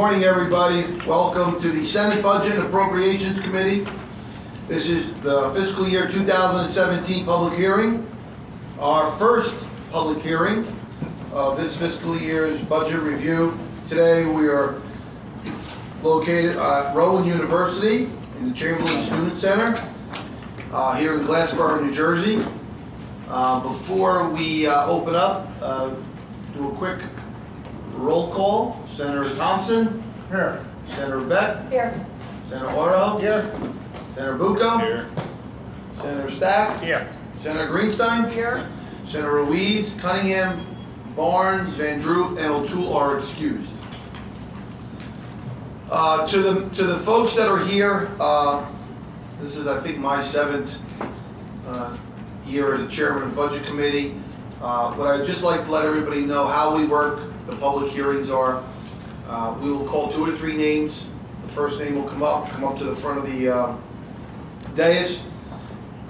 morning, everybody. Welcome to the Senate Budget and Appropriations Committee. This is the fiscal year 2017 public hearing. Our first public hearing of this fiscal year's budget review. Today we are located at Rowan University in the Chamberlain Student Center here in Glassboro, New Jersey. Before we open up, do a quick roll call. Senator Thompson. Here. Senator Beck. Here. Senator Oro. Here. Senator Bucco. Here. Senator Stack. Here. Senator Greenstein. Here. Senator Ruiz, Cunningham, Barnes, Van Drew, and O'Toole are excused. To the folks that are here, this is, I think, my 7th year as a chairman of the Budget Committee. What I'd just like to let everybody know how we work. The public hearings are, we will call 2 or 3 names. The first name will come up to the front of the dais.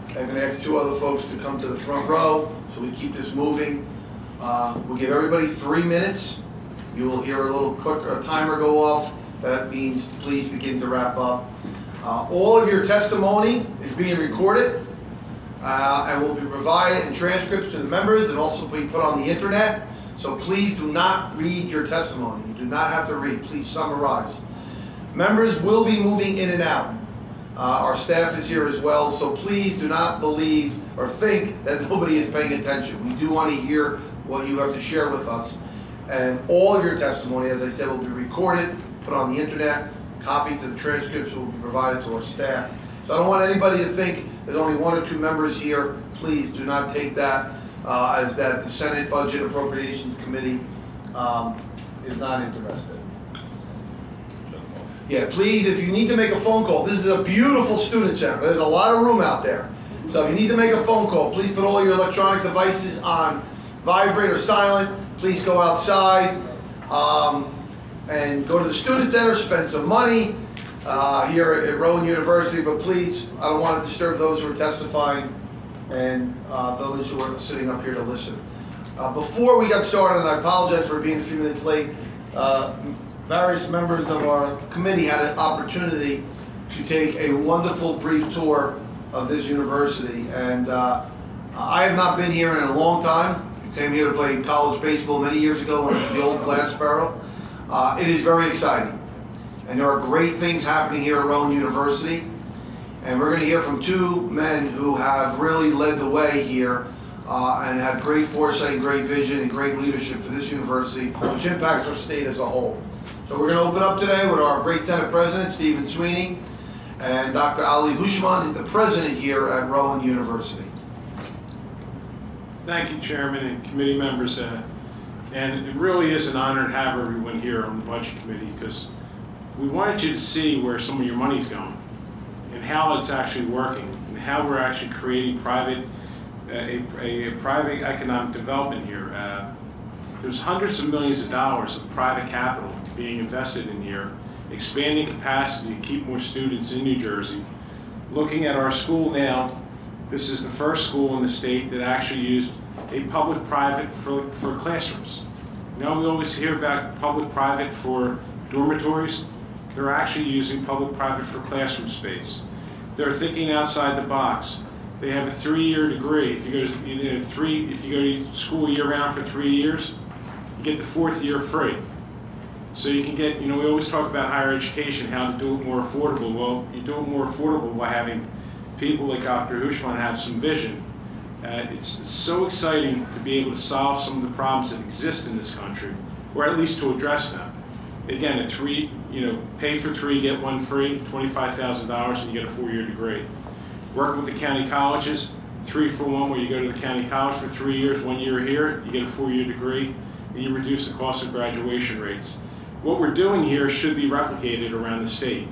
I'm going to ask 2 other folks to come to the front row so we keep this moving. We'll give everybody 3 minutes. You will hear a little clicker, a timer go off. That means please begin to wrap up. All of your testimony is being recorded and will be provided in transcripts to the members and also be put on the internet. So please do not read your testimony. You do not have to read. Please summarize. Members will be moving in and out. Our staff is here as well, so please do not believe or think that nobody is paying attention. We do want to hear what you have to share with us. And all of your testimony, as I said, will be recorded, put on the internet. Copies of the transcripts will be provided to our staff. So I don't want anybody to think there's only 1 or 2 members here. Please do not take that as that the Senate Budget Appropriations Committee is not interested. Yeah, please, if you need to make a phone call, this is a beautiful student center. There's a lot of room out there. So if you need to make a phone call, please put all your electronic devices on vibrate or silent. Please go outside and go to the student center, spend some money here at Rowan University, but please, I don't want to disturb those who are testifying and those who are sitting up here to listen. Before we got started, and I apologize for being a few minutes late, various members of our committee had an opportunity to take a wonderful brief tour of this university. And I have not been here in a long time. I came here to play college baseball many years ago when it was the old Glassboro. It is very exciting. And there are great things happening here at Rowan University. And we're going to hear from 2 men who have really led the way here and have great foresight, great vision, and great leadership for this university, which impacts our state as a whole. So we're going to open up today with our great Senate President, Stephen Sweeney, and Dr. Ali Hushman, the President here at Rowan University. Thank you, Chairman and committee members. And it really is an honor to have everyone here on the Budget Committee because we wanted you to see where some of your money's going and how it's actually working and how we're actually creating a private economic development here. There's hundreds of millions of dollars of private capital being invested in here, expanding capacity to keep more students in New Jersey. Looking at our school now, this is the first school in the state that actually used a public-private for classrooms. You know, we always hear about public-private for dormitories. They're actually using public-private for classroom space. They're thinking outside the box. They have a 3-year degree. If you go to school year-round for 3 years, you get the 4th year free. So you can get, you know, we always talk about higher education, how to do it more affordable. Well, you do it more affordable by having people like Dr. Hushman have some vision. It's so exciting to be able to solve some of the problems that exist in this country, or at least to address them. Again, pay for 3, get 1 free, $25,000, and you get a 4-year degree. Working with the county colleges, 3 for 1, where you go to the county college for 3 years, 1 year here, you get a 4-year degree, and you reduce the cost of graduation rates. What we're doing here should be replicated around the state.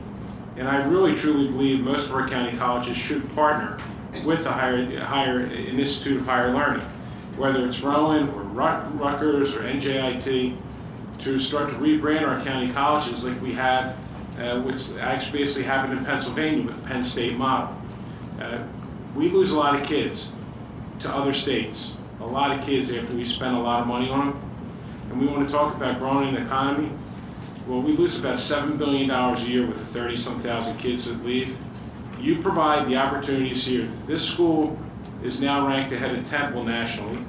And I really truly believe most of our county colleges should partner with an Institute of Higher Learning, whether it's Rowan or Rutgers or NJIT, to start to rebrand our county colleges like we have, which actually basically happened in Pennsylvania with the Penn State model. We lose a lot of kids to other states, a lot of kids after we spend a lot of money on them. And we want to talk about growing an economy. Well, we lose about $7 billion a year with the 30-some thousand kids that leave. You provide the opportunities here. This school is now ranked ahead of Temple nationally.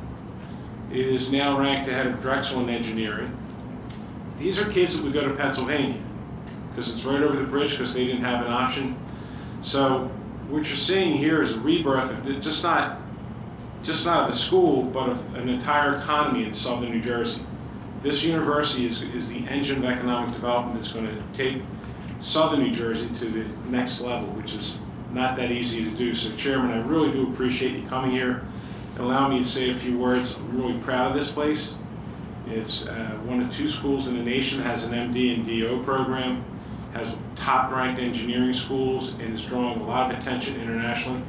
It is now ranked ahead of Drexel in engineering. These are kids that would go to Pennsylvania because it's right over the bridge because they didn't have an option. So what you're seeing here is a rebirth of just not of the school, but of an entire economy in southern New Jersey. This university is the engine of economic development that's going to take southern New Jersey to the next level, which is not that easy to do. So Chairman, I really do appreciate you coming here and allowing me to say a few words. I'm really proud of this place. It's one of 2 schools in the nation that has an MD and DO program, has top-ranked engineering schools, and is drawing a lot of attention internationally.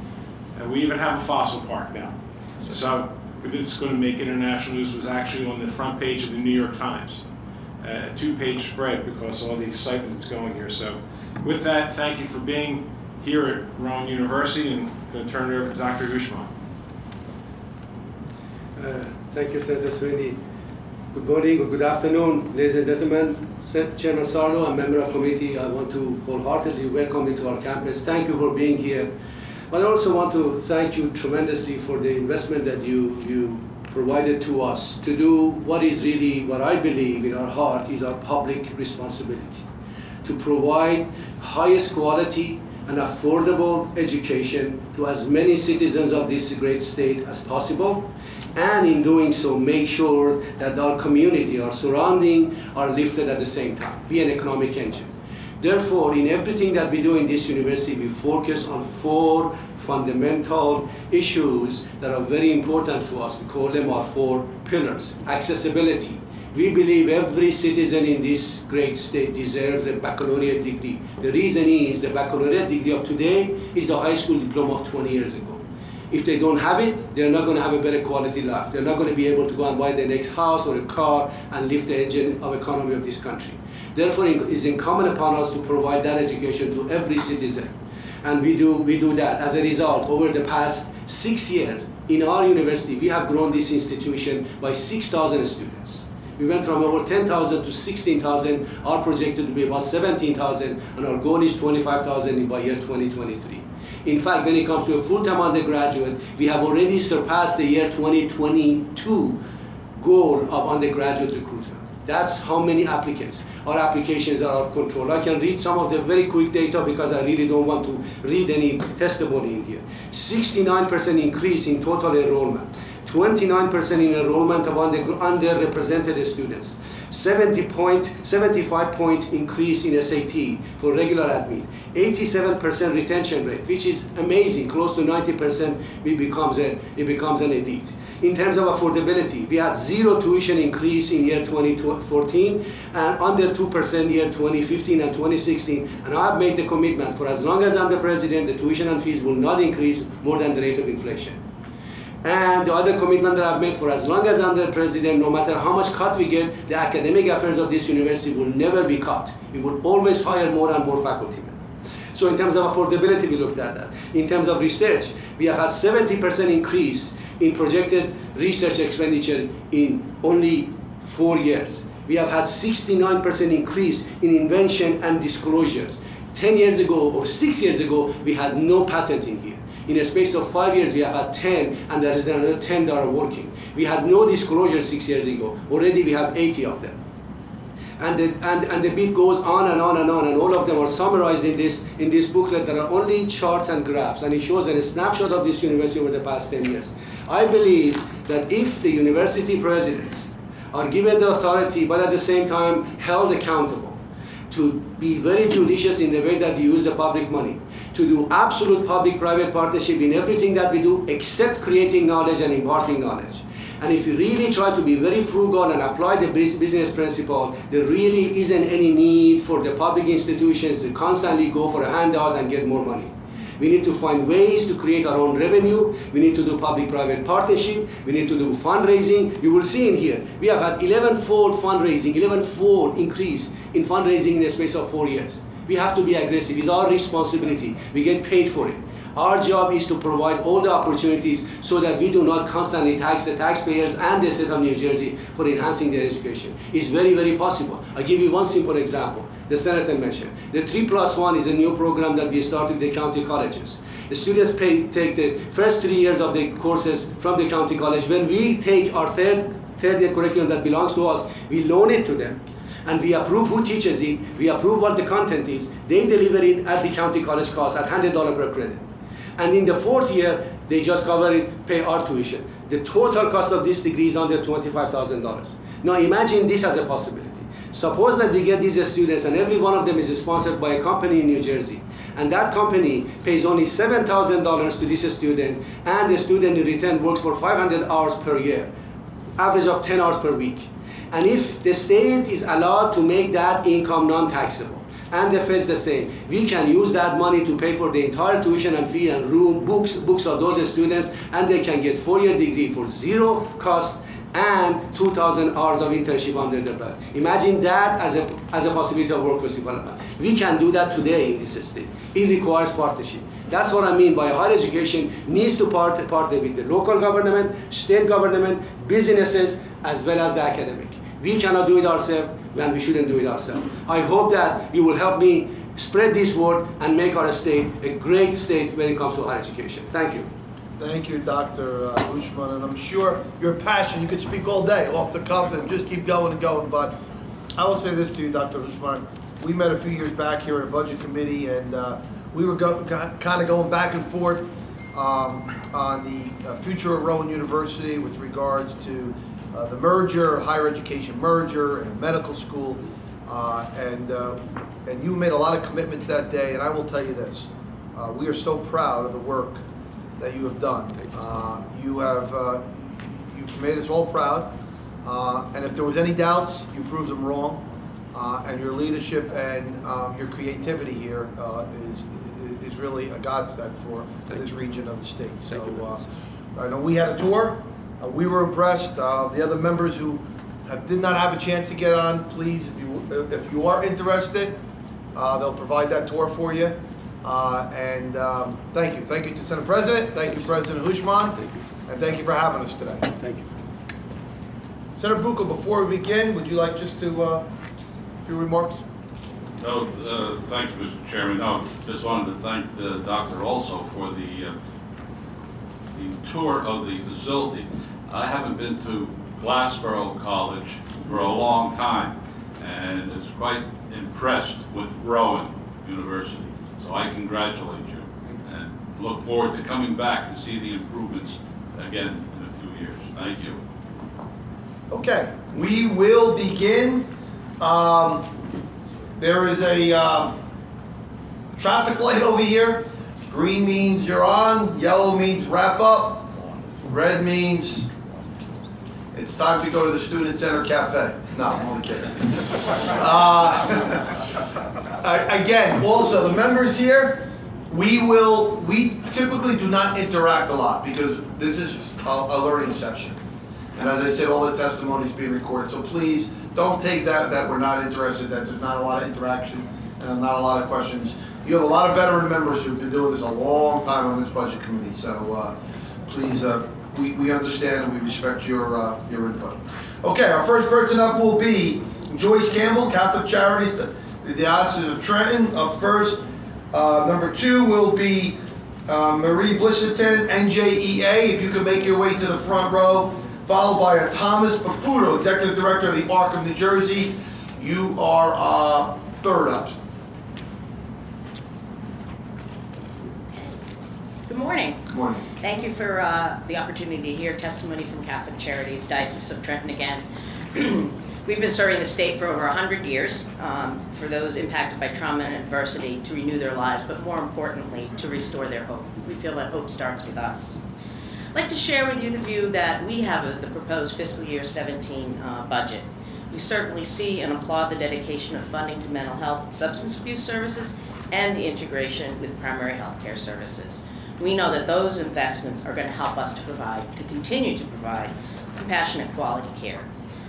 We even have a fossil park now. So if it's going to make international news, it was actually on the front page of the New York Times, a 2-page spread because of all the excitement that's going here. So with that, thank you for being here at Rowan University, and I'm going to turn it over to Dr. Hushman. Thank you, Senator Sweeney. Good morning or good afternoon, ladies and gentlemen. Chairman Sarlo, a member of committee, I want to wholeheartedly welcome you to our campus. Thank you for being here. But I also want to thank you tremendously for the investment that you provided to us to do what is really, what I believe in our heart is our public responsibility. To provide highest quality and affordable education to as many citizens of this great state as possible, and in doing so make sure that our community, our surrounding are lifted at the same time, be an economic engine. Therefore, in everything that we do in this university, we focus on 4 fundamental issues that are very important to us. We call them our 4 pillars. Accessibility. We believe every citizen in this great state deserves a baccalaureate degree. The reason is the baccalaureate degree of today is the high school diploma of 20 years ago. If they don't have it, they're not going to have a better quality life. They're not going to be able to go and buy the next house or a car and lift the engine of economy of this country. Therefore, it is incumbent upon us to provide that education to every citizen. And we do that. As a result, over the past 6 years, in our university, we have grown this institution by 6,000 students. We went from over 10,000 to 16,000, are projected to be about 17,000, and our goal is 25,000 by year 2023. In fact, when it comes to a full-time undergraduate, we have already surpassed the year 2022 goal of undergraduate recruitment. That's how many applicants. Our applications are out of control. I can read some of the very quick data because I really don't want to read any testimony in here. 69% increase in total enrollment. 29% in enrollment of underrepresented students, 75 point increase in SAT for regular admit, 87% retention rate, which is amazing, close to 90%. It becomes an elite. In terms of affordability, we had 0 tuition increase in year 2014 and under 2% year 2015 and 2016. And I have made the commitment for as long as I'm the president, the tuition and fees will not increase more than the rate of inflation. And the other commitment that I've made for as long as I'm the president, no matter how much cut we get, the academic affairs of this university will never be cut. We will always hire more and more faculty members. So in terms of affordability, we looked at that. In terms of research, we have had 70% increase in projected research expenditure in only 4 years. We have had 69% increase in invention and disclosures. 10 years ago or 6 years ago, we had no patent in here. In a space of 5 years, we have had 10, and there is another 10 that are working. We had no disclosure 6 years ago. Already we have 80 of them. And the bit goes on and on and on, and all of them are summarized in this booklet. There are only charts and graphs, and it shows a snapshot of this university over the past 10 years. I believe that if the university presidents are given the authority, but at the same time held accountable, to be very judicious in the way that they use the public money, to do absolute public-private partnership in everything that we do, except creating knowledge and imparting knowledge. And if you really try to be very frugal and apply the business principle, there really isn't any need for the public institutions to constantly go for a handout and get more money. We need to find ways to create our own revenue. We need to do public-private partnership. We need to do fundraising. You will see in here, we have had 11-fold fundraising, 11-fold increase in fundraising in a space of 4 years. We have to be aggressive. It's our responsibility. We get paid for it. Our job is to provide all the opportunities so that we do not constantly tax the taxpayers and the state of New Jersey for enhancing their education. It's very, very possible. I'll give you one simple example. The Senator mentioned. The 3+1 is a new program that we started in the county colleges. The students take the first 3 years of the courses from the county college. When we take our third year curriculum that belongs to us, we loan it to them. And we approve who teaches it, we approve what the content is, they deliver it at the county college cost at $100 per credit. And in the 4th year, they just cover it, pay our tuition. The total cost of this degree is under $25,000. Now imagine this as a possibility. Suppose that we get these students and every one of them is sponsored by a company in New Jersey, and that company pays only $7,000 to this student, and the student in return works for 500 hours per year, average of 10 hours per week. And if the state is allowed to make that income non-taxable, and the feds the same, we can use that money to pay for the entire tuition and fee and room, books of those students, and they can get 4-year degree for 0 cost and 2,000 hours of internship under their belt. Imagine that as a possibility of workforce development. We can do that today in this state. It requires partnership. That's what I mean by higher education needs to partner with the local government, state government, businesses, as well as the academic. We cannot do it ourselves, and we shouldn't do it ourselves. I hope that you will help me spread this word and make our state a great state when it comes to higher education. Thank you. Thank you, Dr. Ushman, and I'm sure your passion, you could speak all day off the cuff and just keep going and going, but I will say this to you, Dr. Ushman. We met a few years back here at a budget committee, and we were kind of going back and forth on the future of Rowan University with regards to the merger, higher education merger, and medical school, and you made a lot of commitments that day, and I will tell you this, we are so proud of the work that you have done. You've made us all proud, and if there was any doubts, you proved them wrong, and your leadership and your creativity here is really a godsend for this region of the state. So I know we had a tour, we were impressed. The other members who did not have a chance to get on, please, if you are interested, they'll provide that tour for you. And thank you. Thank you to Senate President. Thank you, President Ushman. Thank you. And thank you for having us today. Thank you. Senator Bucco, before we begin, would you like just to, a few remarks? No, thank you, Mr. Chairman. No, just wanted to thank the doctor also for the tour of the facility. I haven't been to Glassboro College for a long time, and it's quite impressed with Rowan University. So I congratulate you and look forward to coming back to see the improvements again in a few years. Thank you. Okay, we will begin. There is a traffic light over here. Green means you're on, yellow means wrap up, red means it's time to go to the Student Center Cafe. No, I'm only kidding. Again, also the members here, we typically do not interact a lot because this is a learning session. And as I said, all the testimony is being recorded. So please don't take that we're not interested, that there's not a lot of interaction and not a lot of questions. You have a lot of veteran members who've been doing this a long time on this budget committee. So please, we understand and we respect your input. Okay, our first person up will be Joyce Campbell, Catholic Charities, the Diocese of Trenton, up first. Number 2 will be Marie Blisserton, NJEA, if you can make your way to the front row, followed by Thomas Bafuto, Executive Director of the ARC of New Jersey. You are third up. Good morning. Good morning. Thank you for the opportunity to hear testimony from Catholic Charities, Diocese of Trenton again. We've been serving the state for over 100 years for those impacted by trauma and adversity to renew their lives, but more importantly, to restore their hope. We feel that hope starts with us. I'd like to share with you the view that we have of the proposed fiscal year 17 budget. We certainly see and applaud the dedication of funding to mental health and substance abuse services and the integration with primary health care services. We know that those investments are going to help us to continue to provide compassionate quality care.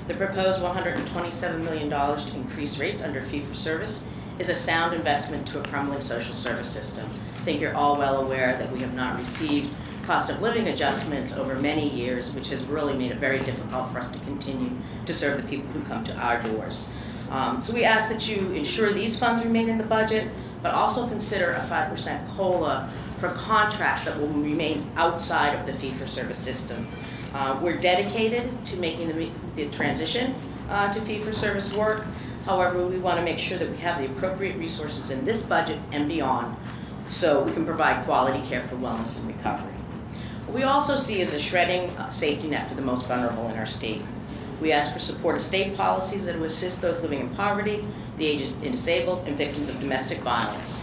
The proposed $127 million to increase rates under fee-for-service is a sound investment to a crumbling social service system think you're all well aware that we have not received cost of living adjustments over many years, which has really made it very difficult for us to continue to serve the people who come to our doors. So we ask that you ensure these funds remain in the budget, but also consider a 5% COLA for contracts that will remain outside of the fee-for-service system. We're dedicated to making the transition to fee-for-service work. However, we want to make sure that we have the appropriate resources in this budget and beyond so we can provide quality care for wellness and recovery. What we also see is a shredding safety net for the most vulnerable in our state. We ask for support of state policies that will assist those living in poverty, the aged and disabled, and victims of domestic violence.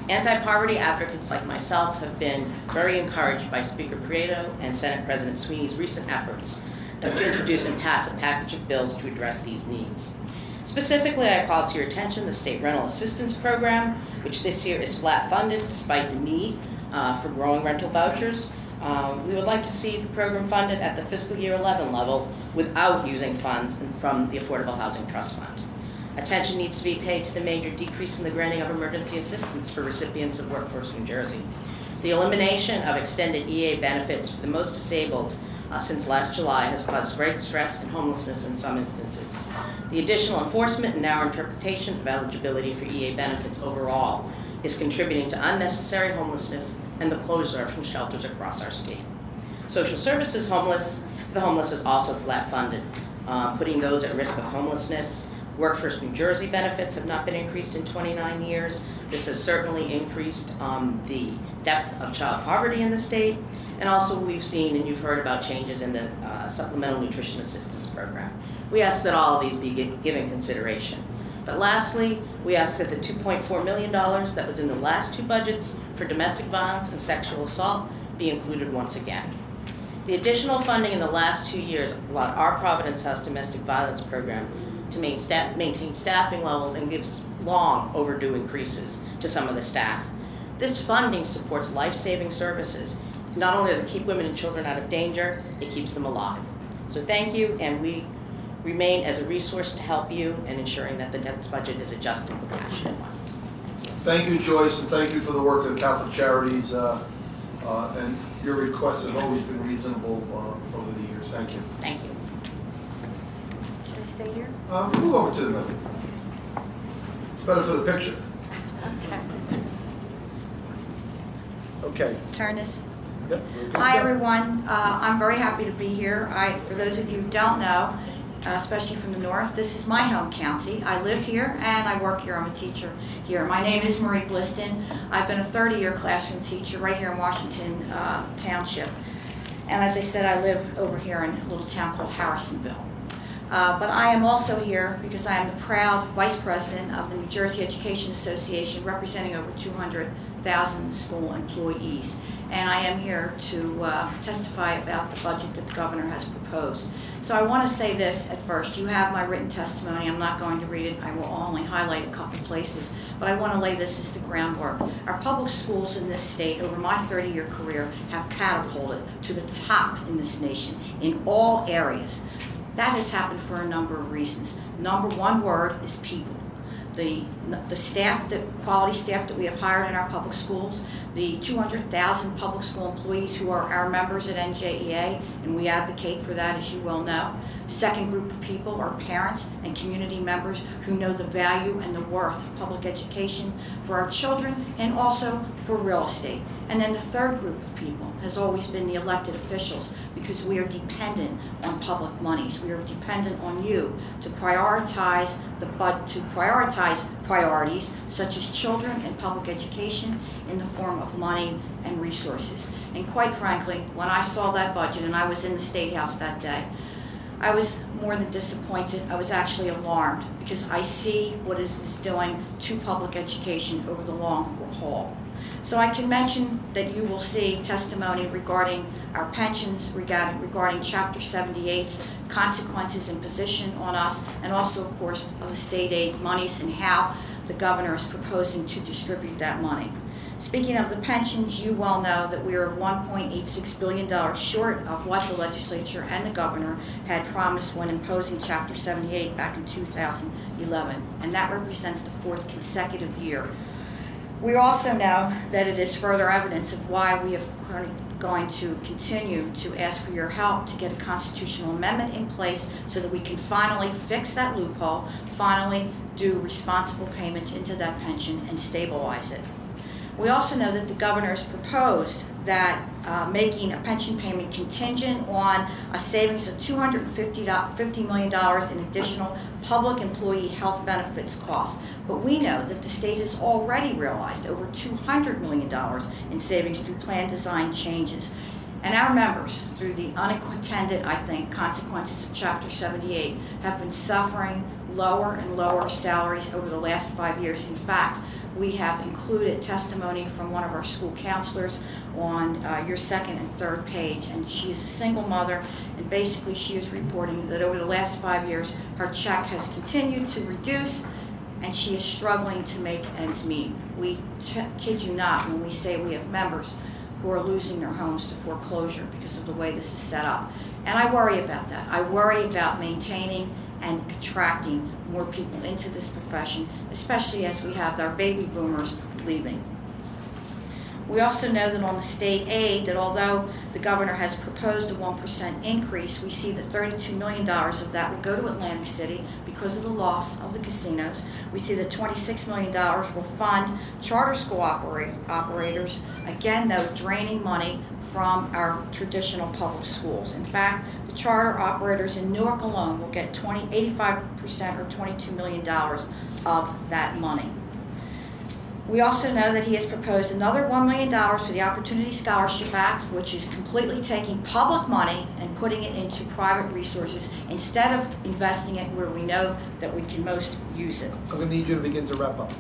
Anti-poverty advocates like myself have been very encouraged by Speaker Prieto and Senate President Sweeney's recent efforts to introduce and pass a package of bills to address these needs. Specifically, I call to your attention the State Rental Assistance Program, which this year is flat funded despite the need for growing rental vouchers. We would like to see the program funded at the fiscal year 11 level without using funds from the Affordable Housing Trust Fund. Attention needs to be paid to the major decrease in the granting of emergency assistance for recipients of Workforce New Jersey. The elimination of extended EA benefits for the most disabled since last July has caused great stress and homelessness in some instances. The additional enforcement and narrow interpretations of eligibility for EA benefits overall is contributing to unnecessary homelessness and the closure of shelters across our state. Social services for the homeless is also flat funded, putting those at risk of homelessness. Workforce New Jersey benefits have not been increased in 29 years. This has certainly increased the depth of child poverty in the state. And also we've seen, and you've heard about changes in the Supplemental Nutrition Assistance Program. We ask that all of these be given consideration. But lastly, we ask that the $2.4 million that was in the last two budgets for domestic violence and sexual assault be included once again. The additional funding in the last 2 years allowed our Providence House domestic violence program to maintain staffing levels and gives long overdue increases to some of the staff. This funding supports life-saving services. Not only does it keep women and children out of danger, it keeps them alive. So thank you, and we remain as a resource to help you in ensuring that the next budget is a just and compassionate one. Thank you, Joyce, and thank you for the work of Catholic Charities, and your requests have always been reasonable over the years. Thank you. Thank you. Should I stay here? Move over to the middle. It's better for the picture. Okay. Okay. Turn this. Yep. Hi, everyone. I'm very happy to be here. For those of you who don't know, especially from the north, this is my home county. I live here and I work here. I'm a teacher here. My name is Marie Bliston. I've been a 30-year classroom teacher right here in Washington Township. And as I said, I live over here in a little town called Harrisonville. But I am also here because I am the proud vice president of the New Jersey Education Association, representing over 200,000 school employees. And I am here to testify about the budget that the governor has proposed. So I want to say this at first. You have my written testimony. I'm not going to read it. I will only highlight a couple places. But I want to lay this as the groundwork. Our public schools in this state, over my 30-year career, have catapulted to the top in this nation in all areas. That has happened for a number of reasons. Number one word is people. The staff, the quality staff that we have hired in our public schools, the 200,000 public school employees who are our members at NJEA, and we advocate for that, as you well know. Second group of people are parents and community members who know the value and the worth of public education for our children and also for real estate. And then the third group of people has always been the elected officials, because we are dependent on public monies. We are dependent on you to prioritize priorities such as children and public education in the form of money and resources. And quite frankly, when I saw that budget, and I was in the State House that day, I was more than disappointed. I was actually alarmed, because I see what it is doing to public education over the long haul. So I can mention that you will see testimony regarding our pensions, regarding Chapter 78's consequences and position on us, and also, of course, of the state aid monies and how the governor is proposing to distribute that money. Speaking of the pensions, you well know that we are $1.86 billion short of what the legislature and the governor had promised when imposing Chapter 78 back in 2011, and that represents the fourth consecutive year We also know that it is further evidence of why we are going to continue to ask for your help to get a constitutional amendment in place so that we can finally fix that loophole, finally do responsible payments into that pension and stabilize it. We also know that the governor has proposed that making a pension payment contingent on a savings of $250 million in additional public employee health benefits costs. But we know that the state has already realized over $200 million in savings through plan design changes. And our members, through the unintended, I think, consequences of Chapter 78, have been suffering lower and lower salaries over the last 5 years. In fact, we have included testimony from one of our school counselors on your second and third page, and she is a single mother, and basically she is reporting that over the last 5 years her check has continued to reduce and she is struggling to make ends meet. We kid you not when we say we have members who are losing their homes to foreclosure because of the way this is set up. And I worry about that. I worry about maintaining and attracting more people into this profession, especially as we have our baby boomers leaving. We also know that on the state aid, that although the governor has proposed a 1% increase, we see that $32 million of that will go to Atlantic City because of the loss of the casinos. We see that $26 million will fund charter school operators, again though draining money from our traditional public schools. In fact, the charter operators in Newark alone will get 85% or $22 million of that money. We also know that he has proposed another $1 million for the Opportunity Scholarship Act, which is completely taking public money and putting it into private resources instead of investing it where we know that we can most use it. I'm going to need you to begin to wrap up.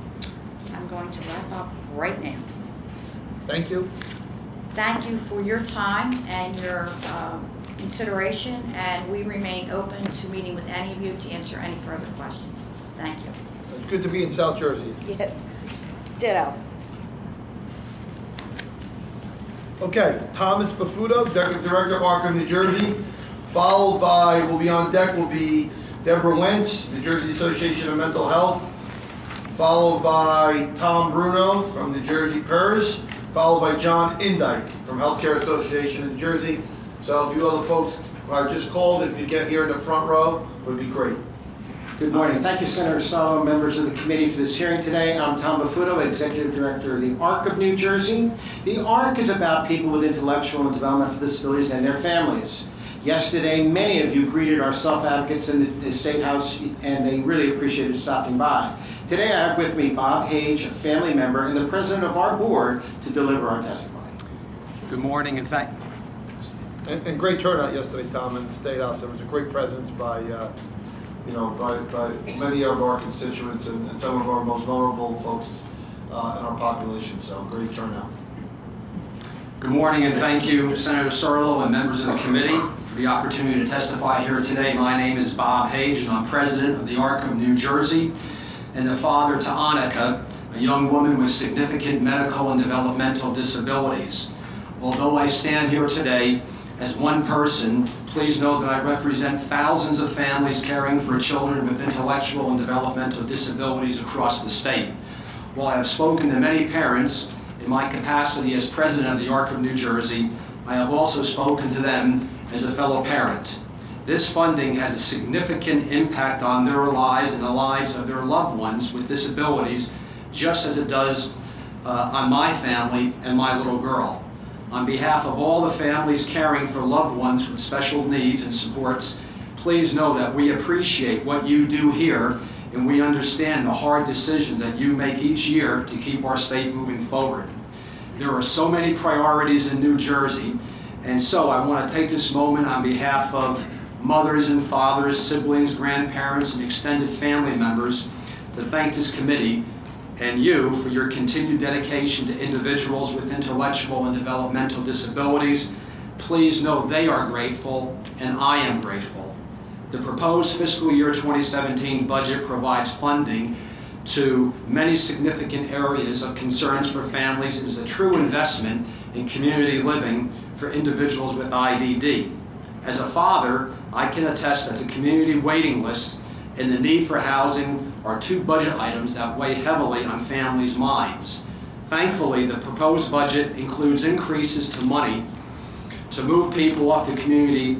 I'm going to wrap up right now. Thank you. Thank you for your time and your consideration, and we remain open to meeting with any of you to answer any further questions. Thank you. It's good to be in South Jersey. Yes, ditto. Okay, Thomas Bafuto, Executive Director, ARC of New Jersey. Followed by, will be on deck, will be Deborah Wentz, New Jersey Association of Mental Health. Followed by Tom Bruno from New Jersey PERS. Followed by John Indike from Healthcare Association of New Jersey. So if you other folks I just called, if you get here in the front row, would be great. Good morning. Thank you, Senator Salo, members of the committee for this hearing today. I'm Tom Bafuto, Executive Director of the ARC of New Jersey. The ARC is about people with intellectual and developmental disabilities and their families. Yesterday, many of you greeted our self-advocates in the State House, and they really appreciated stopping by. Today, I have with me Bob Hage, a family member, and the president of our board to deliver our testimony. Good morning, and thank. And great turnout yesterday, Tom, in the State House. There was a great presence by, by many of our constituents and some of our most vulnerable folks in our population. So great turnout. Good morning, and thank you, Senator Sarlo and members of the committee, for the opportunity to testify here today. My name is Bob Hage, and I'm president of the ARC of New Jersey, and the father to Annika, a young woman with significant medical and developmental disabilities. Although I stand here today as one person, please know that I represent thousands of families caring for children with intellectual and developmental disabilities across the state. While I have spoken to many parents in my capacity as president of the ARC of New Jersey, I have also spoken to them as a fellow parent. This funding has a significant impact on their lives and the lives of their loved ones with disabilities, just as it does on my family and my little girl. On behalf of all the families caring for loved ones with special needs and supports, please know that we appreciate what you do here, and we understand the hard decisions that you make each year to keep our state moving forward. There are so many priorities in New Jersey, and so I want to take this moment on behalf of mothers and fathers, siblings, grandparents, and extended family members to thank this committee and you for your continued dedication to individuals with intellectual and developmental disabilities. Please know they are grateful, and I am grateful. The proposed fiscal year 2017 budget provides funding to many significant areas of concerns for families and is a true investment in community living for individuals with IDD. As a father, I can attest that the community waiting list and the need for housing are two budget items that weigh heavily on families' minds. Thankfully, the proposed budget includes increases to money to move people off the community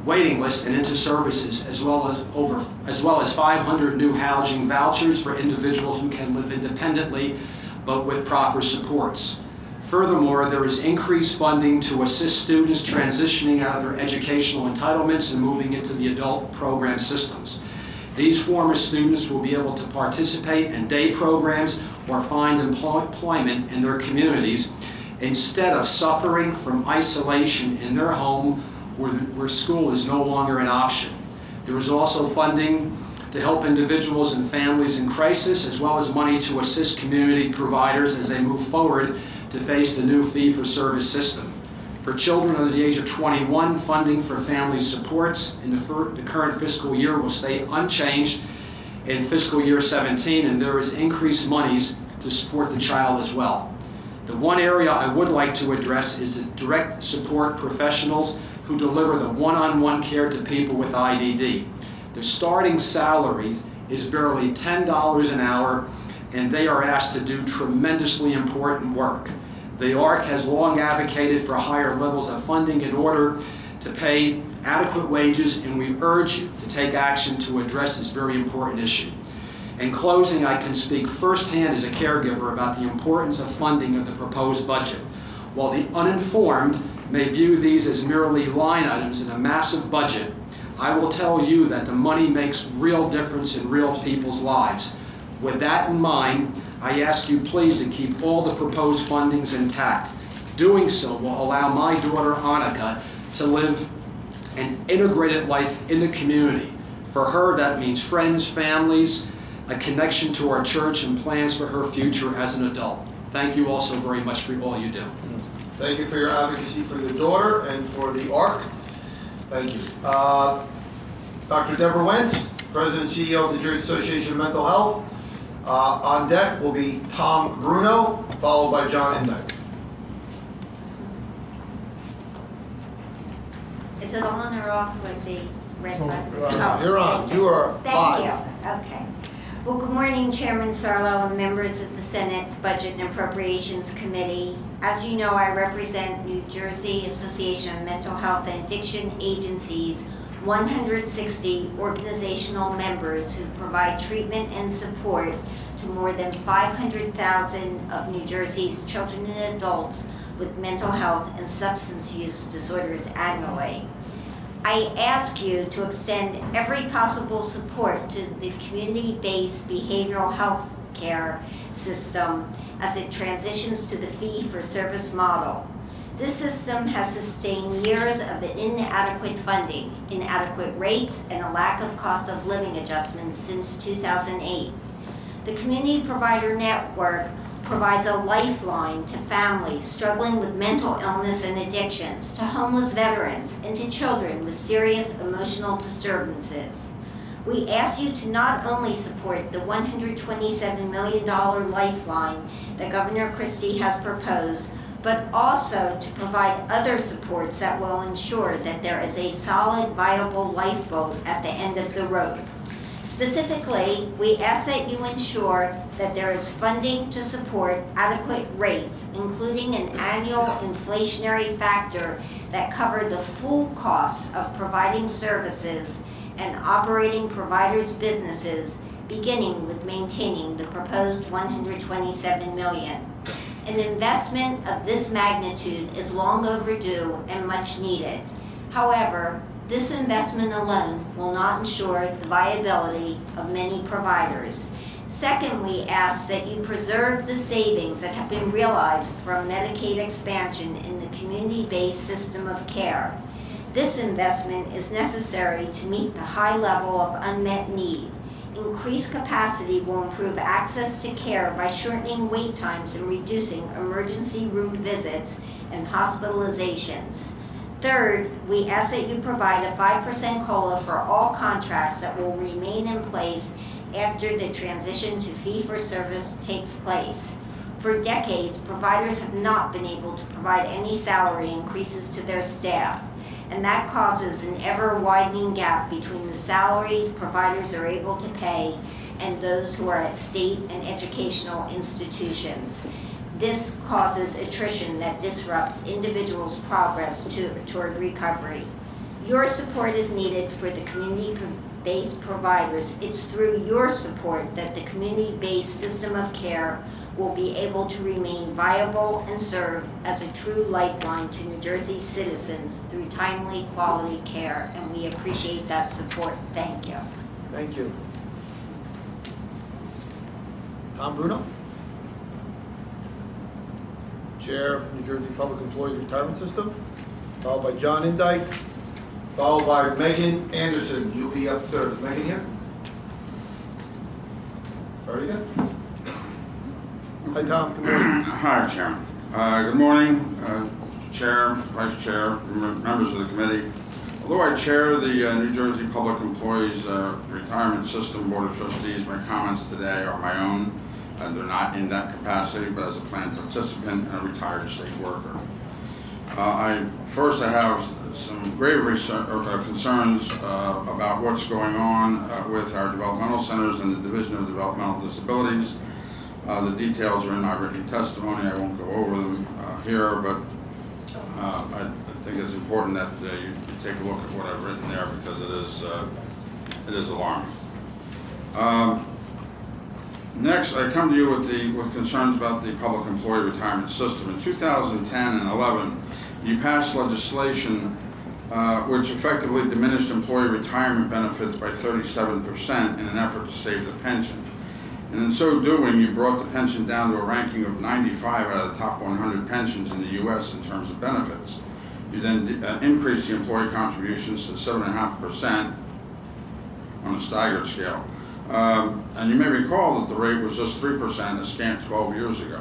waiting list and into services, as well as 500 new housing vouchers for individuals who can live independently but with proper supports. Furthermore, there is increased funding to assist students transitioning out of their educational entitlements and moving into the adult program systems. These former students will be able to participate in day programs or find employment in their communities instead of suffering from isolation in their home where school is no longer an option. There is also funding to help individuals and families in crisis, as well as money to assist community providers as they move forward to face the new fee-for-service system. For children under the age of 21, funding for family supports in the current fiscal year will stay unchanged in fiscal year 17, and there is increased monies to support the child as well. The one area I would like to address is the direct support professionals who deliver the one-on-one care to people with IDD. The starting salary is barely $10 an hour, and they are asked to do tremendously important work. The ARC has long advocated for higher levels of funding in order to pay adequate wages, and we urge you to take action to address this very important issue. In closing, I can speak firsthand as a caregiver about the importance of funding of the proposed budget. While the uninformed may view these as merely line items in a massive budget, I will tell you that the money makes real difference in real people's lives. With that in mind, I ask you please to keep all the proposed fundings intact. Doing so will allow my daughter Annika to live an integrated life in the community. For her, that means friends, families, a connection to our church, and plans for her future as an adult. Thank you also very much for all you do. Thank you for your advocacy for your daughter and for the ARC. Thank you. Dr. Deborah Wentz, President and CEO of the New Jersey Association of Mental Health. On deck will be Tom Bruno, followed by John Indyke. Is it on or off with the red button? You're on. You are live. Thank you. Okay. Well, good morning, Chairman Sarlo and members of the Senate Budget and Appropriations Committee. As you know, I represent New Jersey Association of Mental Health and Addiction Agencies, 160 organizational members who provide treatment and support to more than 500,000 of New Jersey's children and adults with mental health and substance use disorders annually. I ask you to extend every possible support to the community-based behavioral health care system as it transitions to the fee-for-service model. This system has sustained years of inadequate funding, inadequate rates, and a lack of cost of living adjustments since 2008. The Community Provider Network provides a lifeline to families struggling with mental illness and addictions, to homeless veterans, and to children with serious emotional disturbances. We ask you to not only support the $127 million lifeline that Governor Christie has proposed, but also to provide other supports that will ensure that there is a solid, viable lifeboat at the end of the road. Specifically, we ask that you ensure that there is funding to support adequate rates, including an annual inflationary factor that cover the full costs of providing services and operating providers' businesses, beginning with maintaining the proposed $127 million. An investment of this magnitude is long overdue and much needed. However, this investment alone will not ensure the viability of many providers. Second, we ask that you preserve the savings that have been realized from Medicaid expansion in the community-based system of care. This investment is necessary to meet the high level of unmet need. Increased capacity will improve access to care by shortening wait times and reducing emergency room visits and hospitalizations. Third, we ask that you provide a 5% COLA for all contracts that will remain in place after the transition to fee-for-service takes place. For decades, providers have not been able to provide any salary increases to their staff, and that causes an ever-widening gap between the salaries providers are able to pay and those who are at state and educational institutions. This causes attrition that disrupts individuals' progress toward recovery. Your support is needed for the community-based providers. It's through your support that the community-based system of care will be able to remain viable and serve as a true lifeline to New Jersey citizens through timely, quality care, and we appreciate that support. Thank you. Thank you. Tom Bruno, Chair of New Jersey Public Employees Retirement System, followed by John Indike, followed by Megan Anderson. You'll be up third. Is Megan here? Very good. Hi, Tom. Good morning. Hi, Chairman. Good morning, Chair, Vice Chair, members of the committee. Although I chair the New Jersey Public Employees Retirement System Board of Trustees, my comments today are my own. They're not in that capacity, but as a plan participant and a retired state worker. I have some grave concerns about what's going on with our developmental centers and the Division of Developmental Disabilities. The details are in my written testimony. I won't go over them here, but I think it's important that you take a look at what I've written there because it is alarming. Next, I come to you with concerns about the public employee retirement system. In 2010 and 11, you passed legislation which effectively diminished employee retirement benefits by 37% in an effort to save the pension. And in so doing, you brought the pension down to a ranking of 95 out of the top 100 pensions in the U.S. in terms of benefits. You then increased the employee contributions to 7.5% on a staggered scale. And you may recall that the rate was just 3% a scant 12 years ago.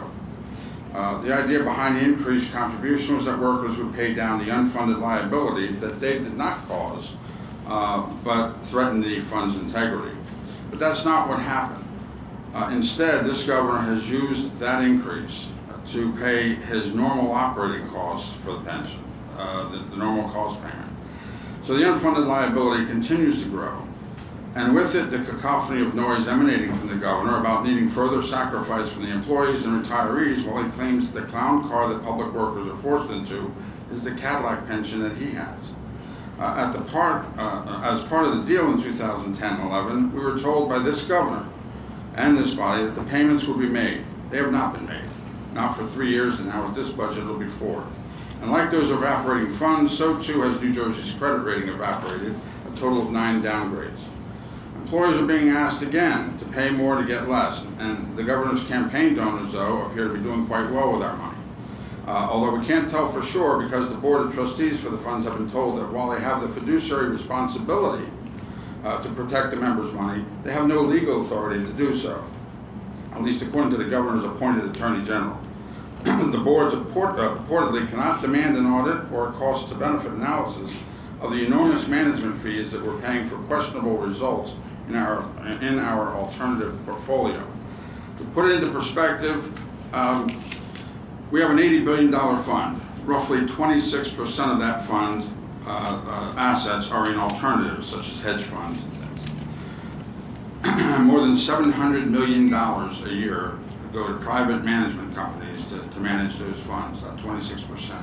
The idea behind the increased contribution was that workers would pay down the unfunded liability that they did not cause, but threatened the fund's integrity. But that's not what happened. Instead, this governor has used that increase to pay his normal operating costs for the pension, the normal cost payment. So the unfunded liability continues to grow. And with it, the cacophony of noise emanating from the governor about needing further sacrifice from the employees and retirees while he claims that the clown car that public workers are forced into is the Cadillac pension that he has. As part of the deal in 2010-11, we were told by this governor and this body that the payments would be made. They have not been made. Not for 3 years, and now with this budget it'll be 4. And like those evaporating funds, so too has New Jersey's credit rating evaporated, a total of 9 downgrades. Employers are being asked again to pay more to get less, and the governor's campaign donors, though, appear to be doing quite well with our money. Although we can't tell for sure because the Board of Trustees for the funds have been told that while they have the fiduciary responsibility to protect the members' money, they have no legal authority to do so, at least according to the governor's appointed attorney general. The boards purportedly cannot demand an audit or a cost to benefit analysis of the enormous management fees that we're paying for questionable results in our alternative portfolio. To put it into perspective, we have an $80 billion fund. Roughly 26% of that fund assets are in alternatives, such as hedge funds and things. More than $700 million a year go to private management companies to manage those funds, that 26%.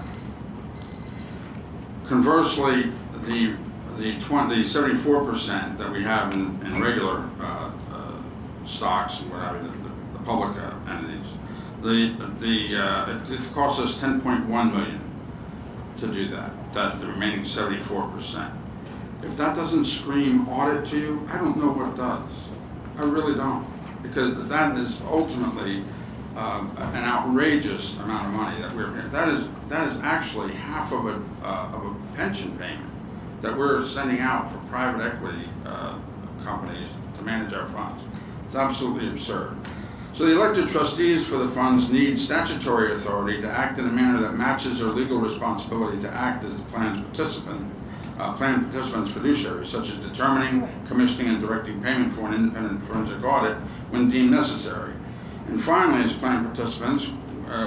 Conversely, the 74% that we have in regular stocks and what have you, the public entities, it costs us $10.1 million to do that, the remaining 74%. If that doesn't scream audit to you, I don't know what does. I really don't, because that is ultimately an outrageous amount of money that we're paying. That is actually half of a pension payment that we're sending out for private equity companies to manage our funds. It's absolutely absurd. So the elected trustees for the funds need statutory authority to act in a manner that matches their legal responsibility to act as the plan participants' fiduciaries, such as determining, commissioning, and directing payment for an independent forensic audit when deemed necessary. And finally, as plan participants,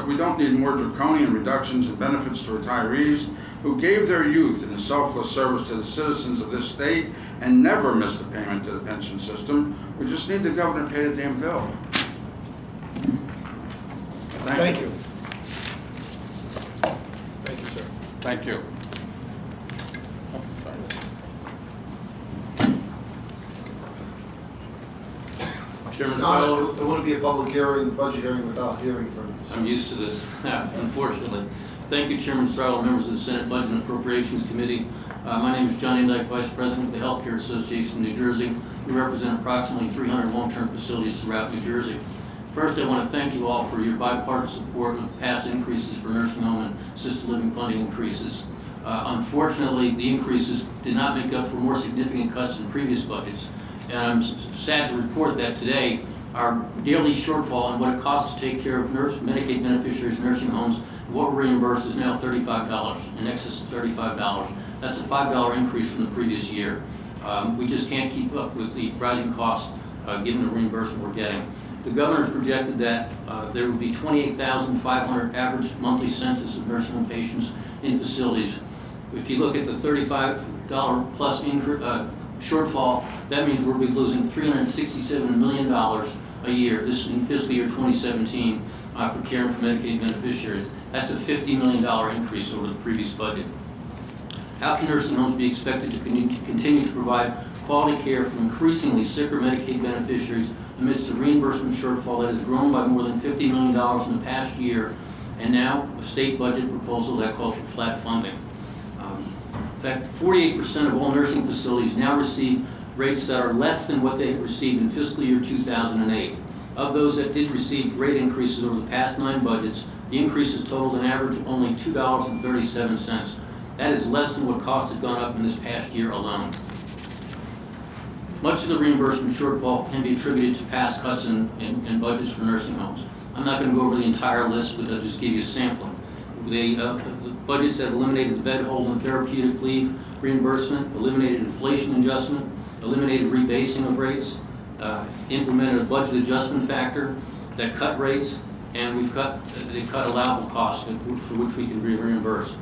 we don't need more draconian reductions in benefits to retirees who gave their youth in a selfless service to the citizens of this state and never missed a payment to the pension system. We just need the governor to pay the damn bill. Thank you. Thank you. Chairman No, Sarlo, it wouldn't be a public hearing, budget hearing without hearing from you. I'm used to this, unfortunately. Thank you, Chairman Sarlo, members of the Senate Budget and Appropriations Committee. My name is Johnny Dyke, Vice President of the Healthcare Association of New Jersey. We represent approximately 300 long-term facilities throughout New Jersey. First, I want to thank you all for your bipartisan support of past increases for nursing home and assisted living funding increases. Unfortunately, the increases did not make up for more significant cuts in previous budgets. And I'm sad to report that today, our daily shortfall in what it costs to take care of Medicaid beneficiaries in nursing homes, what we're reimbursed is now $35, in excess of $35. That's a $5 increase from the previous year. We just can't keep up with the rising costs given the reimbursement we're getting. The governor's projected that there would be 28,500 average monthly census of nursing home patients in facilities. If you look at the $35 plus shortfall, that means we'll be losing $367 million a year, this is in fiscal year 2017, for caring for Medicaid beneficiaries. That's a $50 million increase over the previous budget. How can nursing homes be expected to continue to provide quality care for increasingly sicker Medicaid beneficiaries amidst a reimbursement shortfall that has grown by more than $50 million in the past year, and now a state budget proposal that calls for flat funding? In fact, 48% of all nursing facilities now receive rates that are less than what they received in fiscal year 2008. Of those that did receive rate increases over the past 9 budgets, the increases totaled an average of only $2.37. That is less than what costs have gone up in this past year alone. Much of the reimbursement shortfall can be attributed to past cuts in budgets for nursing homes. I'm not going to go over the entire list, but I'll just give you a sampling. The budgets that eliminated the bed hold and therapeutic leave reimbursement, eliminated inflation adjustment, eliminated rebasing of rates, implemented a budget adjustment factor that cut rates, and they cut allowable costs for which we can be reimbursed.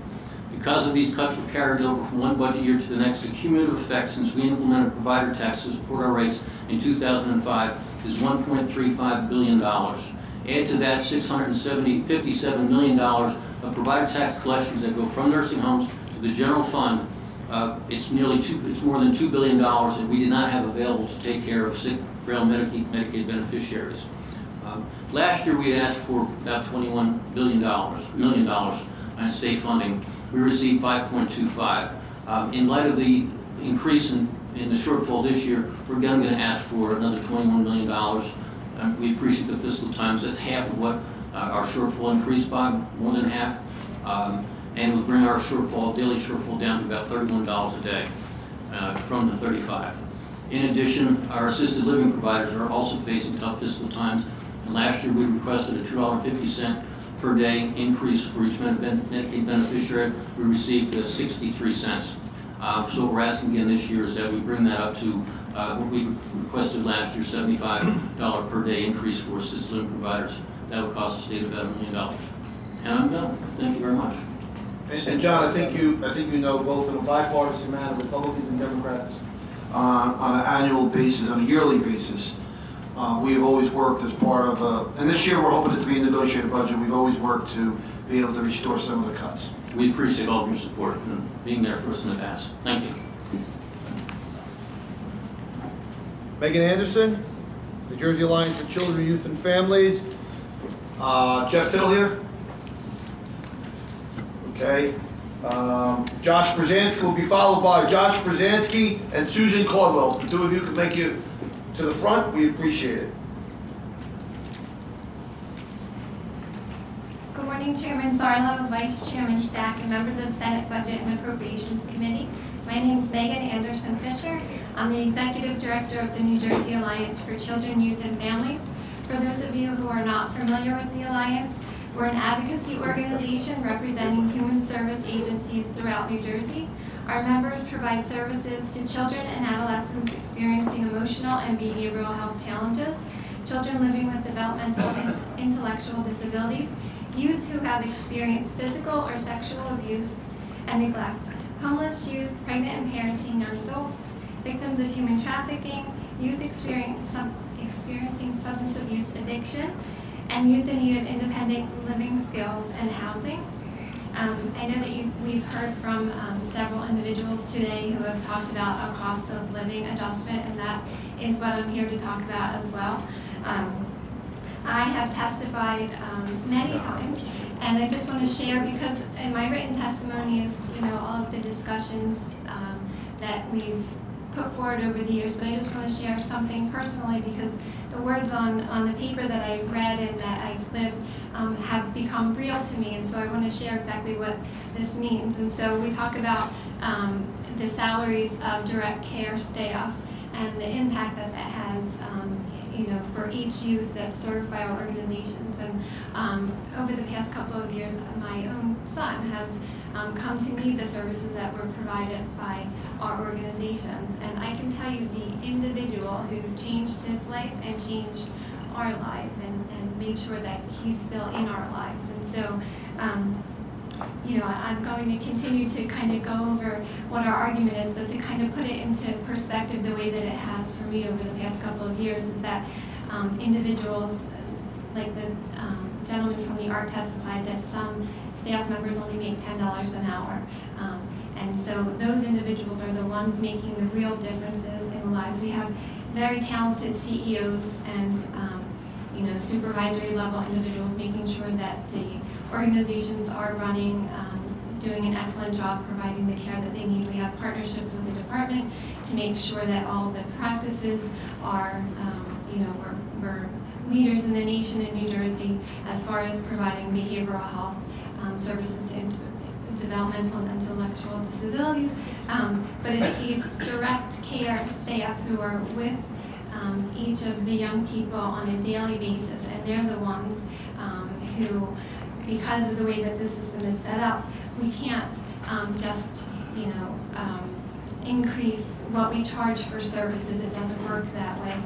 Because of these cuts were carried over from one budget year to the next, the cumulative effect since we implemented provider tax to support our rates in 2005 is $1.35 billion. Add to that $57 million of provider tax collections that go from nursing homes to the general fund. It's more than $2 billion that we did not have available to take care of sick, frail Medicaid beneficiaries. Last year we had asked for about $21 million in state funding. We received 5.25. In light of the increase in the shortfall this year, we're again going to ask for another $21 million. We appreciate the fiscal times. That's half of what our shortfall increased by, more than half. And we'll bring our daily shortfall down to about $31 a day from the 35. In addition, our assisted living providers are also facing tough fiscal times. And last year we requested a $2.50 per day increase for each Medicaid beneficiary. We received 63 cents. So what we're asking again this year is that we bring that up to what we requested last year, $75 per day increase for assisted living providers. That would cost the state about $1 million. And I'm done. Thank you very much. And John, I think you know both in a bipartisan manner, Republicans and Democrats, on an annual basis, on a yearly basis. We have always worked as part of and this year we're hoping it to be a negotiated budget. We've always worked to be able to restore some of the cuts. We appreciate all of your support and being there for us in the past. Thank you. Megan Anderson, New Jersey Alliance for Children, Youth, and Families. Jeff Tittle here. Okay. Josh Brzezinski will be followed by Josh Brzezinski and Susan Caldwell. If the two of you could make it to the front, we appreciate it. Good morning, Chairman Sarlo, Vice Chairman Stack, and members of the Senate Budget and Appropriations Committee. My name is Megan Anderson Fisher. I'm the Executive Director of the New Jersey Alliance for Children, Youth, and Families. For those of you who are not familiar with the Alliance, we're an advocacy organization representing human service agencies throughout New Jersey. Our members provide services to children and adolescents experiencing emotional and behavioral health challenges, children living with developmental and intellectual disabilities, youth who have experienced physical or sexual abuse and neglect, homeless youth, pregnant and parenting young adults, victims of human trafficking, youth experiencing substance abuse addiction, and youth in need of independent living skills and housing. I know that we've heard from several individuals today who have talked about a cost of living adjustment, and that is what I'm here to talk about as well. I have testified many times, and I just want to share, because in my written testimony is, all of the discussions that we've put forward over the years, but I just want to share something personally, because the words on the paper that I've read and that I've lived have become real to me, and so I want to share exactly what this means. And so we talk about the salaries of direct care staff and the impact that that has for each youth that's served by our organizations. And over the past couple of years, my own son has come to need the services that were provided by our organizations. And I can tell you the individual who changed his life and changed our lives and made sure that he's still in our lives. And so, I'm going to continue to kind of go over what our argument is, but to kind of put it into perspective the way that it has for me over the past couple of years is that individuals, like the gentleman from the ARC testified, that some staff members only make $10 an hour. And so those individuals are the ones making the real differences in the lives. We have very talented CEOs and supervisory level individuals making sure that the organizations are running, doing an excellent job providing the care that they need. We have partnerships with the department to make sure that all the practices are, we're leaders in the nation in New Jersey as far as providing behavioral health services to developmental and intellectual disabilities. But it's these direct care staff who are with each of the young people on a daily basis, and they're the ones who, because of the way that the system is set up, we can't just increase what we charge for services. It doesn't work that way.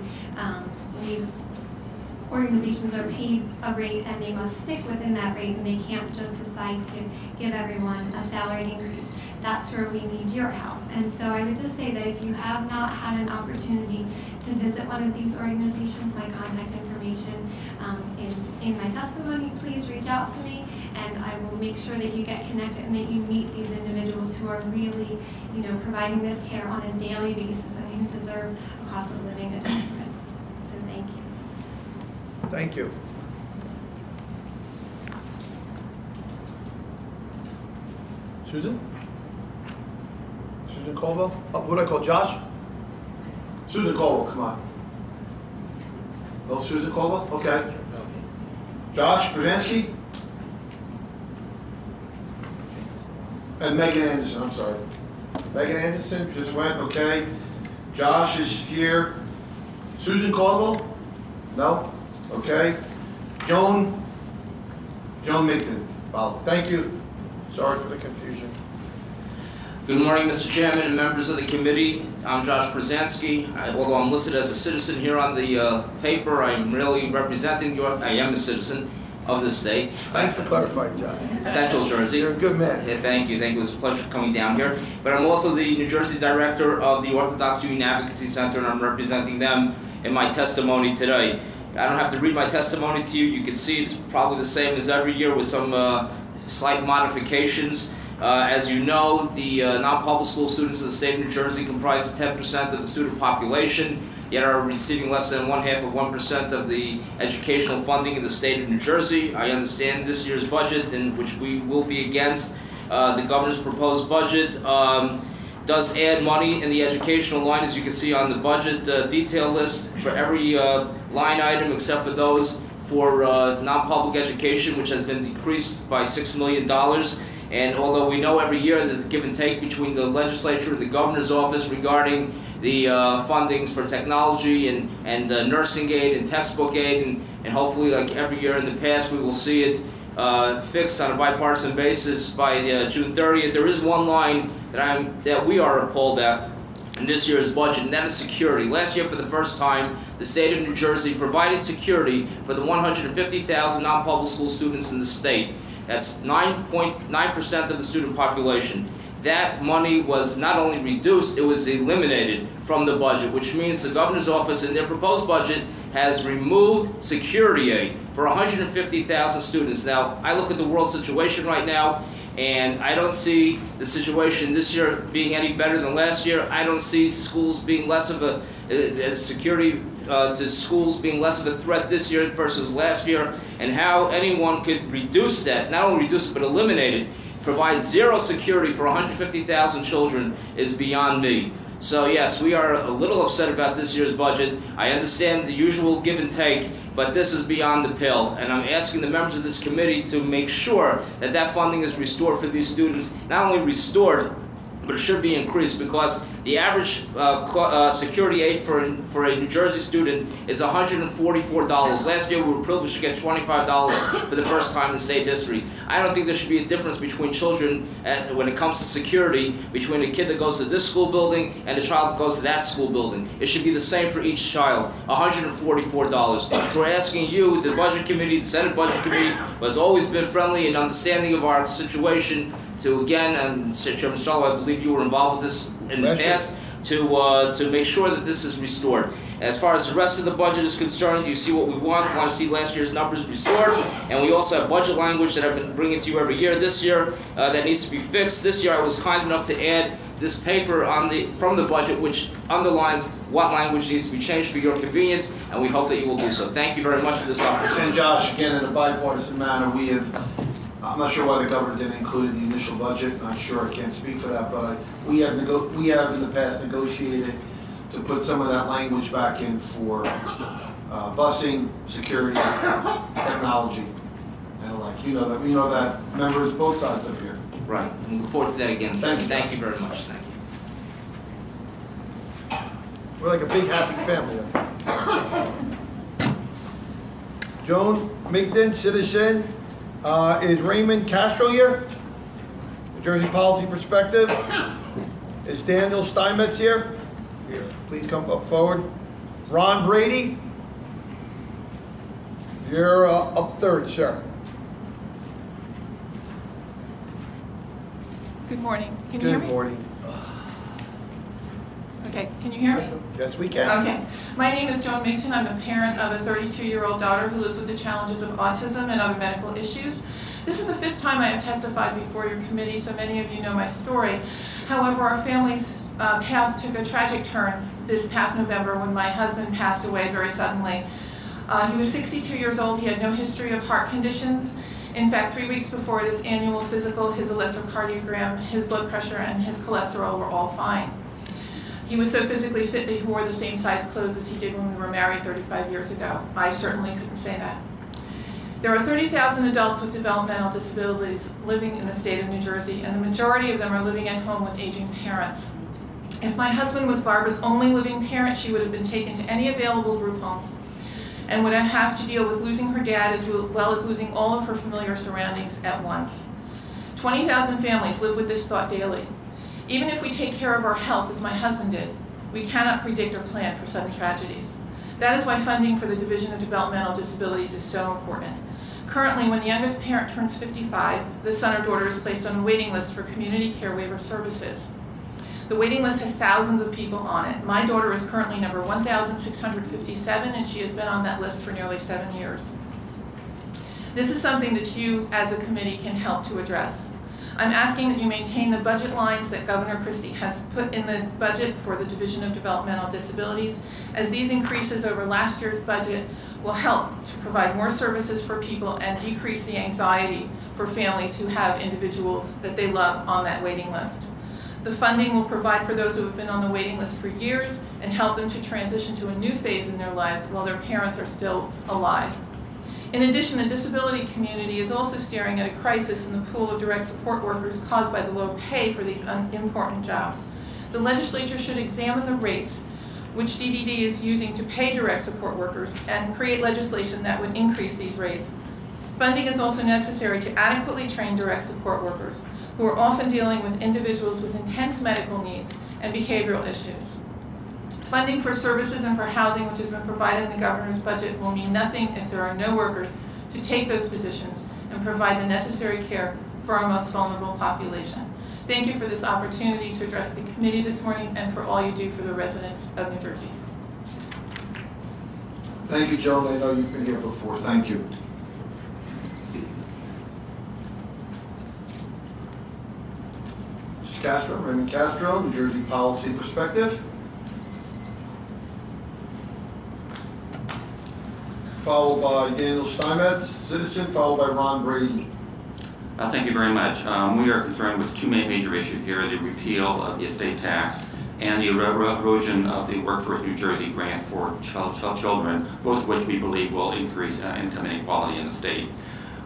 Organizations are paid a rate and they must stick within that rate, and they can't just decide to give everyone a salary increase. That's where we need your help. And so I would just say that if you have not had an opportunity to visit one of these organizations, my contact information is in my testimony. Please reach out to me, and I will make sure that you get connected and that you meet these individuals who are really, providing this care on a daily basis and who deserve a cost of living adjustment. So thank you. Thank you. Susan? Susan Colville? Who do I call, Josh? Susan Colville, come on. No, Susan Colville? Okay. Josh Brzezinski? And Megan Anderson, I'm sorry. Megan Anderson just went, okay. Josh is here. Susan Colville? No? Okay. Joan Minton. Follow. Thank you. Sorry for the confusion. Good morning, Mr. Chairman and members of the committee. I'm Josh Brzezinski. Although I'm listed as a citizen here on the paper, I'm really representing I am a citizen of the state. Thanks for clarifying, Josh. Central Jersey. You're a good man. Yeah, thank you. It was a pleasure coming down here. But I'm also the New Jersey director of the Orthodox Union Advocacy Center, and I'm representing them in my testimony today. I don't have to read my testimony to you. You can see it's probably the same as every year with some slight modifications. As you know, the non-public school students of the state of New Jersey comprise 10% of the student population, yet are receiving less than 0.5% of the educational funding in the state of New Jersey. I understand this year's budget, in which we will be against, the governor's proposed budget, does add money in the educational line, as you can see on the budget detail list, for every line item except for those for non-public education, which has been decreased by $6 million. And although we know every year there's a give and take between the legislature and the governor's office regarding the fundings for technology and nursing aid and textbook aid, and hopefully, like every year in the past, we will see it fixed on a bipartisan basis by June 30th. There is one line that we are appalled at in this year's budget, and that is security. Last year, for the first time, the state of New Jersey provided security for the 150,000 non-public school students in the state. That's 9.9% of the student population. That money was not only reduced, it was eliminated from the budget, which means the governor's office in their proposed budget has removed security aid for 150,000 students. Now, I look at the world situation right now, And I don't see the situation this year being any better than last year. I don't see schools being less of a security to schools being less of a threat this year versus last year, and how anyone could reduce that, not only reduce it, but eliminate it, provide zero security for 150,000 children is beyond me. So yes, we are a little upset about this year's budget. I understand the usual give and take, but this is beyond the pale, and I'm asking the members of this committee to make sure that that funding is restored for these students, not only restored, but it should be increased, because the average security aid for a New Jersey student is $144. Last year we were privileged to get $25 for the first time in state history. I don't think there should be a difference between children when it comes to security between a kid that goes to this school building and a child that goes to that school building. It should be the same for each child, $144. So we're asking you, the Budget Committee, the Senate Budget Committee, who has always been friendly and understanding of our situation, to again, and Chairman Sarlo, I believe you were involved with this in the past, to make sure that this is restored. As far as the rest of the budget is concerned, you see what we want. We want to see last year's numbers restored, and we also have budget language that I've been bringing to you every year. This year, that needs to be fixed. This year, I was kind enough to add this paper from the budget, which underlines what language needs to be changed for your convenience, and we hope that you will do so. Thank you very much for this opportunity. And Josh, again, in a bipartisan manner, we have, I'm not sure why the governor didn't include it in the initial budget. I'm not sure, I can't speak for that, but we have in the past negotiated to put some of that language back in for busing, security, technology, and the like. You know that members both sides up here. Right. We look forward to that again. Thank you. Thank you very much. Thank you. We're like a big happy family up here. Joan Migden, citizen. Is Raymond Castro here? New Jersey Policy Perspective. Is Daniel Steinmetz here? Here. Please come up forward. Ron Brady. You're up third, sir. Good morning. Can you hear me? Good morning. Okay, can you hear me? Yes, we can. Okay. My name is Joan Migden. I'm the parent of a 32-year-old daughter who lives with the challenges of autism and other medical issues. This is the 5th time I have testified before your committee, so many of you know my story. However, our family's path took a tragic turn this past November when my husband passed away very suddenly. He was 62 years old. He had no history of heart conditions. In fact, 3 weeks before his annual physical, his electrocardiogram, his blood pressure, and his cholesterol were all fine. He was so physically fit that he wore the same size clothes as he did when we were married 35 years ago. I certainly couldn't say that. There are 30,000 adults with developmental disabilities living in the state of New Jersey, and the majority of them are living at home with aging parents. If my husband was Barbara's only living parent, she would have been taken to any available group home and would have to deal with losing her dad as well as losing all of her familiar surroundings at once. 20,000 families live with this thought daily. Even if we take care of our health as my husband did, we cannot predict or plan for sudden tragedies. That is why funding for the Division of Developmental Disabilities is so important. Currently, when the youngest parent turns 55, the son or daughter is placed on a waiting list for community care waiver services. The waiting list has thousands of people on it. My daughter is currently number 1,657, and she has been on that list for nearly 7 years. This is something that you, as a committee, can help to address. I'm asking that you maintain the budget lines that Governor Christie has put in the budget for the Division of Developmental Disabilities, as these increases over last year's budget will help to provide more services for people and decrease the anxiety for families who have individuals that they love on that waiting list. The funding will provide for those who have been on the waiting list for years and help them to transition to a new phase in their lives while their parents are still alive. In addition, the disability community is also staring at a crisis in the pool of direct support workers caused by the low pay for these unimportant jobs. The legislature should examine the rates which DDD is using to pay direct support workers and create legislation that would increase these rates. Funding is also necessary to adequately train direct support workers, who are often dealing with individuals with intense medical needs and behavioral issues. Funding for services and for housing, which has been provided in the governor's budget, will mean nothing if there are no workers to take those positions and provide the necessary care for our most vulnerable population. Thank you for this opportunity to address the committee this morning and for all you do for the residents of New Jersey. Thank you, Joan. I know you've been here before. Thank you. Raymond Castro, New Jersey Policy Perspective. Followed by Daniel Steinmetz, citizen, followed by Ron Brady. Thank you very much. We are concerned with two major issues here, the repeal of the estate tax and the erosion of the Workforce New Jersey grant for children, both of which we believe will increase income inequality in the state.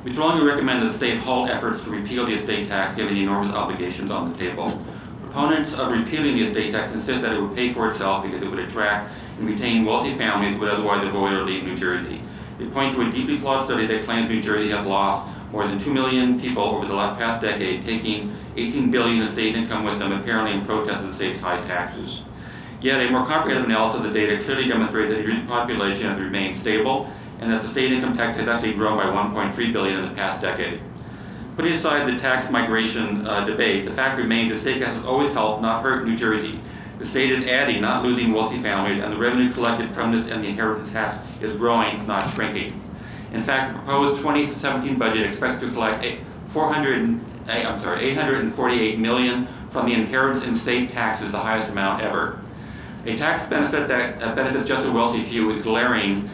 We strongly recommend that the state halt efforts to repeal the estate tax given the enormous obligations on the table. Proponents of repealing the estate tax insist that it would pay for itself because it would attract and retain wealthy families who would otherwise avoid or leave New Jersey. They point to a deeply flawed study that claims New Jersey has lost more than 2 million people over the past decade, taking $18 billion in state income with them, apparently in protest of the state's high taxes. Yet a more comprehensive analysis of the data clearly demonstrates that the New Jersey population has remained stable and that the state income tax has actually grown by $1.3 billion in the past decade. Putting aside the tax migration debate, the fact remains the state tax has always helped, not hurt New Jersey. The state is adding, not losing wealthy families, and the revenue collected from this and the inheritance tax is growing, not shrinking. In fact, the proposed 2017 budget expects to collect $848 million from the inheritance and state taxes, the highest amount ever. A tax benefit that benefits just a wealthy few is glaringly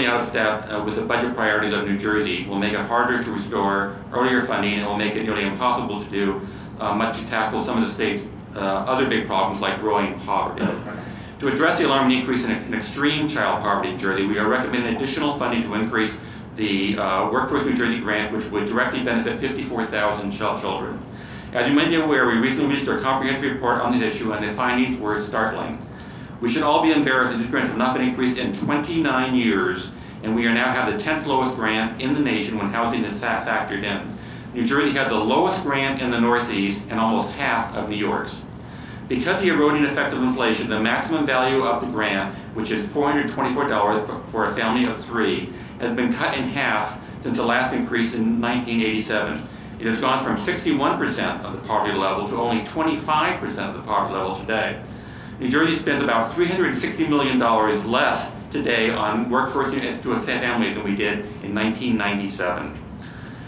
out of step with the budget priorities of New Jersey, will make it harder to restore earlier funding, and will make it nearly impossible to do much to tackle some of the state's other big problems like growing poverty. To address the alarming increase in extreme child poverty in Jersey, we are recommending additional funding to increase the Workforce New Jersey grant, which would directly benefit 54,000 children. As you may be aware, we recently released our comprehensive report on this issue, and the findings were startling. We should all be embarrassed that this grant has not been increased in 29 years, and we now have the 10th lowest grant in the nation when housing is factored in. New Jersey has the lowest grant in the Northeast and almost half of New York's. Because of the eroding effect of inflation, the maximum value of the grant, which is $424 for a family of 3, has been cut in half since the last increase in 1987. It has gone from 61% of the poverty level to only 25% of the poverty level today. New Jersey spends about $360 million less today on workforce to a family than we did in 1997.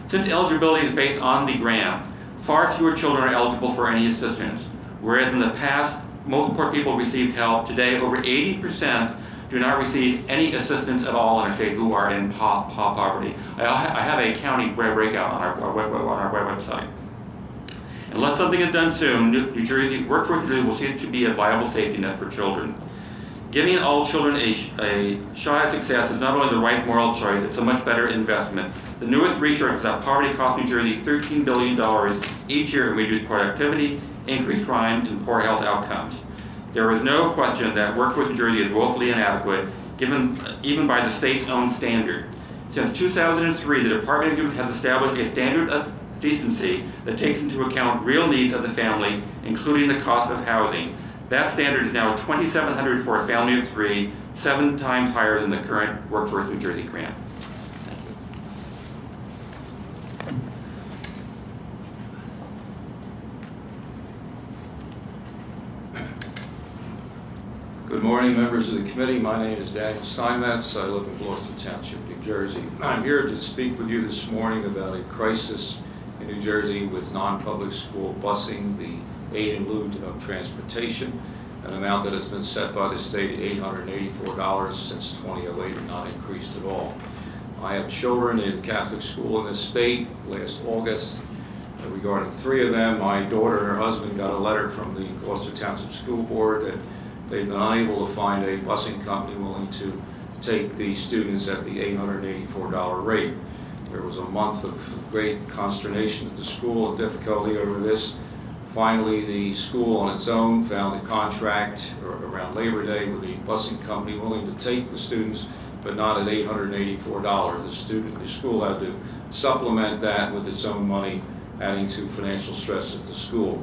Since eligibility is based on the grant, far fewer children are eligible for any assistance. Whereas in the past, most poor people received help, today over 80% do not receive any assistance at all in our state who are in poverty. I have a county breakout on our website. Unless something is done soon, Workforce New Jersey will cease to be a viable safety net for children. Giving all children a shot at success is not only the right moral choice, it's a much better investment. The newest research is that poverty costs New Jersey $13 billion each year in reduced productivity, increased crime, and poor health outcomes. There is no question that Workforce New Jersey is woefully inadequate, even by the state's own standard. Since 2003, the Department of Youth has established a standard of decency that takes into account real needs of the family, including the cost of housing. That standard is now $2,700 for a family of 3, 7 times higher than the current Workforce New Jersey grant. Good morning, members of the committee. My name is Daniel Steinmetz. I live in Gloucester Township, New Jersey. I'm here to speak with you this morning about a crisis in New Jersey with non-public school busing, the aid in lieu of transportation, an amount that has been set by the state at $884 since 2008 and not increased at all. I have children in Catholic school in this state. Last August, regarding 3 of them, my daughter and her husband got a letter from the Gloucester Township School Board that they've been unable to find a busing company willing to take the students at the $884 rate. There was a month of great consternation at the school and difficulty over this. Finally, the school on its own found a contract around Labor Day with a busing company willing to take the students, but not at $884. The school had to supplement that with its own money, adding to financial stress at the school.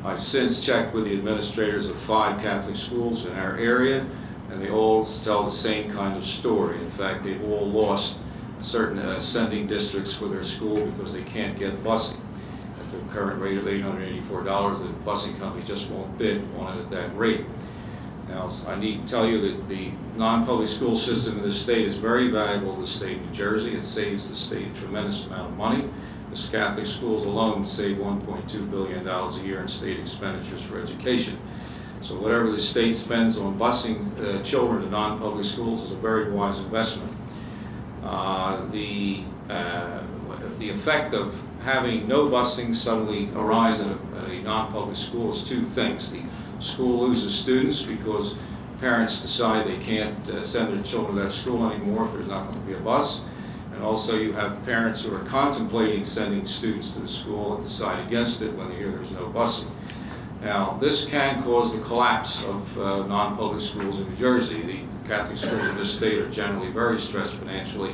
I've since checked with the administrators of 5 Catholic schools in our area, and they all tell the same kind of story. In fact, they've all lost certain sending districts for their school because they can't get busing. At the current rate of $884, the busing company just won't bid on it at that rate. Now, I need to tell you that the non-public school system in this state is very valuable to the state of New Jersey. It saves the state a tremendous amount of money. As Catholic schools alone save $1.2 billion a year in state expenditures for education. So whatever the state spends on busing children to non-public schools is a very wise investment. The effect of having no busing suddenly arise in a non-public school is two things. The school loses students because parents decide they can't send their children to that school anymore if there's not going to be a bus. And also you have parents who are contemplating sending students to the school and decide against it when they hear there's no busing. Now, this can cause the collapse of non-public schools in New Jersey. The Catholic schools in this state are generally very stressed financially.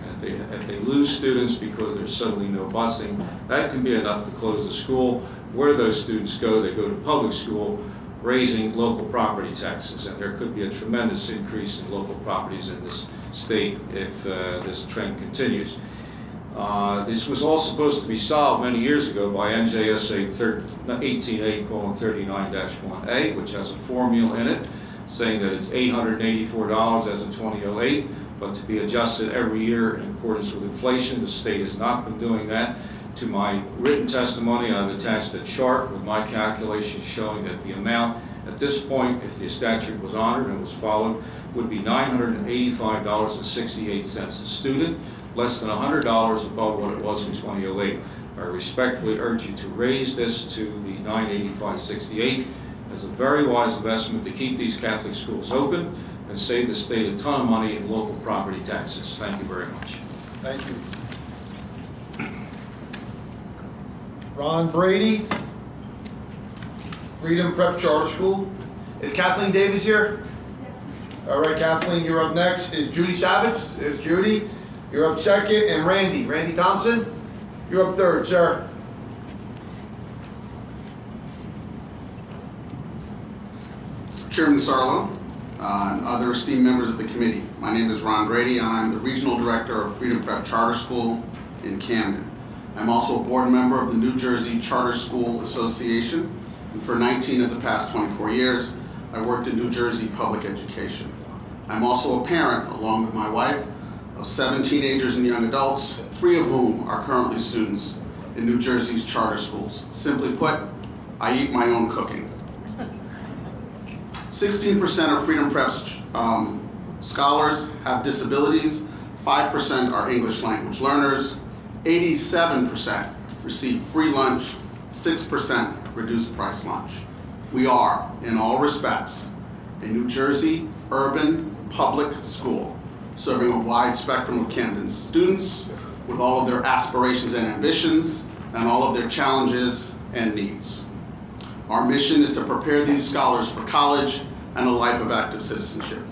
And if they lose students because there's suddenly no busing, that can be enough to close the school. Where do those students go? They go to public school, raising local property taxes. And there could be a tremendous increase in local properties in this state if this trend continues. This was all supposed to be solved many years ago by NJSA 18A:39-1A, which has a formula in it saying that it's $884 as of 2008, but to be adjusted every year in accordance with inflation. The state has not been doing that. To my written testimony, I've attached a chart with my calculations showing that the amount at this point, if the statute was honored and was followed, would be $985.68 a student, less than $100 above what it was in 2008. I respectfully urge you to raise this to the $985.68 as a very wise investment to keep these Catholic schools open and save the state a ton of money in local property taxes. Thank you very much. Thank you. Ron Brady, Freedom Prep Charter School. Is Kathleen Davis here? Yes. All right, Kathleen, you're up next. Is Judy Savage? There's Judy. You're up second. And Randy Thompson, you're up third, sir. Chairman Sarlo, and other esteemed members of the committee. My name is Ron Brady, and I'm the Regional Director of Freedom Prep Charter School in Camden. I'm also a board member of the New Jersey Charter School Association, and for 19 of the past 24 years, I worked in New Jersey public education. I'm also a parent, along with my wife, of 7 teenagers and young adults, 3 of whom are currently students in New Jersey's charter schools. Simply put, I eat my own cooking. 16% of Freedom Prep's scholars have disabilities, 5% are English language learners, 87% receive free lunch, 6% reduced price lunch. We are, in all respects, a New Jersey urban public school, serving a wide spectrum of Camden's students with all of their aspirations and ambitions and all of their challenges and needs. Our mission is to prepare these scholars for college and a life of active citizenship.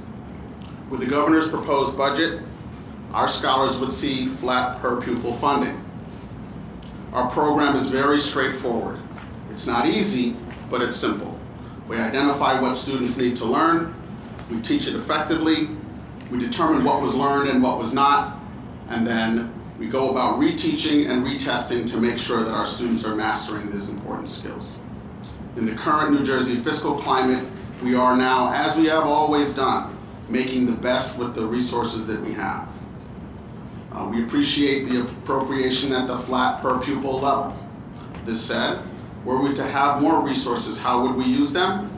With the governor's proposed budget, our scholars would see flat per pupil funding. Our program is very straightforward. It's not easy, but it's simple. We identify what students need to learn, we teach it effectively, we determine what was learned and what was not, and then we go about reteaching and retesting to make sure that our students are mastering these important skills. In the current New Jersey fiscal climate, we are now, as we have always done, making the best with the resources that we have. We appreciate the appropriation at the flat per pupil level. This said, were we to have more resources, how would we use them?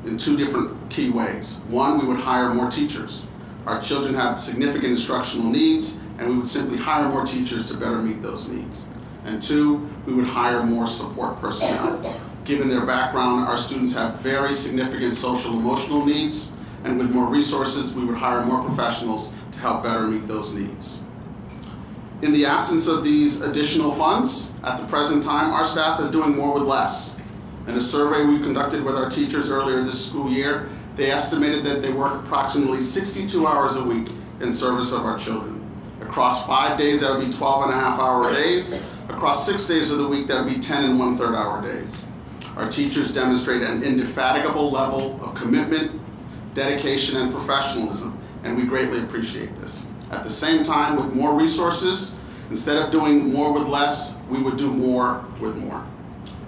In 2 different key ways. 1, we would hire more teachers. Our children have significant instructional needs, and we would simply hire more teachers to better meet those needs. And 2, we would hire more support personnel. Given their background, our students have very significant social emotional needs, and with more resources, we would hire more professionals to help better meet those needs. In the absence of these additional funds, at the present time, our staff is doing more with less. In a survey we conducted with our teachers earlier this school year, they estimated that they work approximately 62 hours a week in service of our children. Across 5 days, that would be 12.5-hour days. Across 6 days of the week, that would be 10 1/3-hour days. Our teachers demonstrate an indefatigable level of commitment, dedication, and professionalism, and we greatly appreciate this. At the same time, with more resources, instead of doing more with less, we would do more with more.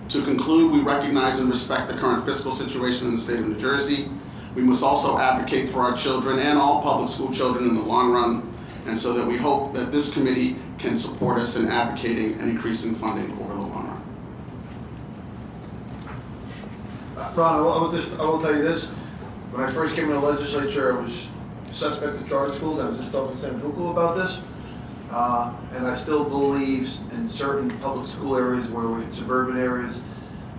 To conclude, we recognize and respect the current fiscal situation in the state of New Jersey. We must also advocate for our children and all public school children in the long run, and so that we hope that this committee can support us in advocating and increasing funding over the long run. Ron, I will tell you this. When I first came in the legislature, I was suspect of charter schools. I was just talking to Senator Bucco about this. And I still believe in certain public school areas where we're in suburban areas,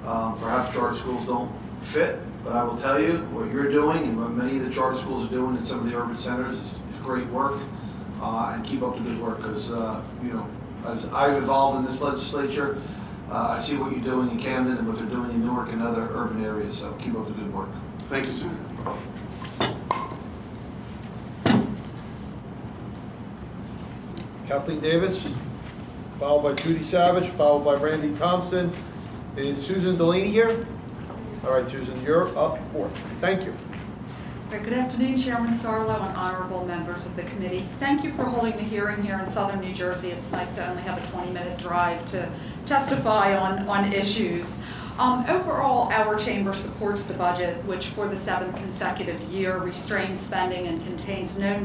perhaps charter schools don't fit. But I will tell you, what you're doing and what many of the charter schools are doing in some of the urban centers is great work. And keep up the good work, because you know, as I've evolved in this legislature, I see what you're doing in Camden and what they're doing in Newark and other urban areas. So keep up the good work. Thank you, Senator. Kathleen Davis, followed by Judy Savage, followed by Randy Thompson. Is Susan Delaney here? All right, Susan, you're up fourth. Thank you. Good afternoon, Chairman Sarlo and honorable members of the committee. Thank you for holding the hearing here in southern New Jersey. It's nice to only have a 20-minute drive to testify on issues. Overall, our chamber supports the budget, which for the 7th consecutive year restrains spending and contains no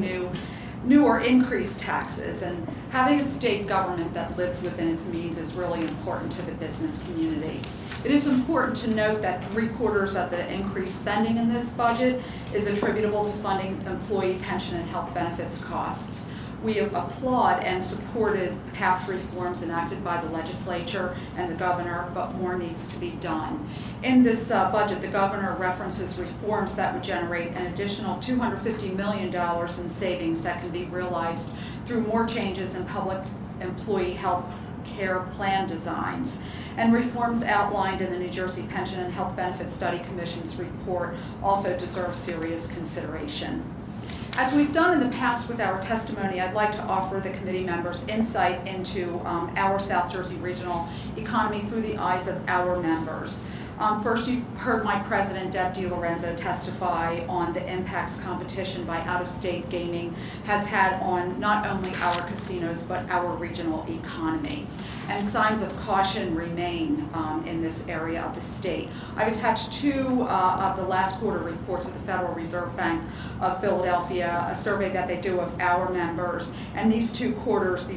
new or increased taxes. And having a state government that lives within its means is really important to the business community. It is important to note that 3/4 of the increased spending in this budget is attributable to funding employee pension and health benefits costs. We applaud and supported past reforms enacted by the legislature and the governor, but more needs to be done. In this budget, the governor references reforms that would generate an additional $250 million in savings that can be realized through more changes in public employee health care plan designs. And reforms outlined in the New Jersey Pension and Health Benefit Study Commission's report also deserve serious consideration. As we've done in the past with our testimony, I'd like to offer the committee members insight into our South Jersey regional economy through the eyes of our members. First, you've heard my president, Deb DiLorenzo, testify on the impacts competition by out-of-state gaming has had on not only our casinos, but our regional economy. And signs of caution remain in this area of the state. I've attached 2 of the last quarter reports of the Federal Reserve Bank of Philadelphia, a survey that they do of our members. And these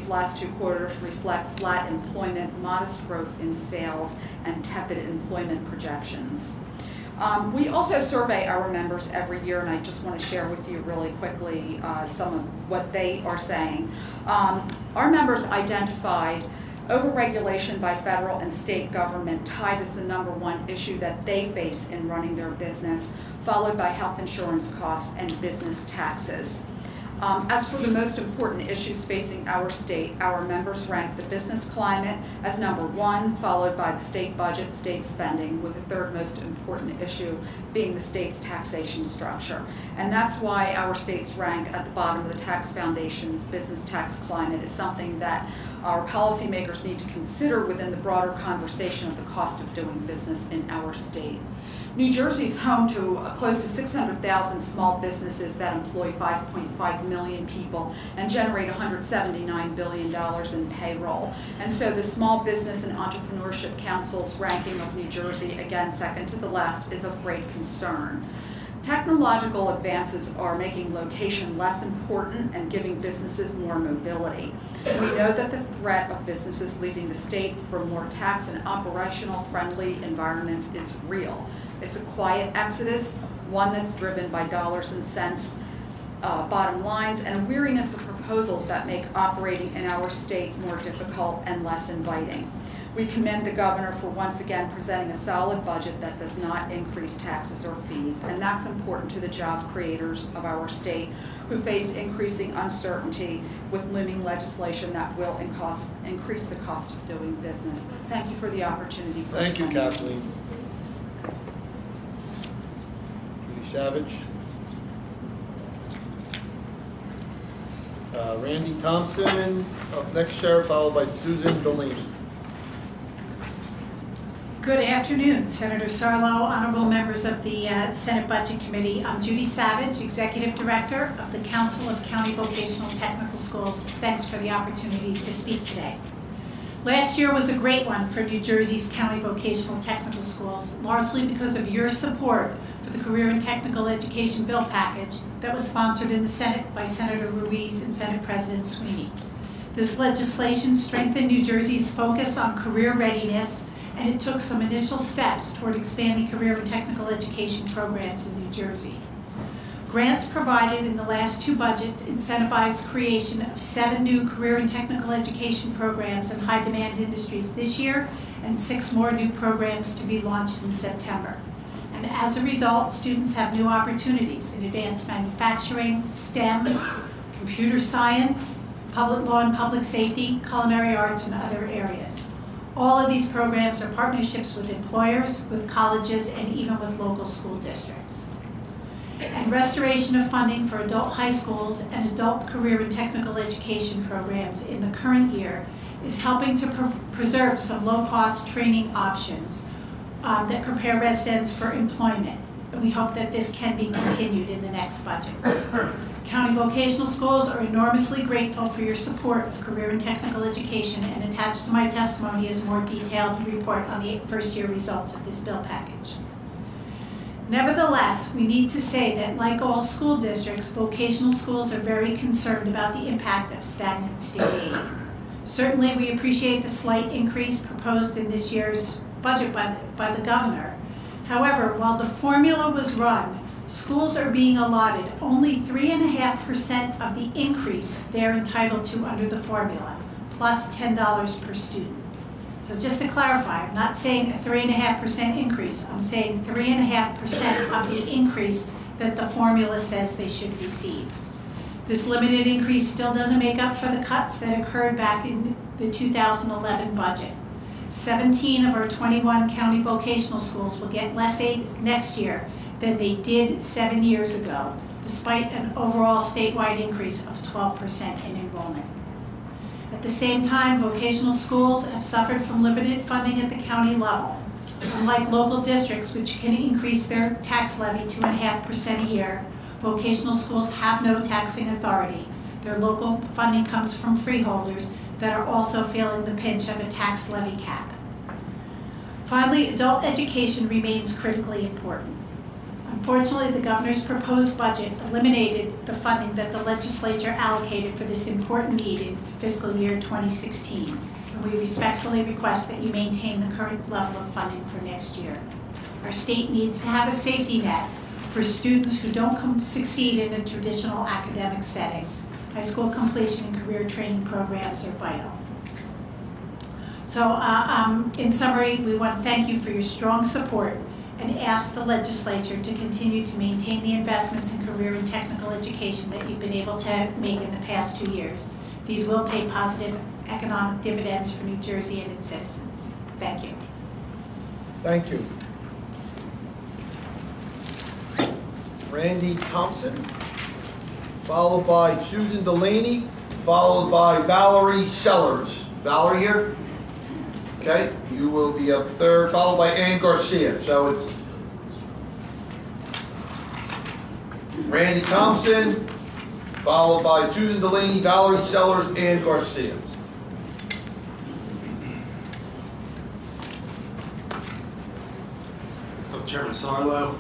last two quarters reflect flat employment, modest growth in sales, and tepid employment projections. We also survey our members every year, and I just want to share with you really quickly some of what they are saying. Our members identified overregulation by federal and state government tied as the #1 issue that they face in running their business, followed by health insurance costs and business taxes. As for the most important issues facing our state, our members rank the business climate as #1, followed by the state budget, state spending, with the 3rd most important issue being the state's taxation structure. And that's why our state's rank at the bottom of the tax foundation's business tax climate is something that our policymakers need to consider within the broader conversation of the cost of doing business in our state. New Jersey's home to close to 600,000 small businesses that employ 5.5 million people and generate $179 billion in payroll. And so the Small Business and Entrepreneurship Council's ranking of New Jersey, again second to the last, is of great concern. Technological advances are making location less important and giving businesses more mobility. We know that the threat of businesses leaving the state for more tax and operational friendly environments is real. It's a quiet exodus, one that's driven by dollars and cents, bottom lines, and a weariness of proposals that make operating in our state more difficult and less inviting. We commend the governor for once again presenting a solid budget that does not increase taxes or fees, and that's important to the job creators of our state who face increasing uncertainty with looming legislation that will increase the cost of doing business. Thank you for the opportunity. Thank you, Kathleen. Judy Savage. Randy Thompson, up next, Sheriff, followed by Susan Delaney. Good afternoon, Senator Sarlo, honorable members of the Senate Budget Committee. I'm Judy Savage, Executive Director of the Council of County Vocational Technical Schools. Thanks for the opportunity to speak today. Last year was a great one for New Jersey's county vocational technical schools, largely because of your support for the Career and Technical Education Bill package that was sponsored in the Senate by Senator Ruiz and Senate President Sweeney. This legislation strengthened New Jersey's focus on career readiness, and it took some initial steps toward expanding career and technical education programs in New Jersey. Grants provided in the last two budgets incentivized creation of 7 new career and technical education programs in high-demand industries this year, and 6 more new programs to be launched in September. And as a result, students have new opportunities in advanced manufacturing, STEM, computer science, public law and public safety, culinary arts, and other areas. All of these programs are partnerships with employers, with colleges, and even with local school districts. And restoration of funding for adult high schools and adult career and technical education programs in the current year is helping to preserve some low-cost training options that prepare residents for employment. And we hope that this can be continued in the next budget. County vocational schools are enormously grateful for your support of career and technical education, and attached to my testimony is a more detailed report on the first-year results of this bill package. Nevertheless, we need to say that, like all school districts, vocational schools are very concerned about the impact of stagnant state aid. Certainly, we appreciate the slight increase proposed in this year's budget by the governor. However, while the formula was run, schools are being allotted only 3.5% of the increase they're entitled to under the formula, plus $10 per student. So just to clarify, I'm not saying a 3.5% increase, I'm saying 3.5% of the increase that the formula says they should receive. This limited increase still doesn't make up for the cuts that occurred back in the 2011 budget. 17 of our 21 county vocational schools will get less aid next year than they did 7 years ago, despite an overall statewide increase of 12% in enrollment. At the same time, vocational schools have suffered from limited funding at the county level. Unlike local districts, which can increase their tax levy 2.5% a year, vocational schools have no taxing authority. Their local funding comes from freeholders that are also feeling the pinch of a tax levy cap. Finally, adult education remains critically important. Unfortunately, the governor's proposed budget eliminated the funding that the legislature allocated for this important need in fiscal year 2016, and we respectfully request that you maintain the current level of funding for next year. Our state needs to have a safety net for students who don't succeed in a traditional academic setting. High school completion and career training programs are vital. So in summary, we want to thank you for your strong support and ask the legislature to continue to maintain the investments in career and technical education that you've been able to make in the past 2 years. These will pay positive economic dividends for New Jersey and its citizens. Thank you. Thank you. Randy Thompson, followed by Susan Delaney, followed by Valerie Sellers. Valerie here? Okay, you will be up third, followed by Ann Garcia. So it's Randy Thompson, followed by Susan Delaney, Valerie Sellers, Ann Garcia. Chairman Sarlo,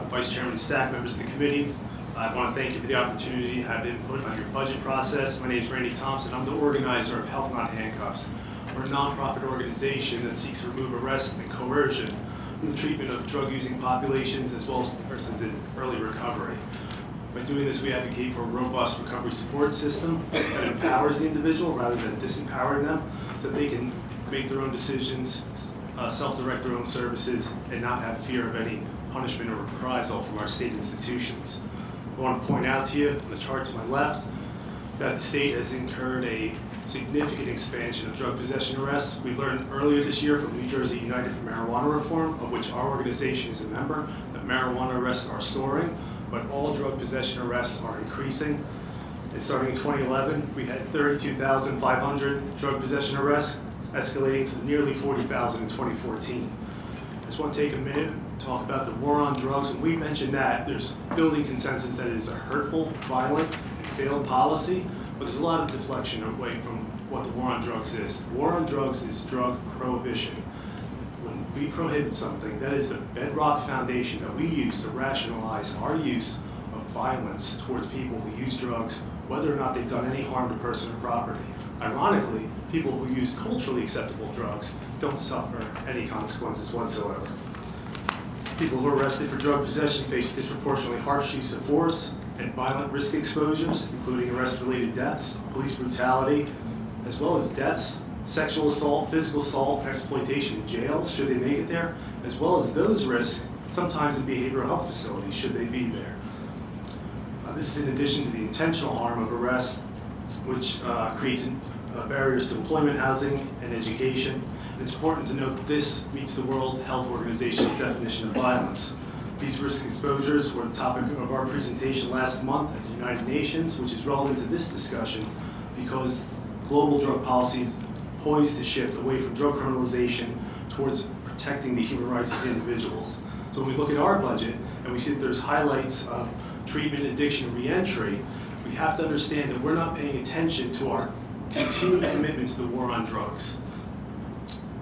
Vice Chairman Stack, members of the committee. I want to thank you for the opportunity to have input on your budget process. My name is Randy Thompson. I'm the organizer of Help Not Handcuffs. We're a nonprofit organization that seeks to remove arrest and coercion from the treatment of drug-using populations as well as persons in early recovery. By doing this, we advocate for a robust recovery support system that empowers the individual rather than disempowering them, so that they can make their own decisions, self-direct their own services, and not have fear of any punishment or reprisal from our state institutions. I want to point out to you on the chart to my left that the state has incurred a significant expansion of drug possession arrests. We learned earlier this year from New Jersey United for Marijuana Reform, of which our organization is a member, that marijuana arrests are soaring, but all drug possession arrests are increasing. And starting in 2011, we had 32,500 drug possession arrests, escalating to nearly 40,000 in 2014. I just want to take a minute to talk about the war on drugs. When we mention that, there's building consensus that it is a hurtful, violent, and failed policy, but there's a lot of deflection away from what the war on drugs is. The war on drugs is drug prohibition. When we prohibit something, that is the bedrock foundation that we use to rationalize our use of violence towards people who use drugs, whether or not they've done any harm to person or property. Ironically, people who use culturally acceptable drugs don't suffer any consequences whatsoever. People who are arrested for drug possession face disproportionately harsh use of force and violent risk exposures, including arrest-related deaths, police brutality, as well as deaths, sexual assault, physical assault, and exploitation in jails, should they make it there, as well as those risks sometimes in behavioral health facilities, should they be there. This is in addition to the intentional harm of arrest, which creates barriers to employment, housing, and education. It's important to note that this meets the World Health Organization's definition of violence. These risk exposures were the topic of our presentation last month at the United Nations, which is relevant to this discussion because global drug policy is poised to shift away from drug criminalization towards protecting the human rights of individuals. So when we look at our budget and we see that there's highlights of treatment, addiction, and reentry, we have to understand that we're not paying attention to our continued commitment to the war on drugs.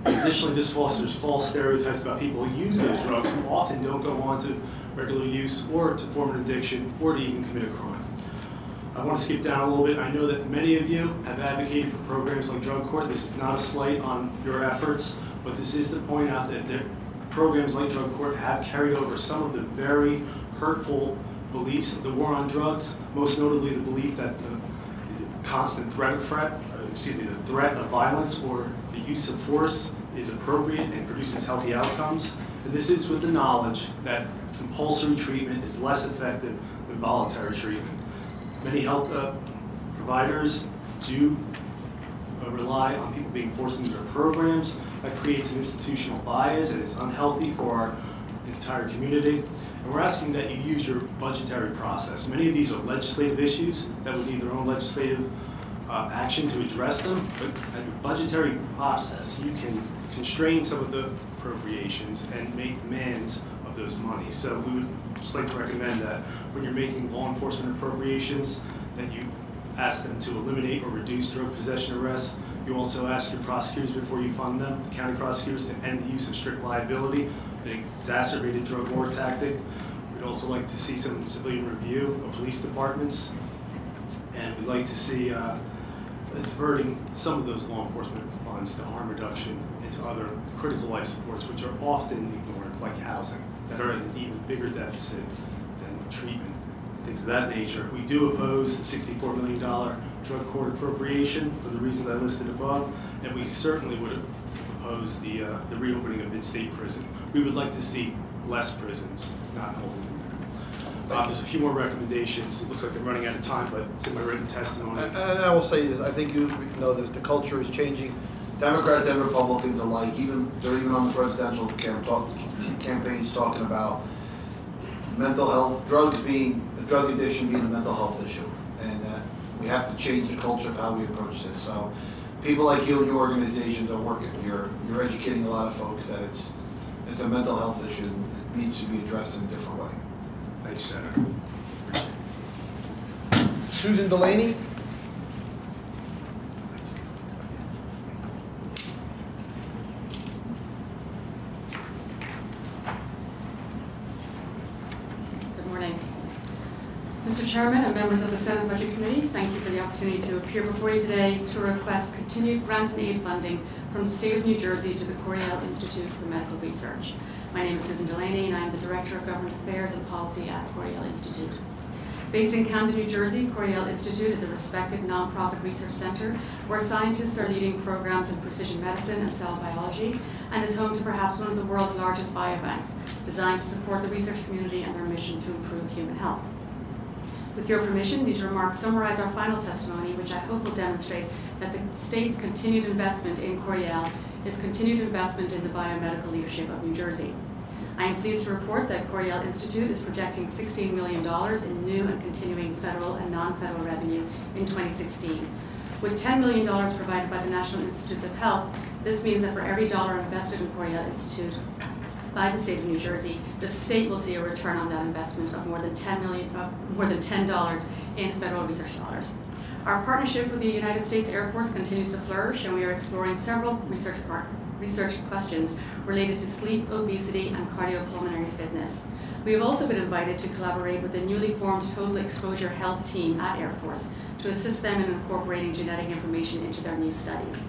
Additionally, this fosters false stereotypes about people who use those drugs who often don't go on to regular use or to form an addiction or to even commit a crime. I want to skip down a little bit. I know that many of you have advocated for programs like Drug Court. This is not a slight on your efforts, but this is to point out that programs like Drug Court have carried over some of the very hurtful beliefs of the war on drugs, most notably the belief that the constant threat of violence or the use of force is appropriate and produces healthy outcomes. And this is with the knowledge that compulsory treatment is less effective than voluntary treatment. Many health providers do rely on people being forced into their programs. That creates an institutional bias and is unhealthy for our entire community. And we're asking that you use your budgetary process. Many of these are legislative issues that would need their own legislative action to address them, but at your budgetary process, you can constrain some of the appropriations and make demands of those monies. So we would just like to recommend that when you're making law enforcement appropriations, that you ask them to eliminate or reduce drug possession arrests. You also ask your prosecutors before you fund them, the county prosecutors, to end the use of strict liability, an exacerbated drug war tactic. We'd also like to see some civilian review of police departments, and we'd like to see diverting some of those law enforcement funds to harm reduction into other critical life supports, which are often ignored, like housing, that are at an even bigger deficit than treatment, things of that nature. We do oppose the $64 million drug court appropriation for the reasons I listed above, and we certainly would oppose the reopening of mid-state prison. We would like to see less prisons, not holding them there. There's a few more recommendations. It looks like I'm running out of time, but it's in my written testimony. And I will say this, I think you know this, the culture is changing. Democrats and Republicans alike, they're even on the presidential campaigns talking about mental health, drug addiction being a mental health issue. And we have to change the culture of how we approach this. So people like you and your organizations are working. You're educating a lot of folks that it's a mental health issue. It needs to be addressed in a different way. Thank you, Senator. Appreciate it. Susan Delaney. Good morning. Mr. Chairman and members of the Senate Budget Committee, thank you for the opportunity to appear before you today to request continued grant and aid funding from the state of New Jersey to the Coriell Institute for Medical Research. My name is Susan Delaney, and I am the Director of Government Affairs and Policy at Coriell Institute. Based in Camden, New Jersey, Coriell Institute is a respected nonprofit research center where scientists are leading programs in precision medicine and cell biology, and is home to perhaps one of the world's largest biobanks, designed to support the research community and their mission to improve human health. With your permission, these remarks summarize our final testimony, which I hope will demonstrate that the state's continued investment in Coriell is continued investment in the biomedical leadership of New Jersey. I am pleased to report that Coriell Institute is projecting $16 million in new and continuing federal and non-federal revenue in 2016. With $10 million provided by the National Institutes of Health, this means that for every dollar invested in Coriell Institute by the state of New Jersey, the state will see a return on that investment of more than $10 in federal research dollars. Our partnership with the United States Air Force continues to flourish, and we are exploring several research questions related to sleep, obesity, and cardiopulmonary fitness. We have also been invited to collaborate with the newly formed Total Exposure Health Team at Air Force to assist them in incorporating genetic information into their new studies.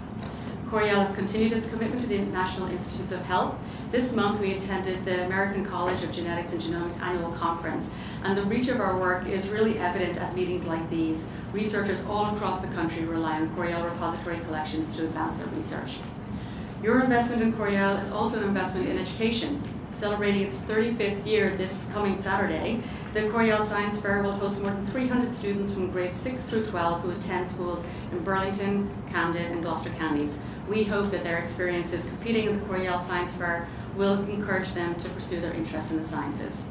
Coriel has continued its commitment to the National Institutes of Health. This month we attended the American College of Genetics and Genomics annual conference, and the reach of our work is really evident at meetings like these. Researchers all across the country rely on Coriel repository collections to advance their research. Your investment in Coriel is also an investment in education. Celebrating its 35th year this coming Saturday, the Coriel Science Fair will host more than 300 students from grades 6 through 12 who attend schools in Burlington, Camden, and Gloucester counties. We hope that their experiences competing in the Coriel Science Fair will encourage them to pursue their interest in the sciences.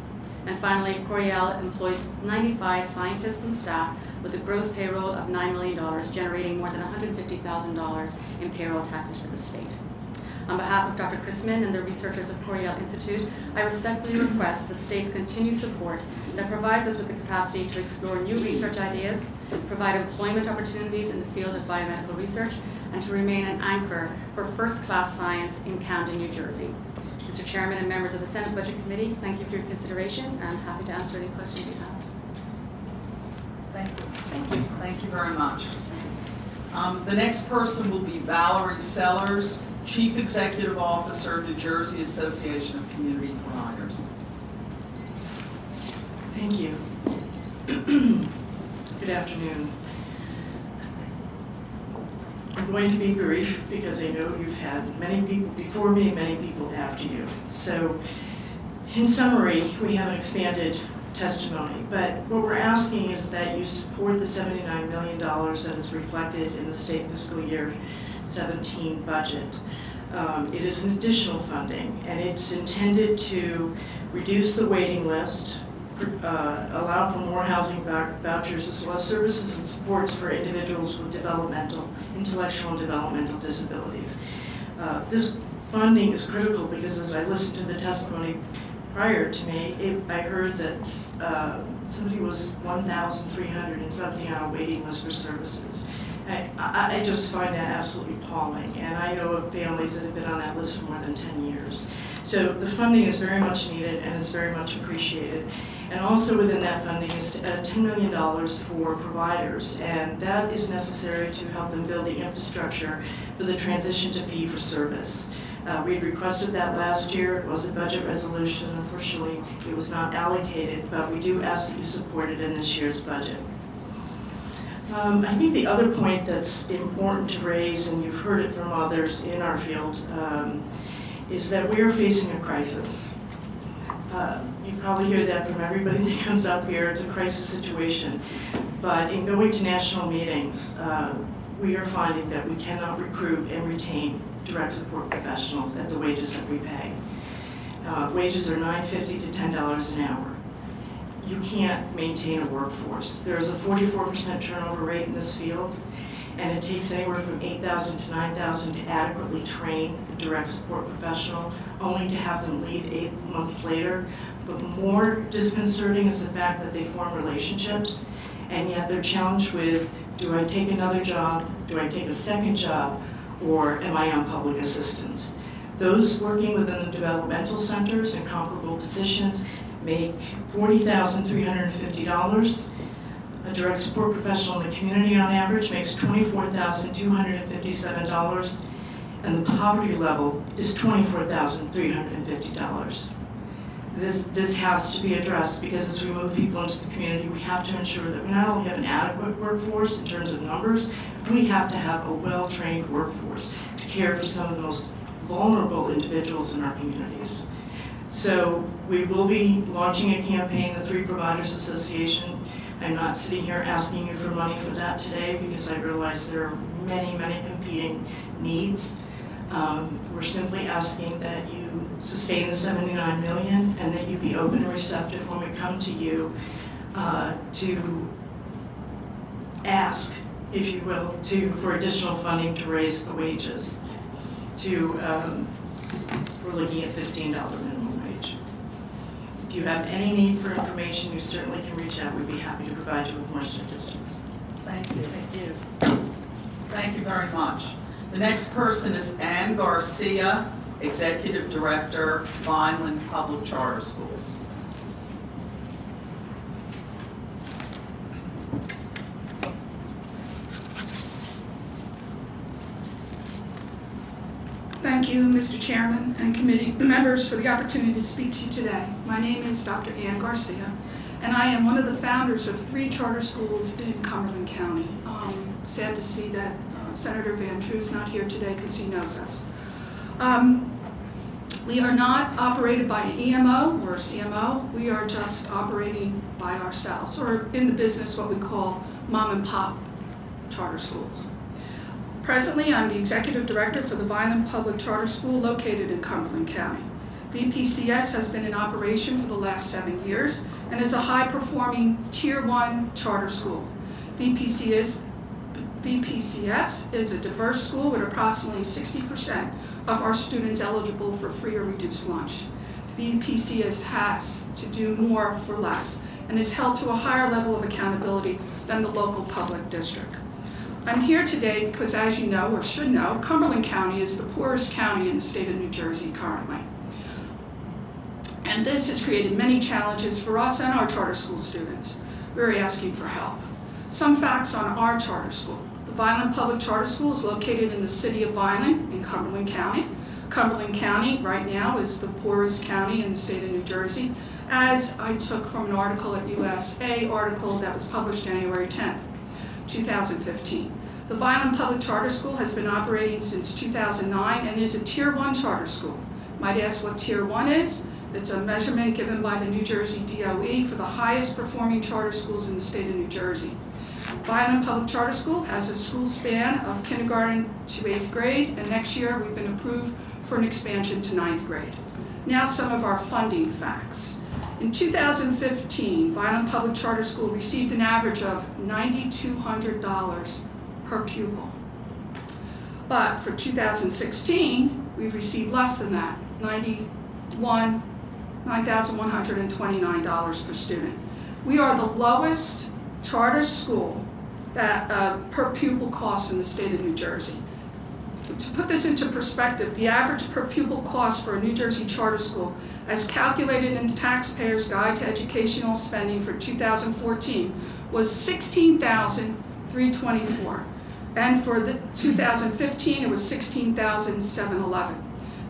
And finally, Coriel employs 95 scientists and staff with a gross payroll of $9 million, generating more than $150,000 in payroll taxes for the state. On behalf of Dr. Chrisman and the researchers of Coriel Institute, I respectfully request the state's continued support that provides us with the capacity to explore new research ideas, provide employment opportunities in the field of biomedical research, and to remain an anchor for first-class science in Camden, New Jersey. Mr. Chairman and members of the Senate Budget Committee, thank you for your consideration, and I'm happy to answer any questions you have. Thank you. Thank you. Thank you very much. The next person will be Valerie Sellers, Chief Executive Officer, New Jersey Association of Community Providers. Thank you. Good afternoon. I'm going to be brief because I know you've had many people before me, many people after you. So, in summary, we have an expanded testimony, but what we're asking is that you support the $79 million that is reflected in the state fiscal year 17 budget. It is an additional funding, and it's intended to reduce the waiting list, allow for more housing vouchers, as well as services and supports for individuals with intellectual and developmental disabilities. This funding is critical because as I listened to the testimony prior to me, I heard that somebody was 1,300 and something on a waiting list for services. I just find that absolutely appalling, and I know of families that have been on that list for more than 10 years. So the funding is very much needed and is very much appreciated. And also within that funding is $10 million for providers, and that is necessary to help them build the infrastructure for the transition to fee-for-service. We had requested that last year. It was a budget resolution. Unfortunately, it was not allocated, but we do ask that you support it in this year's budget. I think the other point that's important to raise, and you've heard it from others in our field, is that we are facing a crisis. You probably hear that from everybody that comes up here. It's a crisis situation. But in going to national meetings, we are finding that we cannot recruit and retain direct support professionals at the wages that we pay. Wages are $9.50 to $10 an hour. You can't maintain a workforce. There's a 44% turnover rate in this field, and it takes anywhere from 8,000 to 9,000 to adequately train a direct support professional, only to have them leave 8 months later. But more disconcerting is the fact that they form relationships, and yet they're challenged with, do I take another job, do I take a second job, or am I on public assistance? Those working within the developmental centers in comparable positions make $40,350. A direct support professional in the community on average makes $24,257, and the poverty level is $24,350. This has to be addressed because as we move people into the community, we have to ensure that we not only have an adequate workforce in terms of numbers, we have to have a well-trained workforce to care for some of the most vulnerable individuals in our communities. So we will be launching a campaign, the Three Providers Association. I'm not sitting here asking you for money for that today because I realize there are many, many competing needs. We're simply asking that you sustain the $79 million and that you be open and receptive when we come to you to ask, if you will, for additional funding to raise the wages. We're looking at $15 minimum wage. If you have any need for information, you certainly can reach out. We'd be happy to provide you with more statistics. Thank you. Thank you. Thank you very much. The next person is Ann Garcia, Executive Director, Vineland Public Charter Schools. Thank you, Mr. Chairman and committee members, for the opportunity to speak to you today. My name is Dr. Ann Garcia, and I am one of the founders of 3 charter schools in Cumberland County. Sad to see that Senator Van True's not here today because he knows us. We are not operated by an EMO or a CMO. We are just operating by ourselves, or in the business what we call mom and pop charter schools. Presently, I'm the executive director for the Vineland Public Charter School located in Cumberland County. VPCS has been in operation for the last 7 years and is a high-performing Tier 1 charter school. VPCS is a diverse school with approximately 60% of our students eligible for free or reduced lunch. VPCS has to do more for less and is held to a higher level of accountability than the local public district. I'm here today because, as you know or should know, Cumberland County is the poorest county in the state of New Jersey currently. And this has created many challenges for us and our charter school students. We're asking for help. Some facts on our charter school. The Vineland Public Charter School is located in the city of Vineland in Cumberland County. Cumberland County right now is the poorest county in the state of New Jersey, as I took from an article at USA, article that was published January 10th, 2015. The Vineland Public Charter School has been operating since 2009 and is a Tier 1 charter school. Might ask what Tier 1 is? It's a measurement given by the New Jersey DOE for the highest performing charter schools in the state of New Jersey. Vineland Public Charter School has a school span of kindergarten to 8th grade, and next year we've been approved for an expansion to 9th grade. Now some of our funding facts. In 2015, Vineland Public Charter School received an average of $9,200 per pupil. But for 2016, we've received less than that, $9,129 per student. We are the lowest charter school that per pupil cost in the state of New Jersey. To put this into perspective, the average per pupil cost for a New Jersey charter school, as calculated in the Taxpayer's Guide to Educational Spending for 2014, was $16,324. And for 2015, it was $16,711.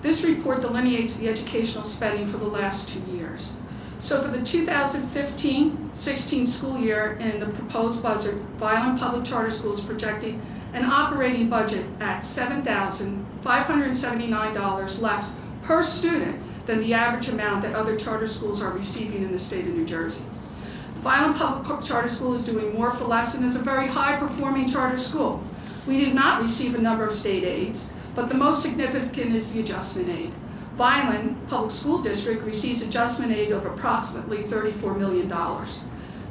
This report delineates the educational spending for the last 2 years. So for the 2015-16 school year in the proposed budget, Vineland Public Charter School is projecting an operating budget at $7,579 less per student than the average amount that other charter schools are receiving in the state of New Jersey. The Vineland Public Charter School is doing more for less and is a very high-performing charter school. We did not receive a number of state aids, but the most significant is the adjustment aid. Vineland Public School District receives adjustment aid of approximately $34 million.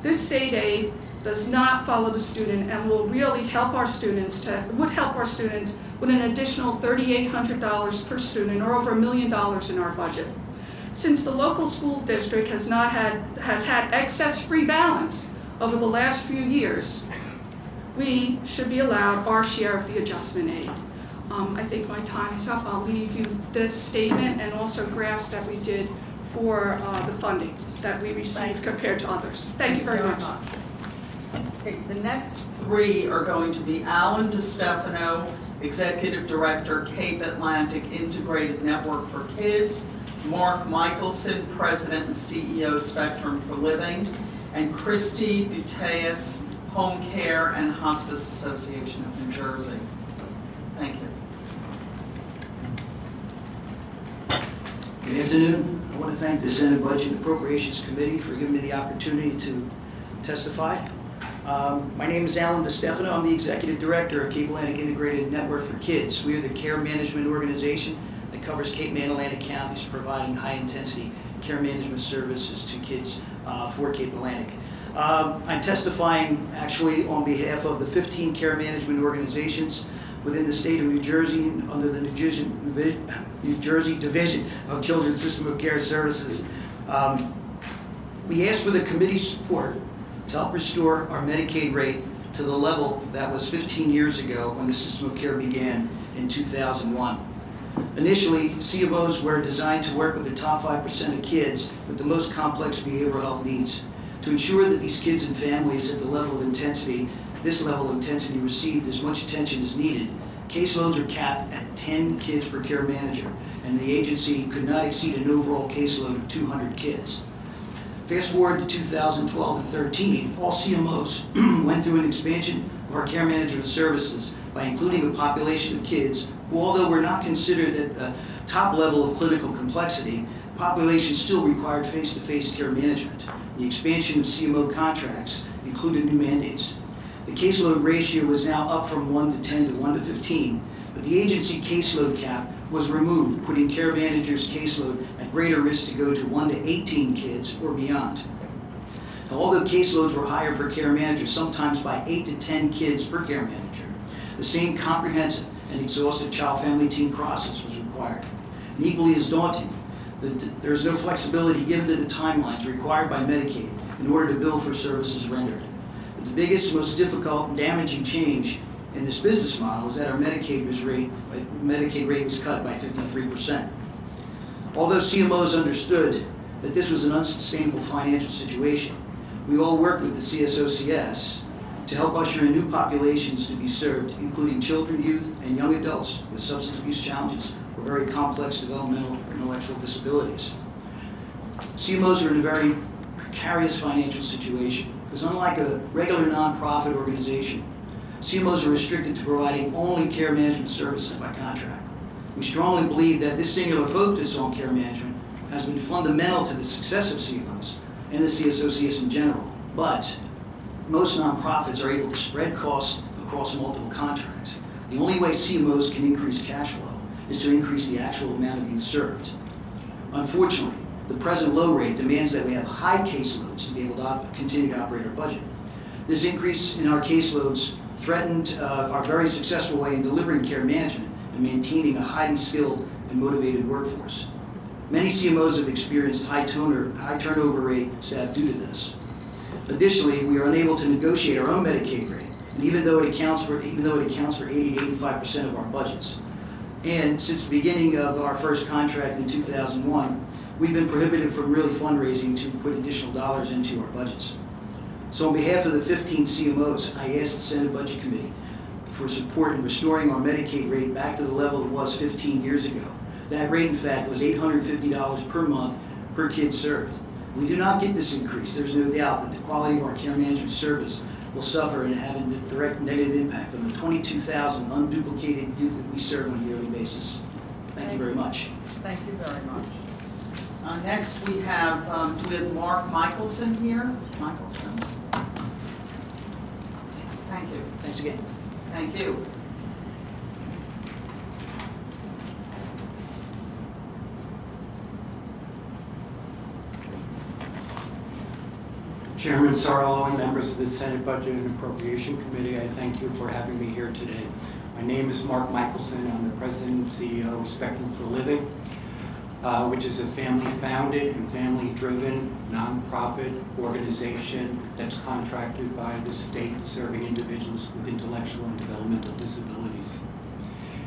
This state aid does not follow the student and will really help our students would help our students with an additional $3,800 per student, or over $1 million in our budget. Since the local school district has had excess free balance over the last few years, we should be allowed our share of the adjustment aid. I think my time is up. I'll leave you this statement and also graphs that we did for the funding that we received compared to others. Thank you very much. Okay, the next 3 are going to be Alan DiStefano, Executive Director, Cape Atlantic Integrated Network for Kids, Mark Michelson, President and CEO, Spectrum for Living, and Christy Buteas, Home Care and Hospice Association of New Jersey. Thank you. Good afternoon. I want to thank the Senate Budget and Appropriations Committee for giving me the opportunity to testify. My name is Alan DiStefano. I'm the Executive Director of Cape Atlantic Integrated Network for Kids. We are the care management organization that covers Cape and Atlantic counties, providing high-intensity care management services to kids for Cape Atlantic. I'm testifying actually on behalf of the 15 care management organizations within the state of New Jersey under the New Jersey Division of Children's System of Care Services. We asked for the committee's support to help restore our Medicaid rate to the level that was 15 years ago when the system of care began in 2001. Initially, CMOs were designed to work with the top 5% of kids with the most complex behavioral health needs. To ensure that these kids and families at the level of intensity, this level of intensity received as much attention as needed, Caseloads are capped at 10 kids per care manager, and the agency could not exceed an overall caseload of 200 kids. Fast forward to 2012 and 13, all CMOs went through an expansion of our care management services by including a population of kids who, although were not considered at the top level of clinical complexity, the population still required face-to-face care management. The expansion of CMO contracts included new mandates. The caseload ratio was now up from 1 to 10 to 1 to 15, but the agency caseload cap was removed, putting care managers' caseload at greater risk to go to 1 to 18 kids or beyond. Now, although caseloads were higher per care manager, sometimes by 8 to 10 kids per care manager, the same comprehensive and exhaustive child-family team process was required. And equally as daunting, there's no flexibility given to the timelines required by Medicaid in order to bill for services rendered. But the biggest, most difficult, and damaging change in this business model is that our Medicaid rate was cut by 53%. Although CMOs understood that this was an unsustainable financial situation, we all worked with the CSOCS to help usher in new populations to be served, including children, youth, and young adults with substance abuse challenges or very complex developmental or intellectual disabilities. CMOs are in a very precarious financial situation because unlike a regular nonprofit organization, CMOs are restricted to providing only care management services by contract. We strongly believe that this singular focus on care management has been fundamental to the success of CMOs and the CSOCS in general, but most nonprofits are able to spread costs across multiple contracts. The only way CMOs can increase cash flow is to increase the actual amount of youth served. Unfortunately, the present low rate demands that we have high caseloads to be able to continue to operate our budget. This increase in our caseloads threatened our very successful way in delivering care management and maintaining a highly skilled and motivated workforce. Many CMOs have experienced high turnover rate staff due to this. Additionally, we are unable to negotiate our own Medicaid rate, and even though it accounts for 80 to 85% of our budgets. And since the beginning of our first contract in 2001, we've been prohibited from really fundraising to put additional dollars into our budgets. So on behalf of the 15 CMOs, I asked the Senate Budget Committee for support in restoring our Medicaid rate back to the level it was 15 years ago. That rate, in fact, was $850 per month per kid served. If we do not get this increase, there's no doubt that the quality of our care management service will suffer and have a direct negative impact on the 22,000 unduplicated youth that we serve on a yearly basis. Thank you very much. Thank you very much. Next, we have Mark Michelson here. Michelson. Thank you. Thanks again. Thank you. Chairman Sarlo and members of the Senate Budget and Appropriation Committee, I thank you for having me here today. My name is Mark Michelson. I'm the President and CEO of Spectrum for Living, which is a family-founded and family-driven nonprofit organization that's contracted by the state serving individuals with intellectual and developmental disabilities.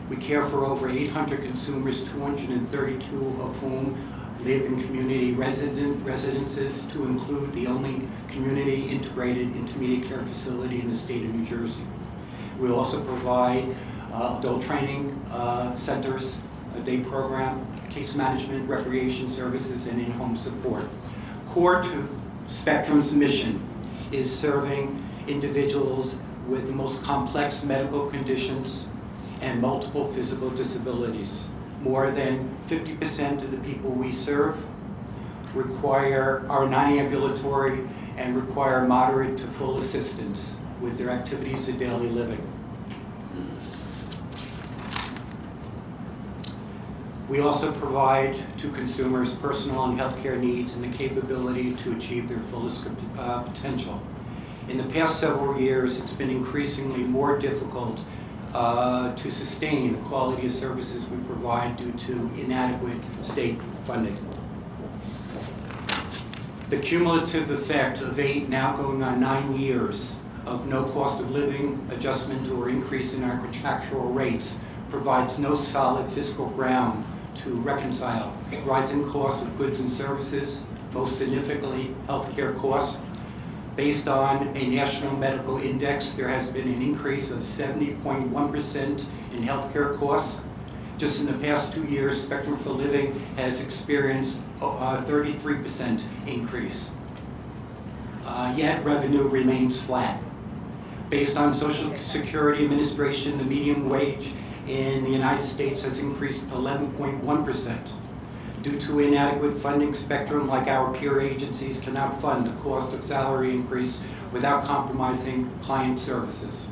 We care for over 800 consumers, 232 of whom live in community residences, to include the only community integrated intermediate care facility in the state of New Jersey. We also provide adult training centers, a day program, case management, recreation services, and in-home support. Core to Spectrum's mission is serving individuals with the most complex medical conditions and multiple physical disabilities. More than 50% of the people we serve are non-ambulatory and require moderate to full assistance with their activities of daily living. We also provide to consumers personal and healthcare needs and the capability to achieve their fullest potential. In the past several years, it's been increasingly more difficult to sustain the quality of services we provide due to inadequate state funding. The cumulative effect of 8, now going on 9 years of no cost of living adjustment or increase in our contractual rates provides no solid fiscal ground to reconcile rising costs of goods and services, most significantly healthcare costs, Based on a national medical index, there has been an increase of 70.1% in healthcare costs. Just in the past 2 years, Spectrum for Living has experienced a 33% increase. Yet revenue remains flat. Based on Social Security Administration, the median wage in the United States has increased 11.1%. Due to inadequate funding, Spectrum, like our peer agencies, cannot fund the cost of salary increase without compromising client services.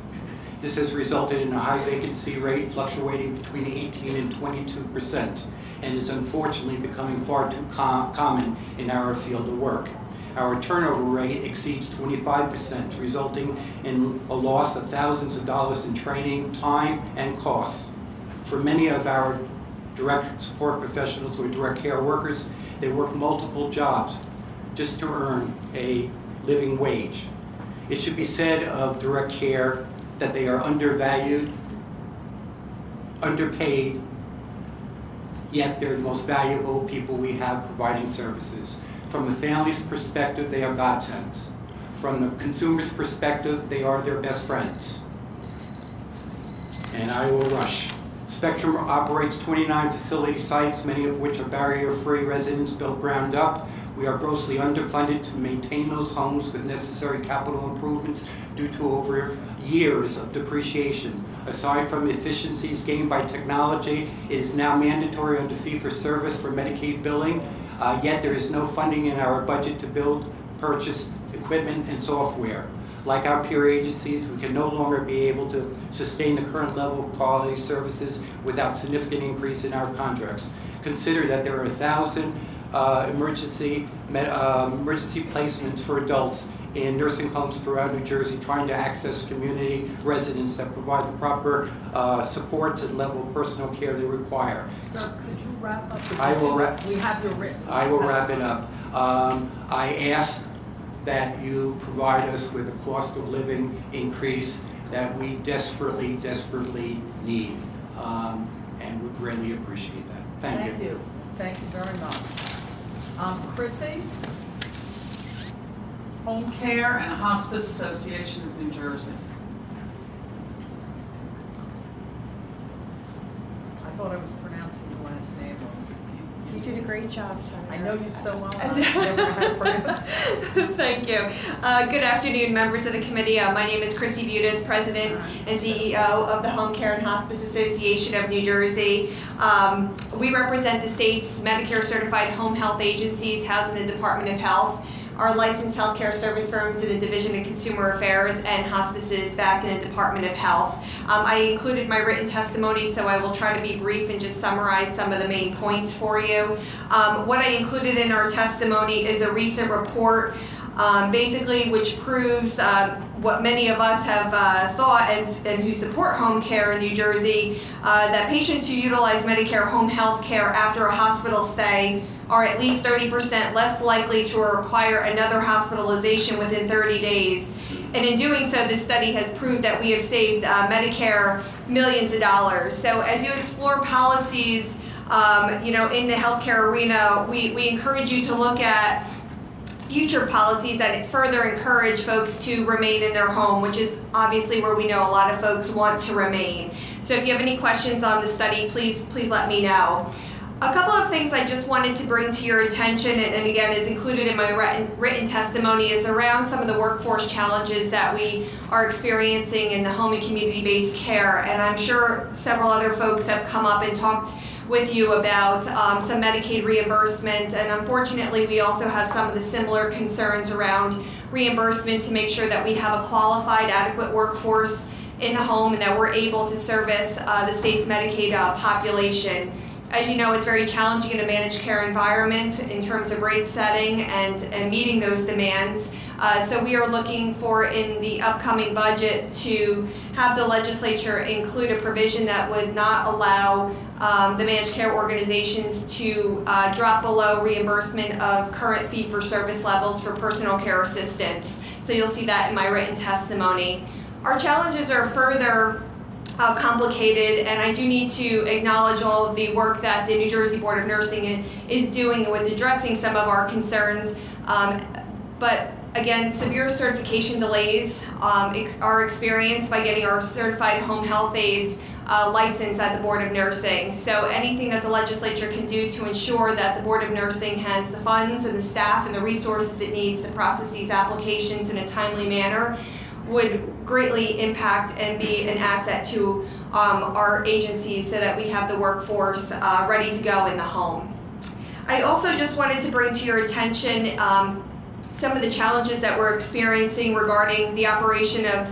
This has resulted in a high vacancy rate fluctuating between 18 and 22% and is unfortunately becoming far too common in our field of work. Our turnover rate exceeds 25%, resulting in a loss of thousands of dollars in training, time, and costs. For many of our direct support professionals or direct care workers, they work multiple jobs just to earn a living wage. It should be said of direct care that they are undervalued, underpaid, yet they're the most valuable people we have providing services. From a family's perspective, they are godsends. From the consumer's perspective, they are their best friends. And I will rush. Spectrum operates 29 facility sites, many of which are barrier-free residents built ground up. We are grossly underfunded to maintain those homes with necessary capital improvements due to over years of depreciation. Aside from efficiencies gained by technology, it is now mandatory under fee-for-service for Medicaid billing, yet there is no funding in our budget to build, purchase equipment and software. Like our peer agencies, we can no longer be able to sustain the current level of quality services without significant increase in our contracts. Consider that there are 1,000 emergency placements for adults in nursing homes throughout New Jersey trying to access community residents that provide the proper supports and level of personal care they require. Sir, could you wrap up? I will wrap. We have your written. I will wrap it up. I ask that you provide us with a cost of living increase that we desperately, desperately need, and would greatly appreciate that. Thank you. Thank you very much. Chrissy? Home Care and Hospice Association of New Jersey. I thought I was pronouncing the last name wrong. You did a great job, Senator. I know you so well. I've never had pronounced. Thank you. Good afternoon, members of the committee. My name is Chrissy Budas, President and CEO of the Home Care and Hospice Association of New Jersey. We represent the state's Medicare certified home health agencies housed in the Department of Health. Our licensed healthcare service firms in the Division of Consumer Affairs and hospices back in the Department of Health. I included my written testimony, so I will try to be brief and just summarize some of the main points for you. What I included in our testimony is a recent report basically which proves what many of us have thought and who support home care in New Jersey, that patients who utilize Medicare home health care after a hospital stay are at least 30% less likely to require another hospitalization within 30 days. And in doing so, this study has proved that we have saved Medicare millions of dollars. So as you explore policies in the healthcare arena, we encourage you to look at future policies that further encourage folks to remain in their home, which is obviously where we know a lot of folks want to remain. So if you have any questions on the study, please let me know. A couple of things I just wanted to bring to your attention, and again is included in my written testimony, is around some of the workforce challenges that we are experiencing in the home and community-based care. And I'm sure several other folks have come up and talked with you about some Medicaid reimbursement, and unfortunately we also have some of the similar concerns around reimbursement to make sure that we have a qualified, adequate workforce in the home and that we're able to service the state's Medicaid population. As you know, it's very challenging in a managed care environment in terms of rate setting and meeting those demands. So we are looking for, in the upcoming budget, to have the legislature include a provision that would not allow the managed care organizations to drop below reimbursement of current fee-for-service levels for personal care assistance. So you'll see that in my written testimony. Our challenges are further complicated, and I do need to acknowledge all of the work that the New Jersey Board of Nursing is doing with addressing some of our concerns. But Again, severe certification delays are experienced by getting our certified home health aides licensed at the Board of Nursing. So anything that the legislature can do to ensure that the Board of Nursing has the funds and the staff and the resources it needs to process these applications in a timely manner would greatly impact and be an asset to our agencies so that we have the workforce ready to go in the home. I also just wanted to bring to your attention some of the challenges that we're experiencing regarding the operation of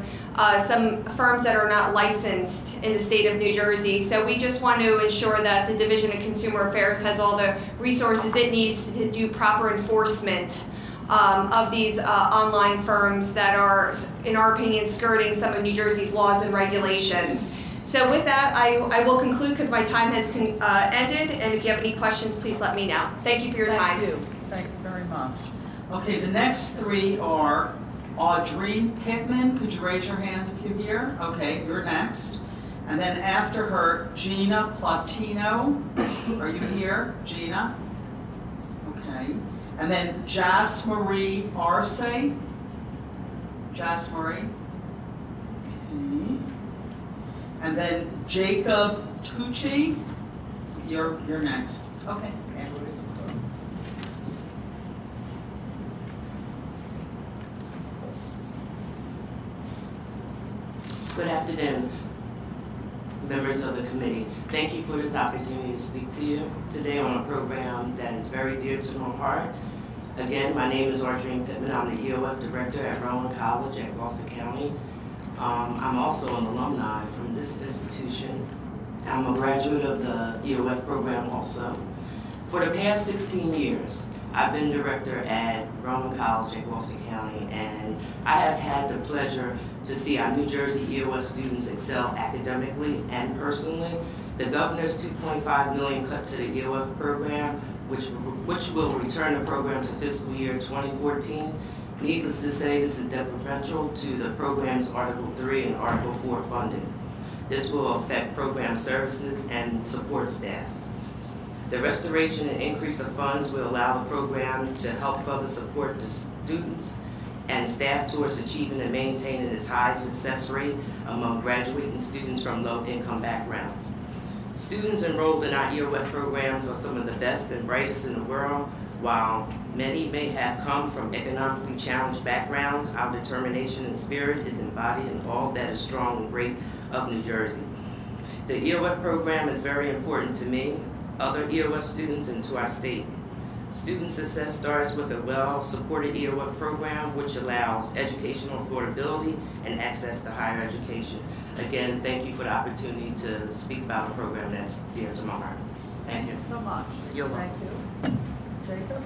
some firms that are not licensed in the state of New Jersey. So we just want to ensure that the Division of Consumer Affairs has all the resources it needs to do proper enforcement of these online firms that are, in our opinion, skirting some of New Jersey's laws and regulations. So with that, I will conclude because my time has ended, and if you have any questions, please let me know. Thank you for your time. Thank you very much. Okay, the next three are Audrey Pittman. Could you raise your hand if you're here? Okay, you're next. And then after her, Gina Platino. Are you here, Gina? Okay. And then Jas Marie Arce. Jas Marie. Okay. And then Jacob Tucci. You're next. Okay. Good afternoon, members of the committee. Thank you for this opportunity to speak to you today on a program that is very dear to my heart. Again, my name is Audrey Pittman. I'm the EOF Director at Rowan College at Gloucester County. I'm also an alumni from this institution. I'm a graduate of the EOF program also. For the past 16 years, I've been director at Rowan College at Gloucester County, and I have had the pleasure to see our New Jersey EOF students excel academically and personally. The governor's $2.5 million cut to the EOF program, which will return the program to fiscal year 2014. Needless to say, this is detrimental to the program's Article 3 and Article 4 funding. This will affect program services and support staff. The restoration and increase of funds will allow the program to help further support the students and staff towards achieving and maintaining its high success rate among graduating students from low-income backgrounds. Students enrolled in our EOF programs are some of the best and brightest in the world. While many may have come from economically challenged backgrounds, our determination and spirit is embodied in all that is strong and great of New Jersey. The EOF program is very important to me, other EOF students, and to our state. Student success starts with a well-supported EOF program which allows educational affordability and access to higher education. Again, thank you for the opportunity to speak about a program that's dear to my heart. Thank you so much. You're welcome. Thank you. Jacob?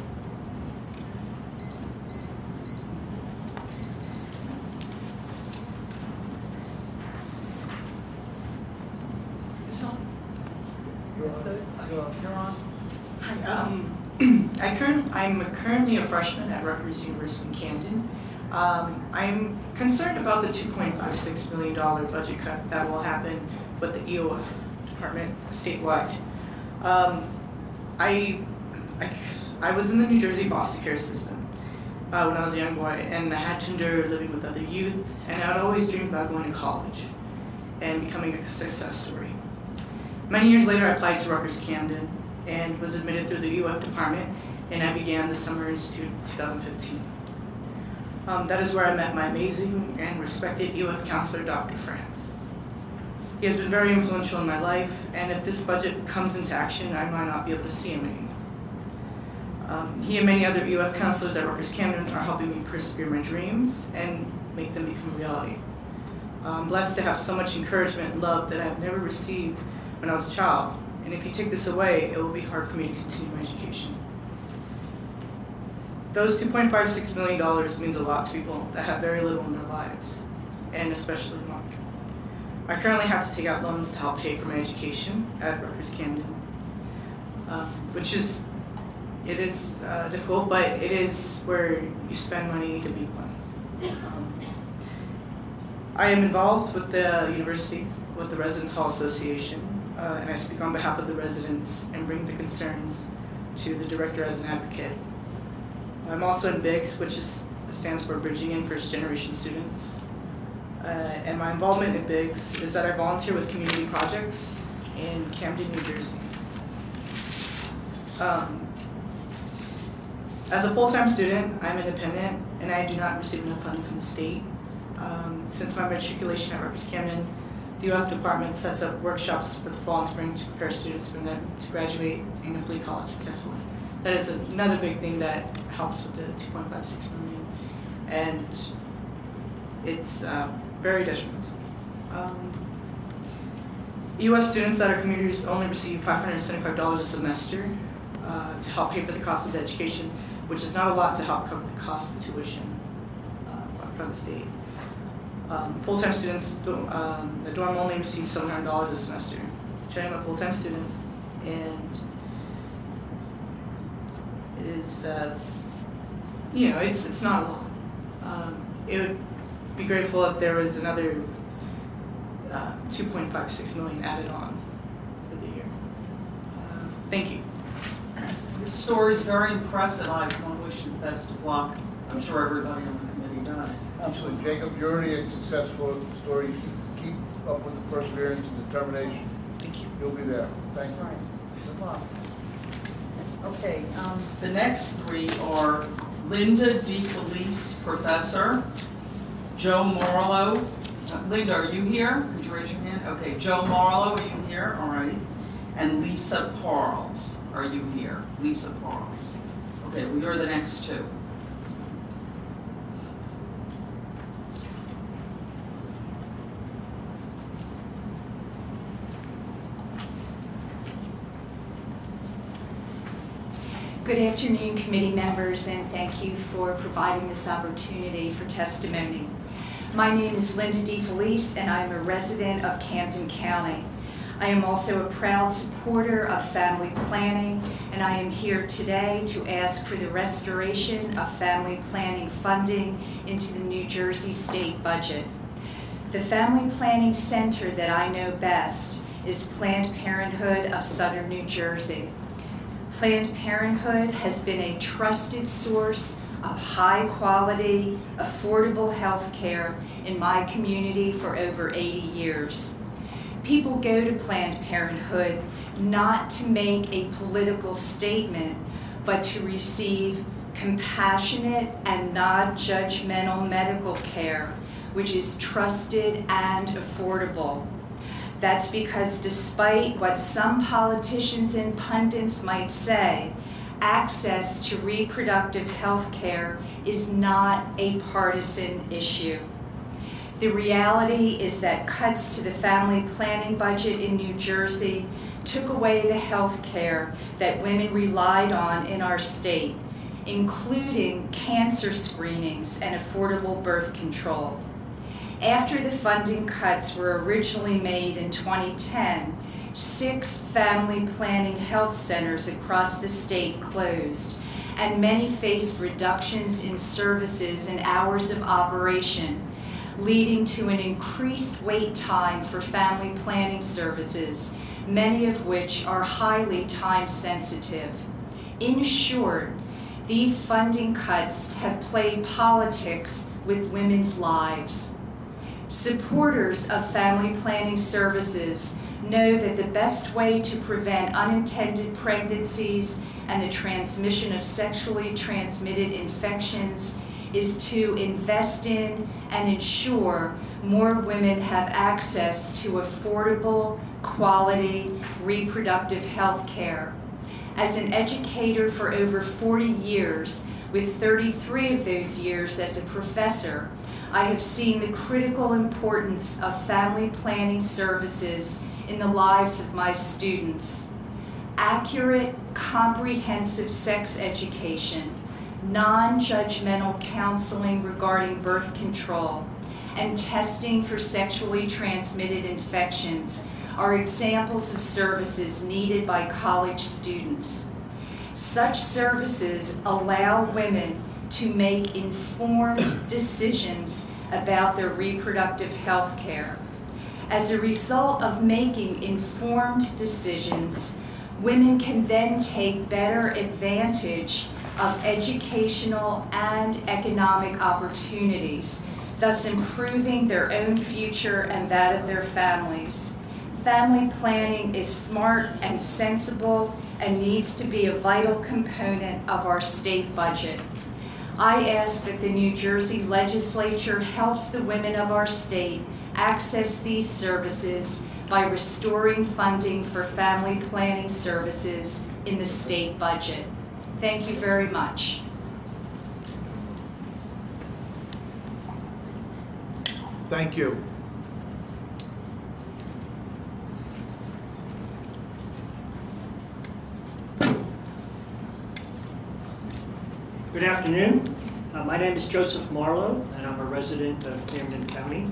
It's on. It's good. You're on. Hi, I'm currently a freshman at Rutgers University in Camden. I'm concerned about the $2.56 million budget cut that will happen with the EOF department statewide. I was in the New Jersey foster care system when I was a young boy, and I had to endure living with other youth, and I'd always dreamed about going to college and becoming a success story. Many years later, I applied to Rutgers Camden and was admitted through the EOF department, and I began the Summer Institute in 2015. That is where I met my amazing and respected EOF counselor, Dr. France. He has been very influential in my life, and if this budget comes into action, I might not be able to see him anymore. He and many other EOF counselors at Rutgers Camden are helping me persevere my dreams and make them become reality. I'm blessed to have so much encouragement and love that I've never received when I was a child, and if you take this away, it will be hard for me to continue my education. Those $2.56 million means a lot to people that have very little in their lives, and especially mine. I currently have to take out loans to help pay for my education at Rutgers Camden, which is difficult, but it is where you spend money to make money. I am involved with the university, with the Residence Hall Association, and I speak on behalf of the residents and bring the concerns to the director as an advocate. I'm also in BIGS, which is stands for Bridging in First Generation Students. And my involvement in BIGS is that I volunteer with community projects in Camden, New Jersey. As a full-time student, I'm independent and I do not receive enough funding from the state. Since my matriculation at Rutgers Camden, the UF department sets up workshops for the fall and spring to prepare students for them to graduate and complete college successfully. That is another big thing that helps with the 2.56 million, and it's very detrimental. UF students that are communities only receive $575 a semester to help pay for the cost of the education, which is not a lot to help cover the cost of tuition from the state. Full-time students, the dorm only receives $700 a semester. Which I am a full-time student, and it is, it's not a lot. It would be grateful if there was another 2.56 million added on for the year. Thank you. This story is very impressive. I want to wish you the best of luck. I'm sure everybody on the committee does. Absolutely, Jacob, you're already a successful story. Keep up with the perseverance and determination. Thank you. You'll be there. Thanks. All right. Good luck. Okay, the next three are Linda DeFelice, professor, Joe Marlowe. Linda, are you here? Could you raise your hand? Okay, Joe Marlowe, are you here? All right. And Lisa Parles, are you here? Lisa Parles. Okay, well, you're the next two. Good afternoon, committee members, and thank you for providing this opportunity for testimony. My name is Linda DeFelice, and I'm a resident of Camden County. I am also a proud supporter of family planning, and I am here today to ask for the restoration of family planning funding into the New Jersey state budget. The family planning center that I know best is Planned Parenthood of Southern New Jersey. Planned Parenthood has been a trusted source of high-quality, affordable health care in my community for over 80 years. People go to Planned Parenthood not to make a political statement, but to receive compassionate and non-judgmental medical care, which is trusted and affordable. That's because despite what some politicians and pundits might say, access to reproductive health care is not a partisan issue. The reality is that cuts to the family planning budget in New Jersey took away the health care that women relied on in our state, including cancer screenings and affordable birth control. After the funding cuts were originally made in 2010, 6 family planning health centers across the state closed, and many faced reductions in services and hours of operation, leading to an increased wait time for family planning services, many of which are highly time sensitive. In short, these funding cuts have played politics with women's lives. Supporters of family planning services know that the best way to prevent unintended pregnancies and the transmission of sexually transmitted infections is to invest in and ensure more women have access to affordable, quality, reproductive health care. As an educator for over 40 years, with 33 of those years as a professor, I have seen the critical importance of family planning services in the lives of my students. Accurate, comprehensive sex education, non-judgmental counseling regarding birth control, and testing for sexually transmitted infections are examples of services needed by college students. Such services allow women to make informed decisions about their reproductive health care. As a result of making informed decisions, women can then take better advantage of educational and economic opportunities, thus improving their own future and that of their families. Family planning is smart and sensible and needs to be a vital component of our state budget. I ask that the New Jersey legislature helps the women of our state access these services by restoring funding for family planning services in the state budget. Thank you very much. Thank you. Good afternoon. My name is Joseph Marlowe, and I'm a resident of Camden County.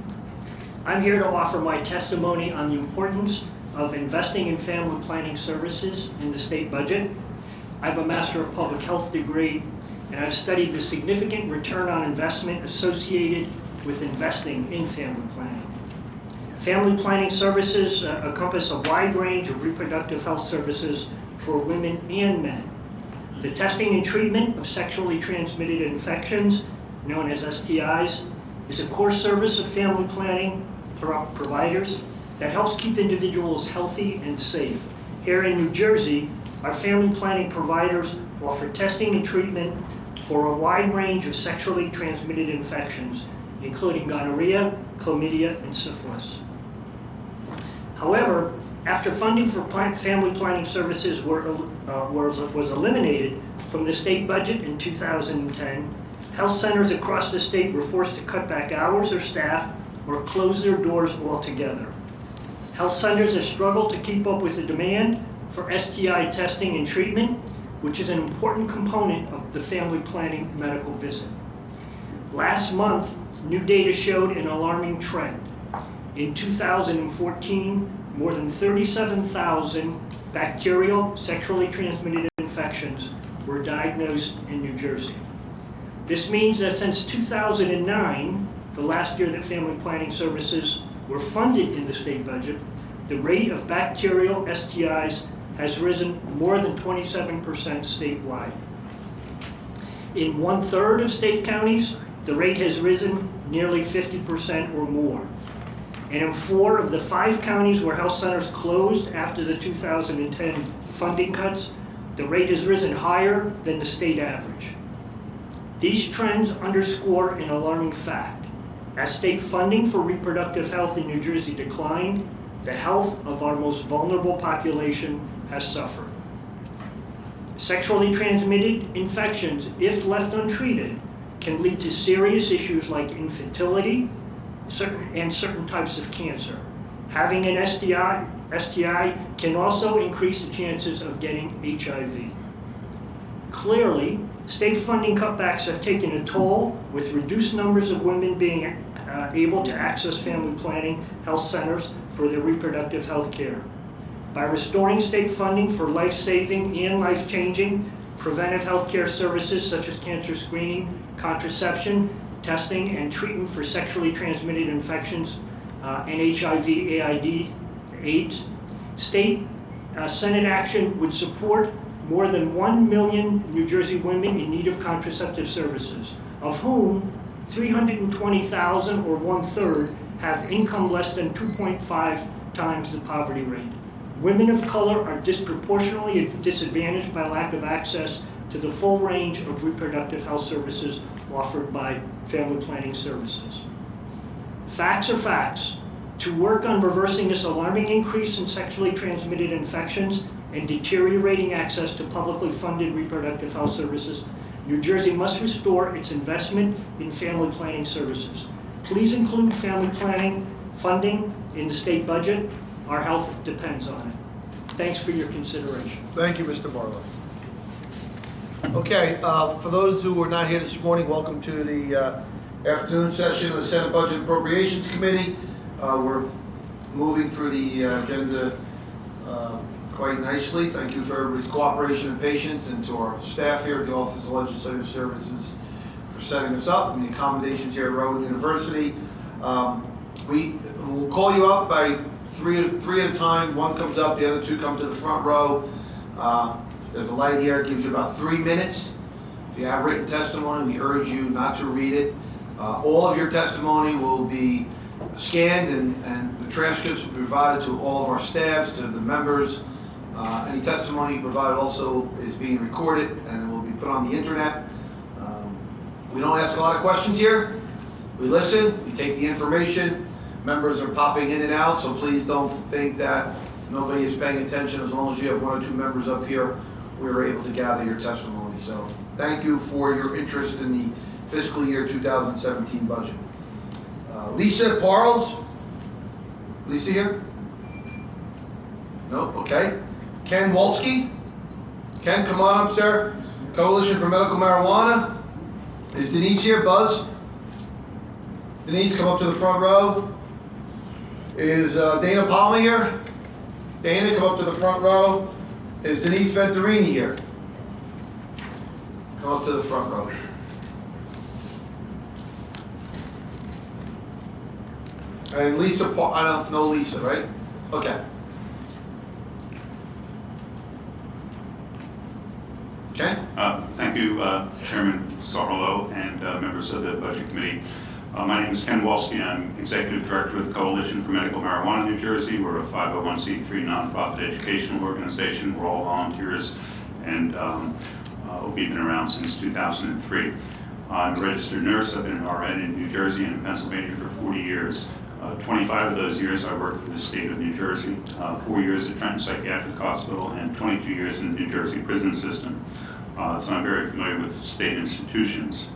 I'm here to offer my testimony on the importance of investing in family planning services in the state budget. I have a Master of Public Health degree, and I've studied the significant return on investment associated with investing in family planning. Family planning services encompass a wide range of reproductive health services for women and men. The testing and treatment of sexually transmitted infections, known as STIs, is a core service of family planning providers that helps keep individuals healthy and safe. Here in New Jersey, our family planning providers offer testing and treatment for a wide range of sexually transmitted infections, including gonorrhea, chlamydia, and syphilis. However, after funding for family planning services was eliminated from the state budget in 2010, health centers across the state were forced to cut back hours or staff or close their doors altogether. Health centers have struggled to keep up with the demand for STI testing and treatment, which is an important component of the family planning medical visit. Last month, new data showed an alarming trend. In 2014, more than 37,000 bacterial sexually transmitted infections were diagnosed in New Jersey. This means that since 2009, the last year that family planning services were funded in the state budget, the rate of bacterial STIs has risen more than 27% statewide. In 1/3 of state counties, the rate has risen nearly 50% or more. And in 4 of the 5 counties where health centers closed after the 2010 funding cuts, the rate has risen higher than the state average. These trends underscore an alarming fact. As state funding for reproductive health in New Jersey declined, the health of our most vulnerable population has suffered. Sexually transmitted infections, if left untreated, can lead to serious issues like infertility, certain types of cancer. Having an STI can also increase the chances of getting HIV. Clearly, state funding cutbacks have taken a toll, with reduced numbers of women being able to access family planning health centers for their reproductive health care. By restoring state funding for life-saving and life-changing preventive health care services such as cancer screening, contraception, testing, and treatment for sexually transmitted infections and HIV, AIDS, state Senate action would support more than 1 million New Jersey women in need of contraceptive services, of whom 320,000, or 1/3, have income less than 2.5 times the poverty rate. Women of color are disproportionately disadvantaged by lack of access to the full range of reproductive health services offered by family planning services. Facts are facts. To work on reversing this alarming increase in sexually transmitted infections and deteriorating access to publicly funded reproductive health services, New Jersey must restore its investment in family planning services. Please include family planning funding in the state budget. Our health depends on it. Thanks for your consideration. Thank you, Mr. Marlowe. Okay, for those who are not here this morning, welcome to the afternoon session of the Senate Budget and Appropriations Committee. We're moving through the agenda quite nicely. Thank you for everybody's cooperation and patience, and to our staff here at the Office of Legislative Services for setting us up, and the accommodations here at Rowan University. We'll call you up by three at a time. One comes up, the other 2 come to the front row. There's a light here, it gives you about 3 minutes If you have written testimony, we urge you not to read it. All of your testimony will be scanned and the transcripts will be provided to all of our staffs, to the members. Any testimony provided also is being recorded and will be put on the internet. We don't ask a lot of questions here. We listen, we take the information. Members are popping in and out, so please don't think that nobody is paying attention. As long as you have 1 or 2 members up here, we are able to gather your testimony. So thank you for your interest in the fiscal year 2017 budget. Lisa Parles. Lisa here? No? Okay. Ken Wolski. Ken, come on up, sir. Coalition for Medical Marijuana. Is Denise here? Buzz? Denise, come up to the front row. Is Dana Palmer here? Dana, come up to the front row. Is Denise Venturini here? Come up to the front row. And Lisa, I don't know Lisa, right? Okay. Ken? Thank you, Chairman Sarlo and members of the Budget Committee. My name is Ken Wolski. I'm Executive Director of the Coalition for Medical Marijuana New Jersey. We're a 501c3 nonprofit educational organization. We're all volunteers, and we've been around since 2003. I'm a registered nurse. I've been an RN in New Jersey and Pennsylvania for 40 years. 25 of those years I worked for the state of New Jersey, 4 years at Trenton Psychiatric Hospital, and 22 years in the New Jersey prison system. So I'm very familiar with state institutions.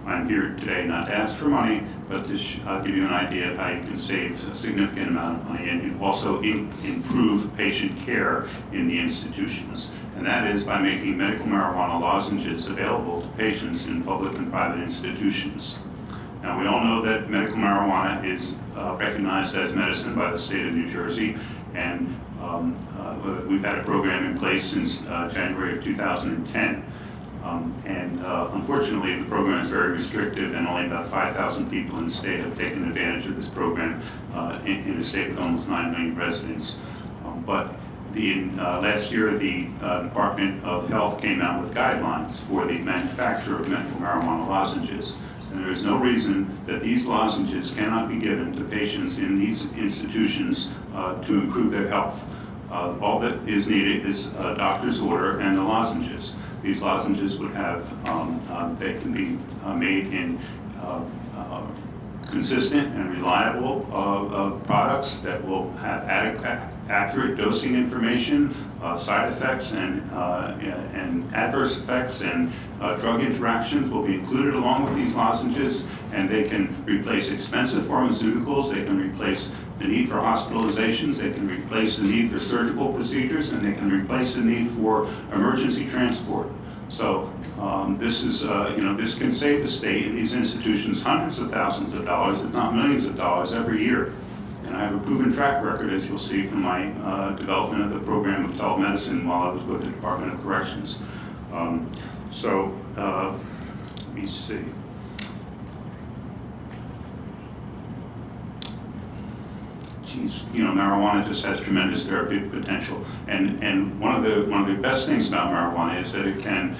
I'm here today not to ask for money, but to give you an idea of how you can save a significant amount of money and also improve patient care in the institutions. And that is by making medical marijuana lozenges available to patients in public and private institutions. Now, we all know that medical marijuana is recognized as medicine by the state of New Jersey, and we've had a program in place since January of 2010. Unfortunately, the program is very restrictive, and only about 5,000 people in the state have taken advantage of this program in a state with almost 9 million residents. But last year, the Department of Health came out with guidelines for the manufacture of medical marijuana lozenges. And there is no reason that these lozenges cannot be given to patients in these institutions to improve their health. All that is needed is a doctor's order and the lozenges. These lozenges would have, they can be made in consistent and reliable products that will have accurate dosing information, side effects and adverse effects and drug interactions will be included along with these lozenges, and they can replace expensive pharmaceuticals, they can replace the need for hospitalizations, they can replace the need for surgical procedures, and they can replace the need for emergency transport. So this is, this can save the state and these institutions hundreds of thousands of dollars, if not millions of dollars every year. And I have a proven track record, as you'll see from my development of the program of telemedicine while I was with the Department of Corrections. Let me see. Marijuana just has tremendous therapeutic potential, and one of the best things about marijuana is that it can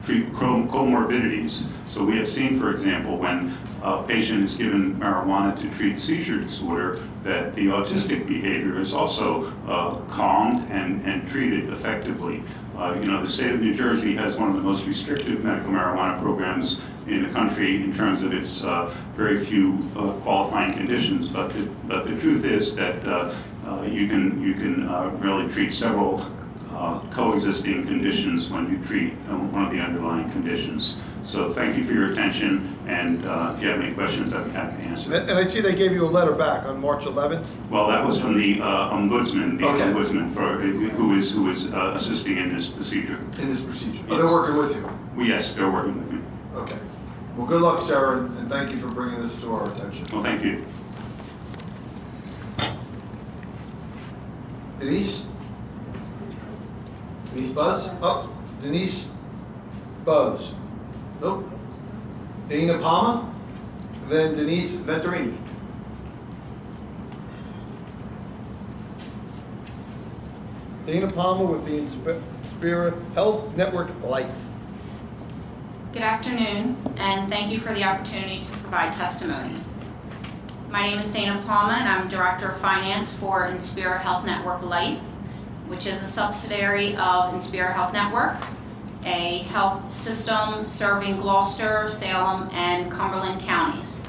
treat comorbidities. So we have seen, for example, when a patient is given marijuana to treat seizure disorder, that the autistic behavior is also calmed and treated effectively. The state of New Jersey has one of the most restrictive medical marijuana programs in the country in terms of its very few qualifying conditions, but the truth is that you can really treat several coexisting conditions when you treat one of the underlying conditions. So thank you for your attention, and if you have any questions, I'd be happy to answer. And I see they gave you a letter back on March 11th? Well, that was from the ombudsman, ombudsman who is assisting in this procedure. In this procedure. Oh, they're working with you? Well, yes, they're working with me. Okay. Well, good luck, Sarah, and thank you for bringing this to our attention. Well, thank you. Denise? Denise Buzz? Oh, Denise Buzz. Nope. Dana Palma, then Denise Venturini. Dana Palmer with the Inspira Health Network Life. Good afternoon, and thank you for the opportunity to provide testimony. My name is Dana Palma, and I'm Director of Finance for Inspira Health Network Life, which is a subsidiary of Inspira Health Network, a health system serving Gloucester, Salem, and Cumberland counties.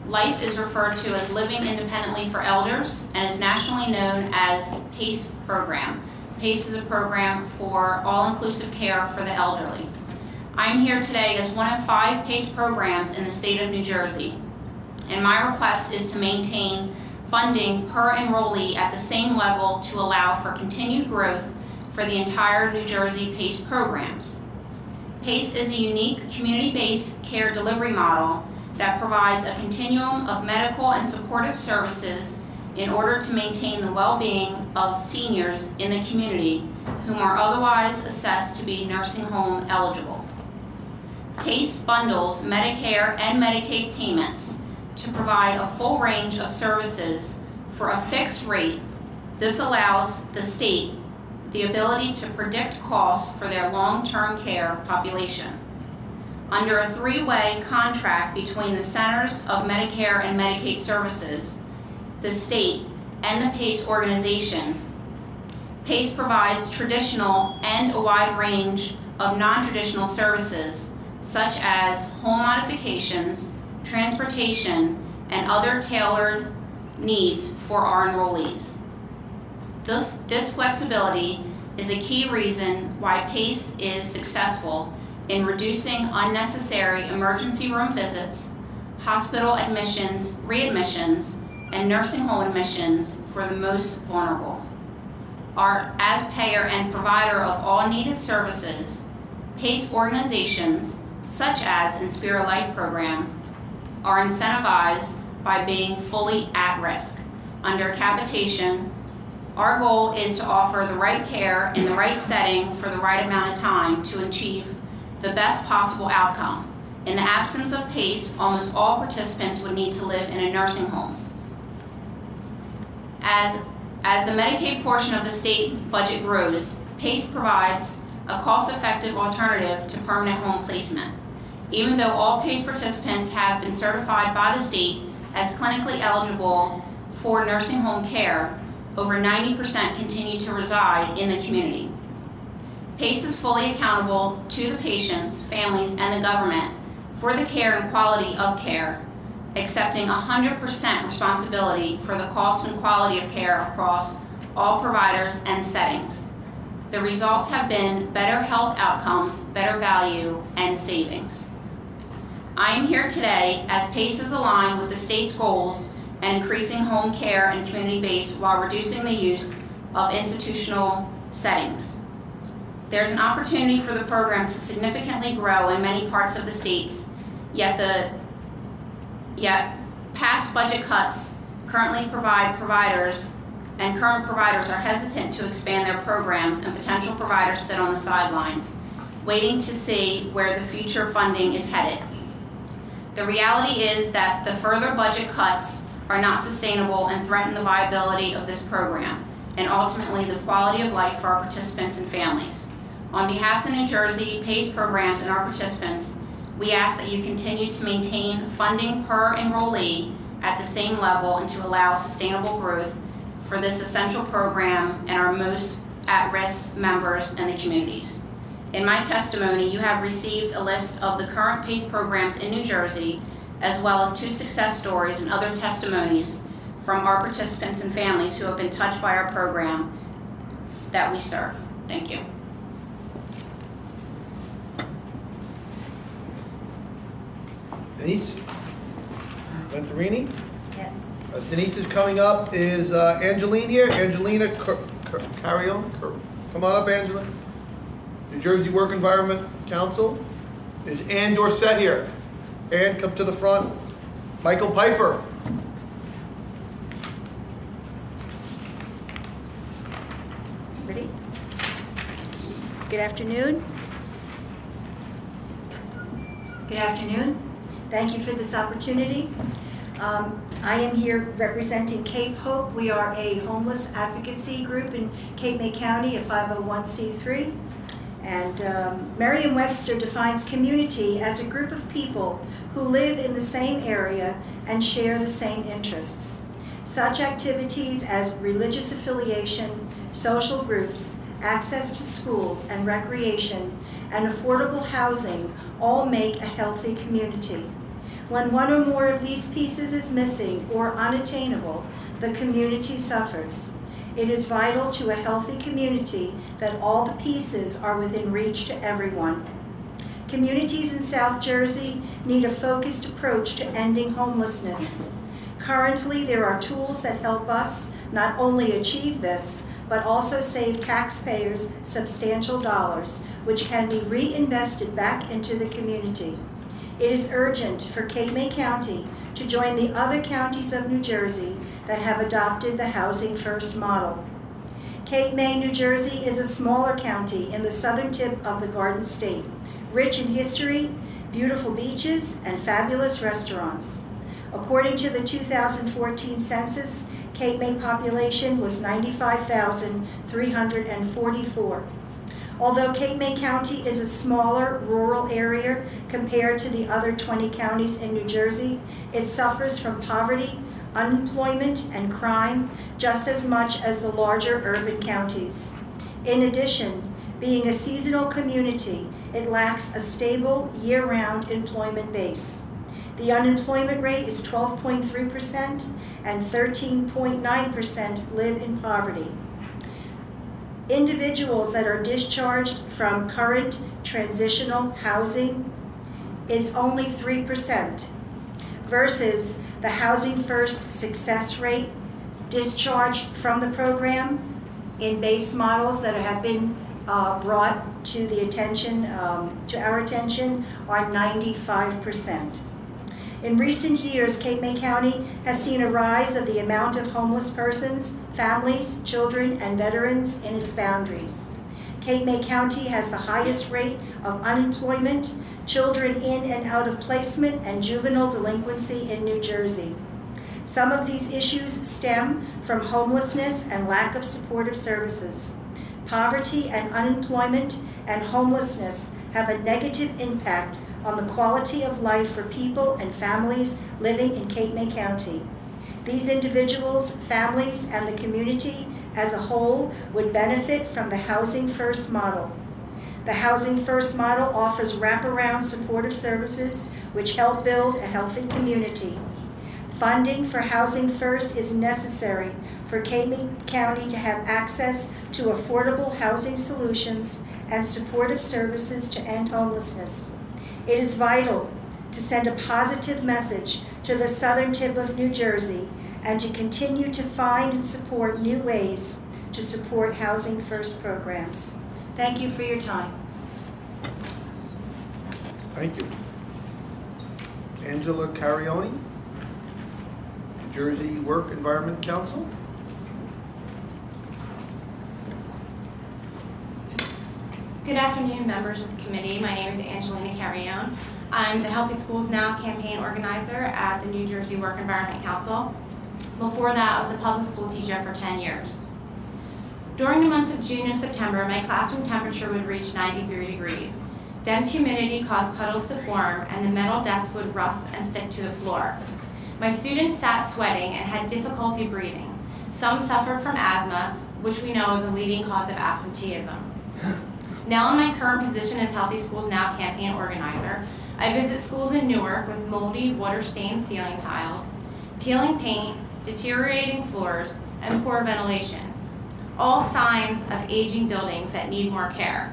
Life is referred to as Living Independently for Elders and is nationally known as PACE program. PACE is a program for all-inclusive care for the elderly. I'm here today as one of 5 PACE programs in the state of New Jersey, and my request is to maintain funding per enrollee at the same level to allow for continued growth for the entire New Jersey PACE programs. PACE is a unique community-based care delivery model that provides a continuum of medical and supportive services in order to maintain the well-being of seniors in the community whom are otherwise assessed to be nursing home eligible. PACE bundles Medicare and Medicaid payments to provide a full range of services for a fixed rate. This allows the state the ability to predict costs for their long-term care population. Under a 3-way contract between the Centers of Medicare and Medicaid Services, the state, and the PACE organization, PACE provides traditional and a wide range of non-traditional services such as home modifications, transportation, and other tailored needs for our enrollees. This flexibility is a key reason why PACE is successful in reducing unnecessary emergency room visits, hospital admissions, readmissions, and nursing home admissions for the most vulnerable. As payer and provider of all needed services, PACE organizations, such as Inspira Life Program, are incentivized by being fully at risk. Under capitation, our goal is to offer the right care in the right setting for the right amount of time to achieve the best possible outcome. In the absence of PACE, almost all participants would need to live in a nursing home. As the Medicaid portion of the state budget grows, PACE provides a cost-effective alternative to permanent home placement. Even though all PACE participants have been certified by the state as clinically eligible for nursing home care, over 90% continue to reside in the community. PACE is fully accountable to the patients, families, and the government for the care and quality of care, accepting 100% responsibility for the cost and quality of care across all providers and settings. The results have been better health outcomes, better value, and savings. I am here today as PACE is aligned with the state's goals and increasing home care and community-based while reducing the use of institutional settings. There's an opportunity for the program to significantly grow in many parts of the states, yet past budget cuts currently provide providers, and current providers are hesitant to expand their programs, and potential providers sit on the sidelines, waiting to see where the future funding is headed. The reality is that the further budget cuts are not sustainable and threaten the viability of this program, and ultimately the quality of life for our participants and families. On behalf of the New Jersey PACE programs and our participants, we ask that you continue to maintain funding per enrollee at the same level and to allow sustainable growth for this essential program and our most at-risk members and the communities. In my testimony, you have received a list of the current PACE programs in New Jersey, as well as 2 success stories and other testimonies from our participants and families who have been touched by our program that we serve. Thank you. Denise Venturini? Yes. Denise is coming up. Is Angeline here? Angelina Carrion? Come on up, Angela. New Jersey Work Environment Council. Is Ann Dorsett here? Ann, come to the front. Michael Piper. Ready? Good afternoon. Good afternoon. Thank you for this opportunity. I am here representing Cape Hope. We are a homeless advocacy group in Cape May County, a 501c3. And Merriam-Webster defines community as a group of people who live in the same area and share the same interests. Such activities as religious affiliation, social groups, access to schools and recreation, and affordable housing all make a healthy community. When one or more of these pieces is missing or unattainable, the community suffers. It is vital to a healthy community that all the pieces are within reach to everyone. Communities in South Jersey need a focused approach to ending homelessness. Currently, there are tools that help us not only achieve this, but also save taxpayers substantial dollars, which can be reinvested back into the community. It is urgent for Cape May County to join the other counties of New Jersey that have adopted the Housing First model. Cape May, New Jersey is a smaller county in the southern tip of the Garden State, rich in history, beautiful beaches, and fabulous restaurants. According to the 2014 census, Cape May population was 95,344. Although Cape May County is a smaller rural area compared to the other 20 counties in New Jersey, it suffers from poverty, unemployment, and crime just as much as the larger urban counties. In addition, being a seasonal community, it lacks a stable year-round employment base. The unemployment rate is 12.3%, and 13.9% live in poverty. Individuals that are discharged from current transitional housing is only 3%, versus the Housing First success rate discharged from the program in base models that have been brought to the attention, to our attention, are 95%. In recent years, Cape May County has seen a rise of the amount of homeless persons, families, children, and veterans in its boundaries. Cape May County has the highest rate of unemployment, children in and out of placement, and juvenile delinquency in New Jersey. Some of these issues stem from homelessness and lack of supportive services. Poverty and unemployment and homelessness have a negative impact on the quality of life for people and families living in Cape May County. These individuals, families, and the community as a whole would benefit from the Housing First model. The Housing First model offers wraparound supportive services which help build a healthy community. Funding for Housing First is necessary for Cape May County to have access to affordable housing solutions and supportive services to end homelessness. It is vital to send a positive message to the southern tip of New Jersey and to continue to find and support new ways to support Housing First programs. Thank you for your time. Thank you. Angela Carioni, New Jersey Work Environment Council. Good afternoon, members of the committee. My name is Angelina Carrione. I'm the Healthy Schools Now campaign organizer at the New Jersey Work Environment Council. Before that, I was a public school teacher for 10 years. During the months of June and September, my classroom temperature would reach 93 degrees. Dense humidity caused puddles to form, and the metal desks would rust and stick to the floor. My students sat sweating and had difficulty breathing. Some suffered from asthma, which we know is a leading cause of absenteeism. Now in my current position as Healthy Schools Now campaign organizer, I visit schools in Newark with moldy, water-stained ceiling tiles, peeling paint, deteriorating floors, and poor ventilation. All signs of aging buildings that need more care.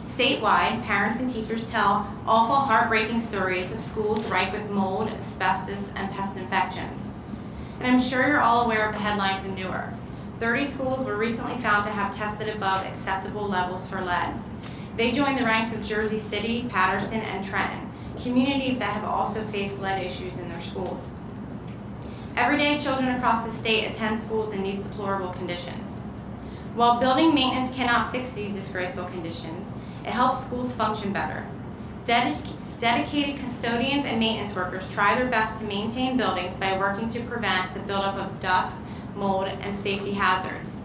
Statewide, parents and teachers tell awful, heartbreaking stories of schools rife with mold, asbestos, and pest infections. And I'm sure you're all aware of the headlines in Newark. 30 schools were recently found to have tested above acceptable levels for lead. They join the ranks of Jersey City, Patterson, and Trenton, communities that have also faced lead issues in their schools. Every day, children across the state attend schools in these deplorable conditions. While building maintenance cannot fix these disgraceful conditions, it helps schools function better. Dedicated custodians and maintenance workers try their best to maintain buildings by working to prevent the buildup of dust, mold, and safety hazards.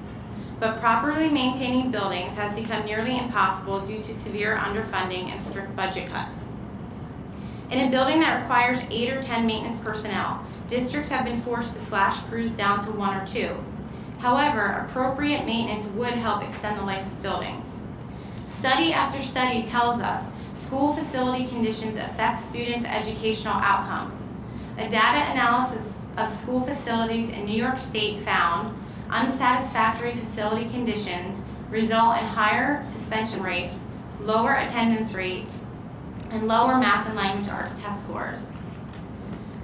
but properly maintaining buildings has become nearly impossible due to severe underfunding and strict budget cuts. In a building that requires 8 or 10 maintenance personnel, districts have been forced to slash crews down to 1 or 2. However, appropriate maintenance would help extend the life of buildings. Study after study tells us school facility conditions affect students' educational outcomes. A data analysis of school facilities in New York State found unsatisfactory facility conditions result in higher suspension rates, lower attendance rates, and lower math and language arts test scores.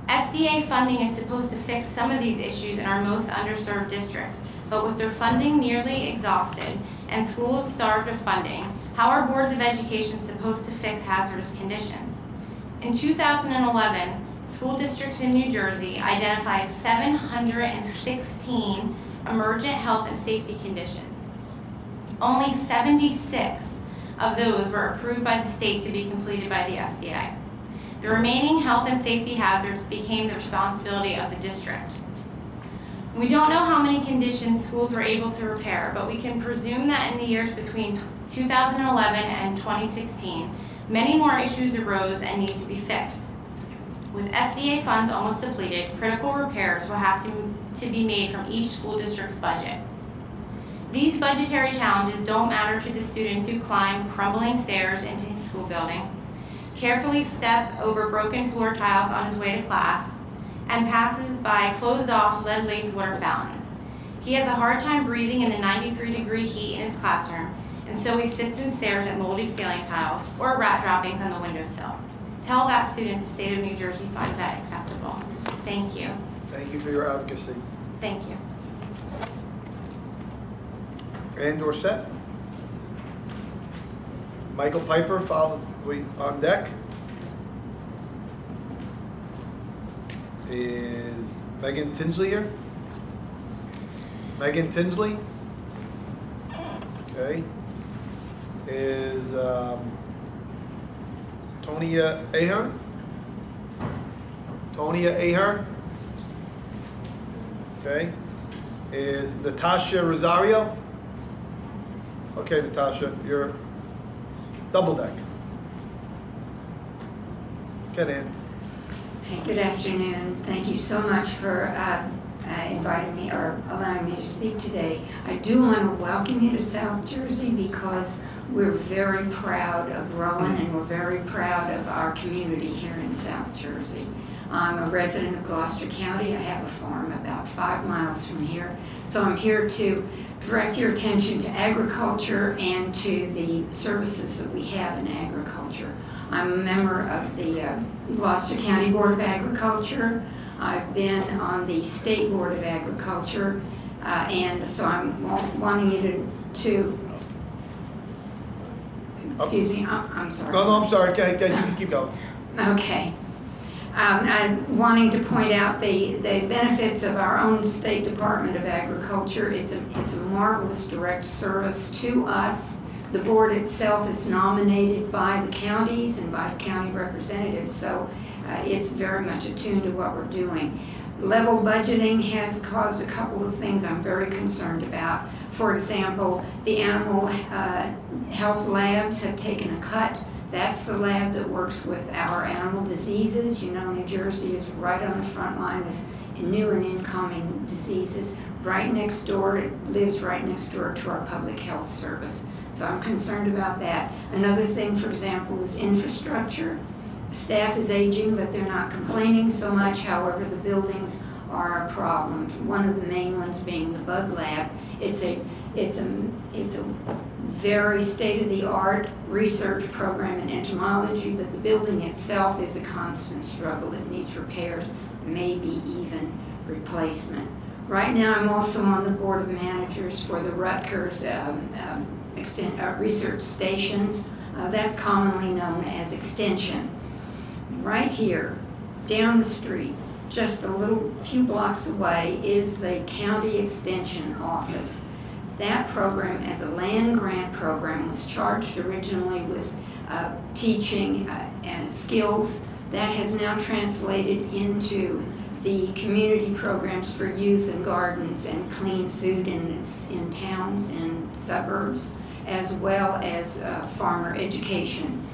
SDA funding is supposed to fix some of these issues in our most underserved districts, but with their funding nearly exhausted and schools starved of funding, how are boards of education supposed to fix hazardous conditions? In 2011, school districts in New Jersey identified 716 emergent health and safety conditions. Only 76 of those were approved by the state to be completed by the SDA. The remaining health and safety hazards became the responsibility of the district. We don't know how many conditions schools were able to repair, but we can presume that in the years between 2011 and 2016, many more issues arose and need to be fixed. With SDA funds almost depleted, critical repairs will have to be made from each school district's budget. These budgetary challenges don't matter to the students who climb crumbling stairs into his school building, carefully step over broken floor tiles on his way to class, and passes by closed-off lead-laced water fountains. He has a hard time breathing in the 93-degree heat in his classroom, and so he sits and stares at moldy ceiling tiles or rat droppings on the windowsill. Tell that student the state of New Jersey finds that acceptable. Thank you. Thank you for your advocacy. Thank you. Ann Dorset. Michael Piper, filed on deck. Is Megan Tinsley here? Megan Tinsley? Okay. Is Tonya Ahern? Tonya Ahern? Okay. Is Natasha Rosario? Okay, Natasha, you're double deck. Get in. Hey, good afternoon. Thank you so much for inviting me or allowing me to speak today. I do want to welcome you to South Jersey because we're very proud of Rowan and we're very proud of our community here in South Jersey. I'm a resident of Gloucester County. I have a farm about 5 miles from here. So I'm here to direct your attention to agriculture and to the services that we have in agriculture. I'm a member of the Gloucester County Board of Agriculture. I've been on the State Board of Agriculture, and so I'm wanting you to excuse me, I'm sorry. No, I'm sorry. Okay, you can keep going. Okay. I'm wanting to point out the benefits of our own State Department of Agriculture. It's a marvelous direct service to us. The board itself is nominated by the counties and by county representatives, so it's very much attuned to what we're doing. Level budgeting has caused a couple of things I'm very concerned about. For example, the animal health labs have taken a cut. That's the lab that works with our animal diseases. You know, New Jersey is right on the front line of new and incoming diseases. Right next door, it lives right next door to our public health service. So I'm concerned about that. Another thing, for example, is infrastructure. Staff is aging, but they're not complaining so much. However, the buildings are a problem. One of the main ones being the bug lab. It's a very state-of-the-art research program in entomology, but the building itself is a constant struggle. It needs repairs, maybe even replacement. Right now, I'm also on the board of managers for the Rutgers research stations. That's commonly known as Extension. Right here, down the street, just a little few blocks away, is the County Extension Office. That program, as a land grant program, was charged originally with teaching and skills. That has now translated into the community programs for youth and gardens and clean food in towns and suburbs, as well as farmer education.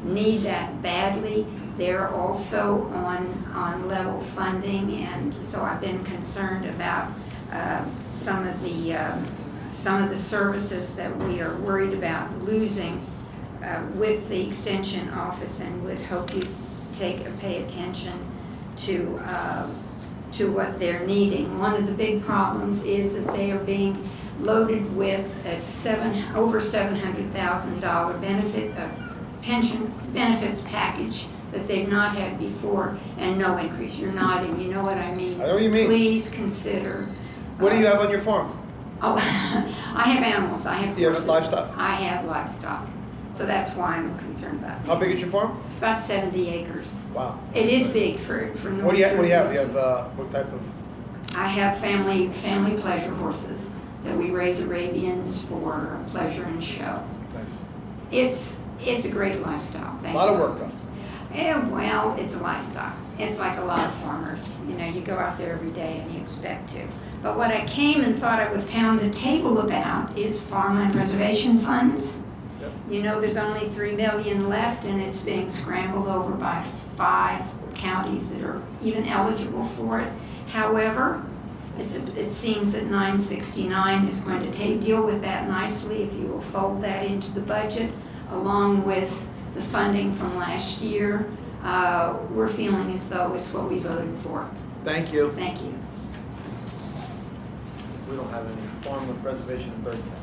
Need that badly. They're also on level funding, and so I've been concerned about some of the services that we are worried about losing with the extension office, and would hope you pay attention to what they're needing. One of the big problems is that they are being loaded with a over $700,000 pension benefits package that they've not had before, and no increase. You're nodding, you know what I mean. I know what you mean. Please consider. What do you have on your farm? Oh, I have animals, I have horses. You have livestock? I have livestock, so that's why I'm concerned about it. How big is your farm? About 70 acres. Wow. It is big for North Jersey. What do you have? You have what type of? I have family pleasure horses that we raise Arabians for pleasure and show. Nice. It's a great lifestyle. A lot of work done. Yeah, well, it's a lifestyle. It's like a lot of farmers. You know, you go out there every day and you expect to. But what I came and thought I would pound the table about is farmland reservation funds. Yep. You know, there's only $3 million left, and it's being scrambled over by 5 counties that are even eligible for it. However, it seems that 969 is going to deal with that nicely if you will fold that into the budget, along with the funding from last year. We're feeling as though it's what we voted for. Thank you. Thank you. We don't have any farmland preservation in Bergen County.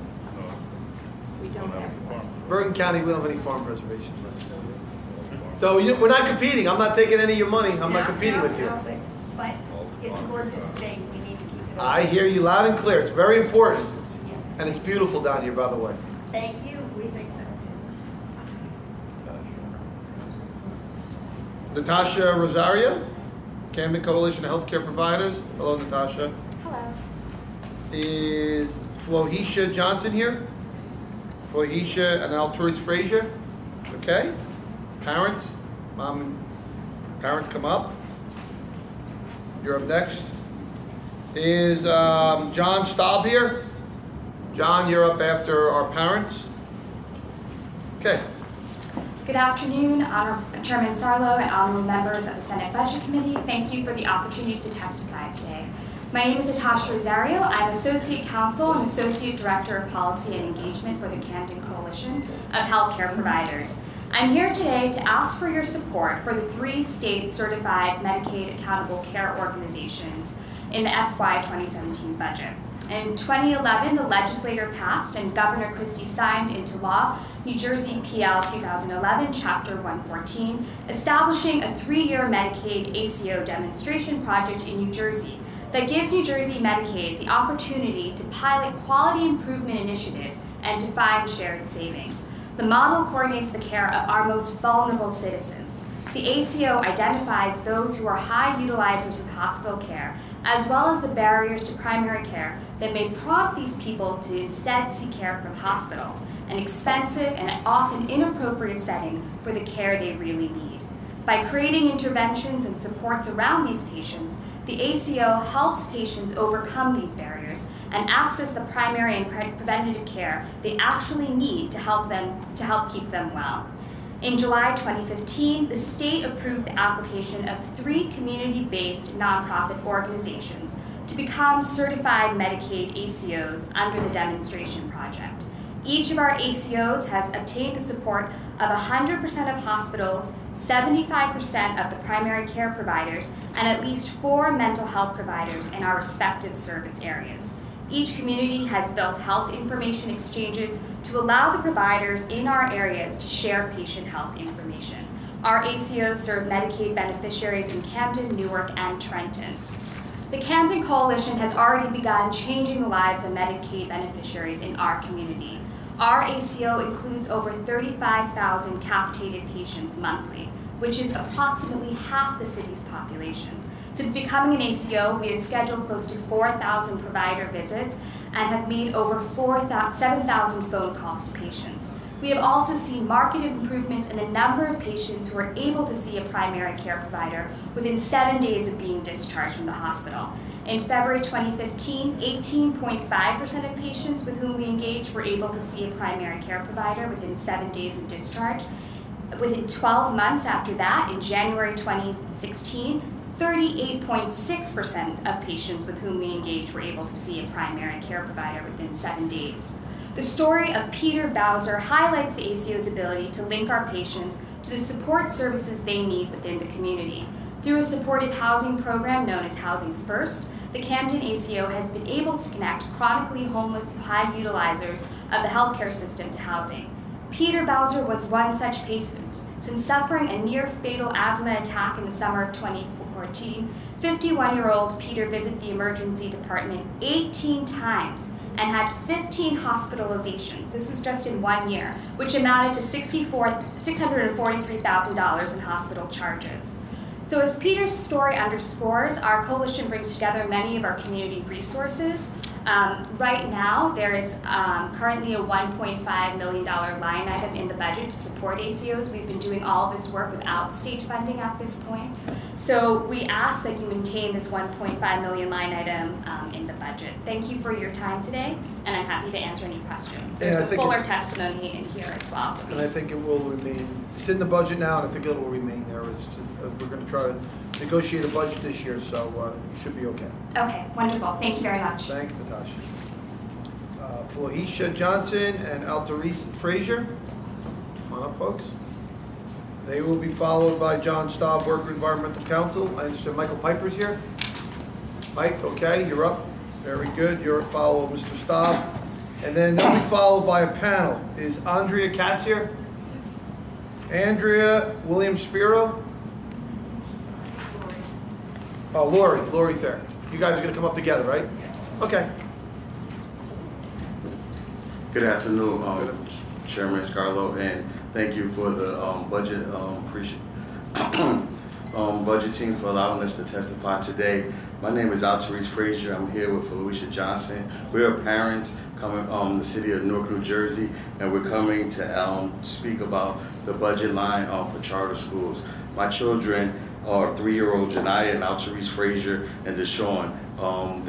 We don't have. Bergen County, we don't have any farm preservation. So we're not competing. I'm not taking any of your money. I'm not competing with you. But it's a gorgeous state. We need to keep it open. I hear you loud and clear. It's very important. Yes. And it's beautiful down here, by the way. Thank you. We think so too. Natasha Rosario, Camden Coalition of Healthcare Providers. Hello, Natasha. Hello. Is Flohisha Johnson here? Flohisha and Altois Frazier? Okay. Parents? Mom and parents come up. You're up next. Is John Staub here? John, you're up after our parents. Okay. Good afternoon, Chairman Sarlo and honorable members of the Senate Budget Committee. Thank you for the opportunity to testify today. My name is Natasha Rosario. I'm Associate Counsel and Associate Director of Policy and Engagement for the Camden Coalition of Healthcare Providers. I'm here today to ask for your support for the 3 state-certified Medicaid accountable care organizations in the FY 2017 budget. In 2011, the legislature passed and Governor Christie signed into law New Jersey PL 2011, Chapter 114, establishing a 3-year Medicaid ACO demonstration project in New Jersey that gives New Jersey Medicaid the opportunity to pilot quality improvement initiatives and to find shared savings. The model coordinates the care of our most vulnerable citizens. The ACO identifies those who are high utilizers of hospital care, as well as the barriers to primary care that may prompt these people to instead seek care from hospitals, an expensive and often inappropriate setting for the care they really need. By creating interventions and supports around these patients, the ACO helps patients overcome these barriers and access the primary and preventative care they actually need to help keep them well. In July 2015, the state approved the application of 3 community-based nonprofit organizations to become certified Medicaid ACOs under the demonstration project. Each of our ACOs has obtained the support of 100% of hospitals, 75% of the primary care providers, and at least 4 mental health providers in our respective service areas. Each community has built health information exchanges to allow the providers in our areas to share patient health information. Our ACOs serve Medicaid beneficiaries in Camden, Newark, and Trenton. The Camden Coalition has already begun changing the lives of Medicaid beneficiaries in our community. Our ACO includes over 35,000 capitated patients monthly, which is approximately half the city's population. Since becoming an ACO, we have scheduled close to 4,000 provider visits and have made over 7,000 phone calls to patients. We have also seen marked improvements in the number of patients who are able to see a primary care provider within 7 days of being discharged from the hospital. In February 2015, 18.5% of patients with whom we engaged were able to see a primary care provider within 7 days of discharge. Within 12 months after that, in January 2016, 38.6% of patients with whom we engaged were able to see a primary care provider within 7 days. The story of Peter Bowser highlights the ACO's ability to link our patients to the support services they need within the community. Through a supportive housing program known as Housing First, the Camden ACO has been able to connect chronically homeless high utilizers of the healthcare system to housing. Peter Bowser was one such patient. Since suffering a near-fatal asthma attack in the summer of 2014, 51-year-old Peter visited the emergency department 18 times and had 15 hospitalizations. This is just in 1 year, which amounted to $643,000 in hospital charges. So as Peter's story underscores, our coalition brings together many of our community resources. Right now, there is currently a $1.5 million line item in the budget to support ACOs. We've been doing all of this work without state funding at this point. So we ask that you maintain this $1.5 million line item in the budget. Thank you for your time today, and I'm happy to answer any questions. There's a fuller testimony in here as well. And I think it will remain, it's in the budget now, and I think it will remain there. We're going to try to negotiate a budget this year, so you should be okay. Okay, wonderful. Thank you very much. Thanks, Natasha. Felicia Johnson and Altarese Frazier. Come on up, folks. They will be followed by John Staub, Worker Environmental Council. I understand Michael Piper's here. Mike, okay, you're up. Very good. You're followed, Mr. Staub. And then they'll be followed by a panel. Is Andrea Katz here? Andrea Williams-Spiro? Oh, Lori's there. You guys are going to come up together, right? Yes. Okay. Good afternoon, Chairman Scarlo, and thank you for the budget team for allowing us to testify today. My name is Altarese Frazier. I'm here with Felicia Johnson. We are parents coming from the city of Newark, New Jersey, and we're coming to speak about the budget line for charter schools. My children are 3-year-old Janiyah and Altarese Frazier and Deshawn. All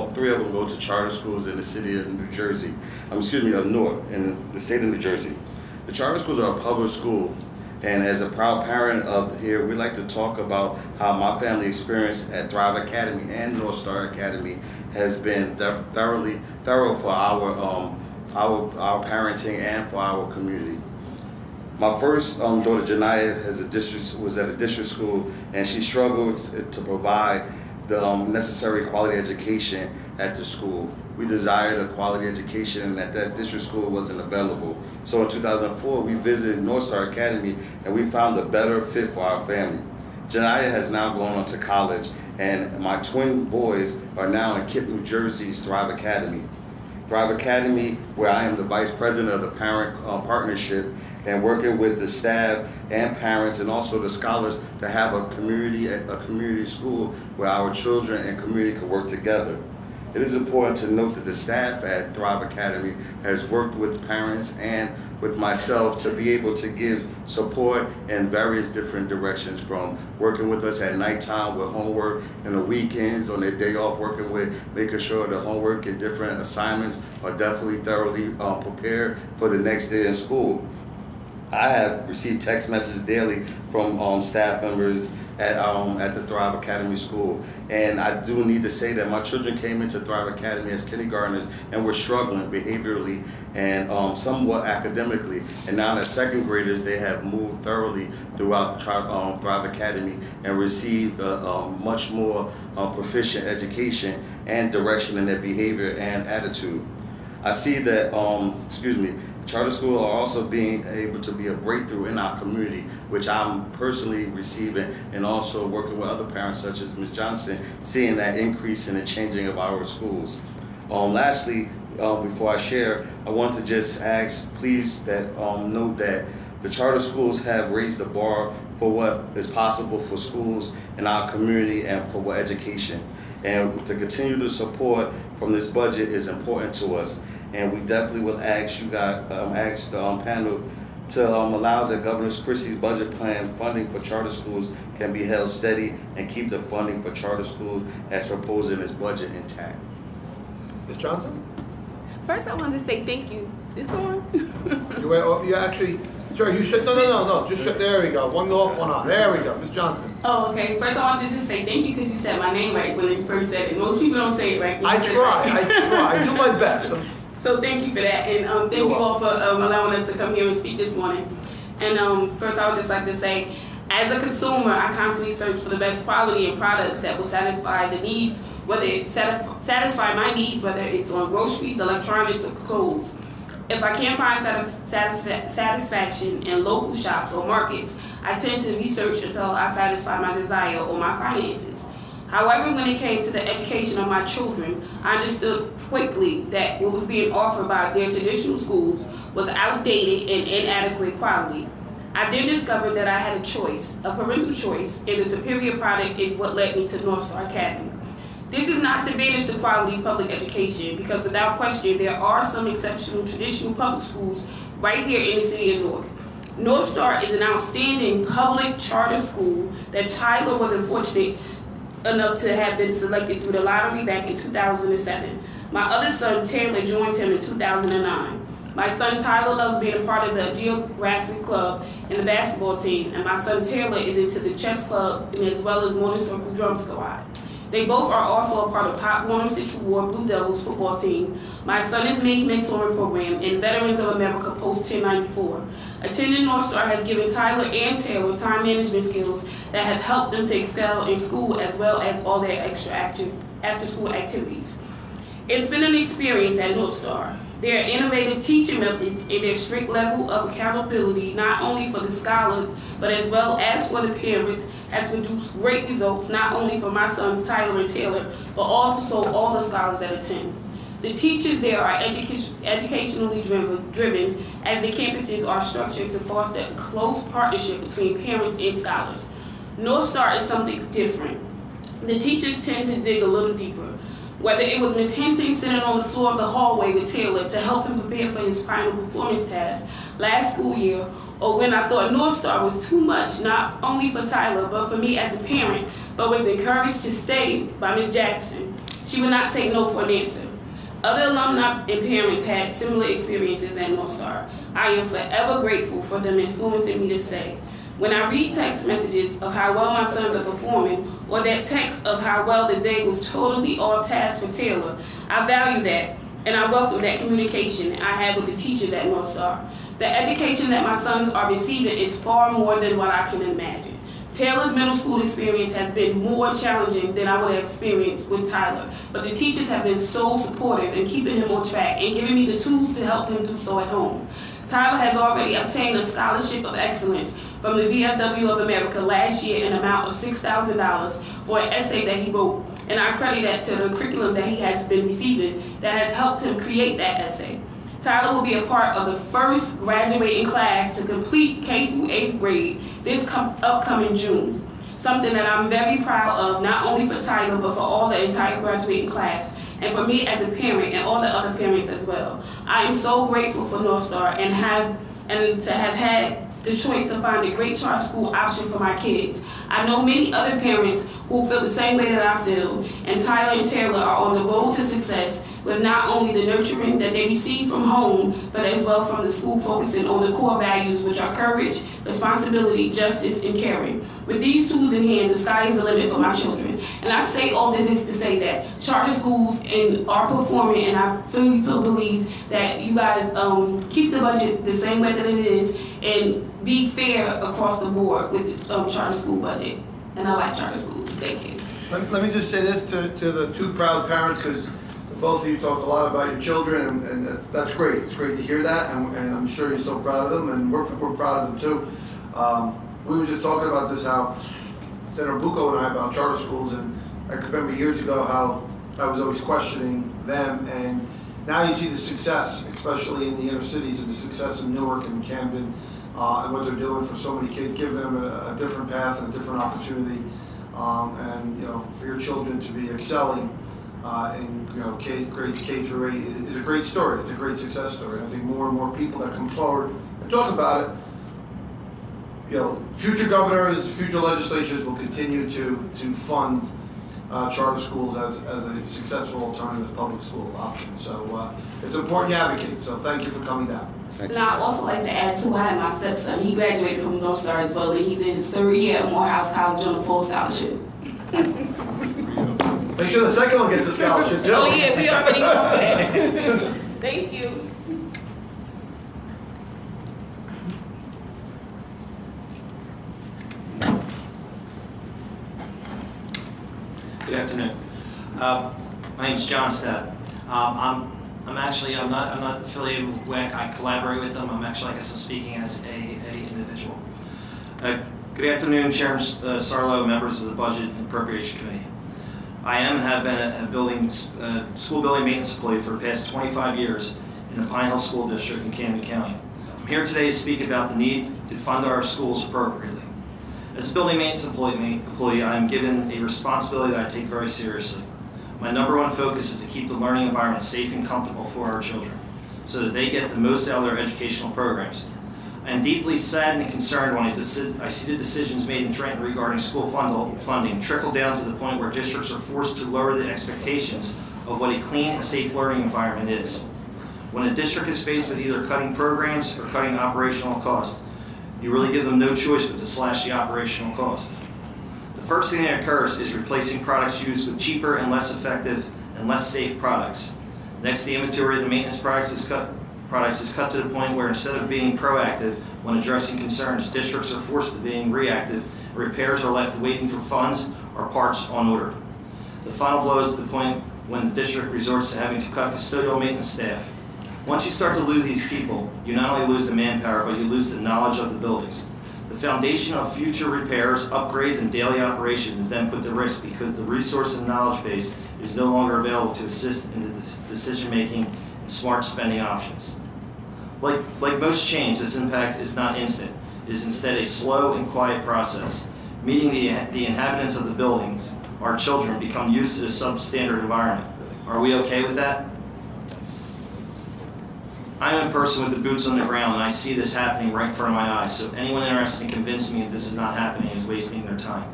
three of them go to charter schools in the city of New Jersey. Of Newark, in the state of New Jersey. The charter schools are a public school, and as a proud parent of here, we like to talk about how my family experience at Thrive Academy and North Star Academy has been thorough for our parenting and for our community. My first daughter, Janiyah, was at a district school, and she struggled to provide the necessary quality education at the school. We desired a quality education, and at that district school wasn't available. So in 2004, we visited North Star Academy, and we found a better fit for our family. Janiyah has now gone on to college, and my twin boys are now in Kip, New Jersey's Thrive Academy. Thrive Academy, where I am the vice president of the parent partnership, and working with the staff and parents and also the scholars to have a community school where our children and community can work together. It is important to note that the staff at Thrive Academy has worked with parents and with myself to be able to give support in various different directions, from working with us at nighttime with homework and the weekends on their day off, working with making sure the homework and different assignments are definitely thoroughly prepared for the next day in school. I have received text messages daily from staff members at the Thrive Academy school, and I do need to say that my children came into Thrive Academy as kindergartners and were struggling behaviorally and somewhat academically, and now as second graders they have moved thoroughly throughout Thrive Academy and received a much more proficient education and direction in their behavior and attitude. I see that charter schools are also being able to be a breakthrough in our community, which I'm personally receiving, and also working with other parents such as Ms. Johnson, seeing that increase in the changing of our schools. Lastly, before I share, I want to just ask, please, that note that the charter schools have raised the bar for what is possible for schools in our community and for what education. And to continue the support from this budget is important to us. and we definitely will ask you guys, ask the panel to allow the Governor Christie's budget plan funding for charter schools can be held steady and keep the funding for charter schools as proposed in this budget intact. Ms. Johnson? First, I wanted to say thank you. This on? You actually, sorry, you should, no, just shut, there we go. One off, one on. There we go. Ms. Johnson. Oh, okay. First, I wanted to just say thank you because you said my name right when you first said it. Most people don't say it right. I try. I do my best. So thank you for that, and thank you all for allowing us to come here and speak this morning. And first, I would just like to say, as a consumer, I constantly search for the best quality in products that will satisfy the needs, whether it satisfy my needs, whether it's on groceries, electronics, or clothes. If I can't find satisfaction in local shops or markets, I tend to research until I satisfy my desire or my finances. However, when it came to the education of my children, I understood quickly that what was being offered by their traditional schools was outdated and inadequate quality. I then discovered that I had a choice, a parental choice, and the superior product is what led me to North Star Academy. This is not to banish the quality of public education, because without question, there are some exceptional traditional public schools right here in the city of Newark. North Star is an outstanding public charter school that Tyler was unfortunate enough to have been selected through the lottery back in 2007. My other son, Taylor, joined him in 2009. My son, Tyler, loves being a part of the geographic club and the basketball team, and my son, Taylor, is into the chess club and as well as Morning Circle Drum Squad. They both are also a part of Pop Warner Central Ward Blue Devils football team. My son is Mage Mentoring Program in Veterans of America Post 1094. Attending North Star has given Tyler and Taylor time management skills that have helped them to excel in school as well as all their extra after-school activities. It's been an experience at North Star. Their innovative teaching methods and their strict level of accountability, not only for the scholars, but as well as for the parents, has produced great results, not only for my sons Tyler and Taylor, but also all the scholars that attend. The teachers there are educationally driven, as the campuses are structured to foster a close partnership between parents and scholars. North Star is something different. The teachers tend to dig a little deeper. Whether it was Ms. Hinton sitting on the floor of the hallway with Taylor to help him prepare for his final performance task last school year, or when I thought North Star was too much, not only for Tyler, but for me as a parent, but was encouraged to stay by Ms. Jackson. She would not take no for an answer. Other alumni and parents had similar experiences at North Star. I am forever grateful for them influencing me to stay. When I read text messages of how well my sons are performing, or that text of how well the day was totally off task for Taylor, I value that, and I welcome that communication I had with the teachers at North Star. The education that my sons are receiving is far more than what I can imagine. Taylor's middle school experience has been more challenging than I would have experienced with Tyler, but the teachers have been so supportive in keeping him on track and giving me the tools to help him do so at home. Tyler has already obtained a scholarship of excellence from the VFW of America last year in an amount of $6,000 for an essay that he wrote, and I credit that to the curriculum that he has been receiving that has helped him create that essay. Tyler will be a part of the first graduating class to complete K through 8th grade this upcoming June, something that I'm very proud of, not only for Tyler, but for all the entire graduating class, and for me as a parent and all the other parents as well. I am so grateful for North Star and to have had the choice to find a great charter school option for my kids. I know many other parents who feel the same way that I feel, and Tyler and Taylor are on the road to success with not only the nurturing that they receive from home, but as well from the school focusing on the core values, which are courage, responsibility, justice, and caring. With these tools in hand, the sky is the limit for my children. And I say all of this to say that charter schools are performing, and I fully believe that you guys keep the budget the same way that it is, and be fair across the board with the charter school budget. And I like charter schools. Thank you. Let me just say this to the two proud parents, because both of you talk a lot about your children, and that's great. It's great to hear that, and I'm sure you're so proud of them, and we're proud of them too. We were just talking about this, how Senator Bucco and I about charter schools, and I remember years ago how I was always questioning them, and now you see the success, especially in the inner cities, and the success in Newark and Camden, and what they're doing for so many kids, giving them a different path and a different opportunity, and for your children to be excelling in grades K through 8 is a great story. It's a great success story. I think more and more people that come forward and talk about it, future governors, future legislatures will continue to fund charter schools as a successful alternative public school option. So it's important you advocate. So thank you for coming down. And I'd also like to add too, I have my stepson. He graduated from North Star as well, and he's in his 3rd year at Morehouse College on a full scholarship. Make sure the second one gets a scholarship too. Oh yeah, we already know that. Thank you. Good afternoon. My name is John Stepp. I'm not affiliated with WEC. I collaborate with them. I guess I'm speaking as a individual. Good afternoon, Chairman Sarlo, members of the Budget and Appropriation Committee. I am and have been a school building maintenance employee for the past 25 years in the Pine Hill School District in Camden County. I'm here today to speak about the need to fund our schools appropriately. As a building maintenance employee, I am given a responsibility that I take very seriously. My #1 focus is to keep the learning environment safe and comfortable for our children so that they get the most out of their educational programs. I am deeply saddened and concerned when I see the decisions made in Trenton regarding school funding trickle down to the point where districts are forced to lower the expectations of what a clean and safe learning environment is. When a district is faced with either cutting programs or cutting operational costs, you really give them no choice but to slash the operational cost. The first thing that occurs is replacing products used with cheaper and less effective and less safe products. Next, the inventory of the maintenance products is cut to the point where instead of being proactive when addressing concerns, districts are forced to being reactive, and repairs are left waiting for funds or parts on order. The final blow is at the point when the district resorts to having to cut custodial maintenance staff. Once you start to lose these people, you not only lose the manpower, but you lose the knowledge of the buildings. The foundation of future repairs, upgrades, and daily operation is then put to risk because the resource and knowledge base is no longer available to assist in the decision-making and smart spending options. Like most change, this impact is not instant. It is instead a slow and quiet process. Meeting the inhabitants of the buildings, our children, become used to the substandard environment. Are we okay with that? I'm a person with the boots on the ground, and I see this happening right in front of my eyes, so anyone interested in convincing me that this is not happening is wasting their time.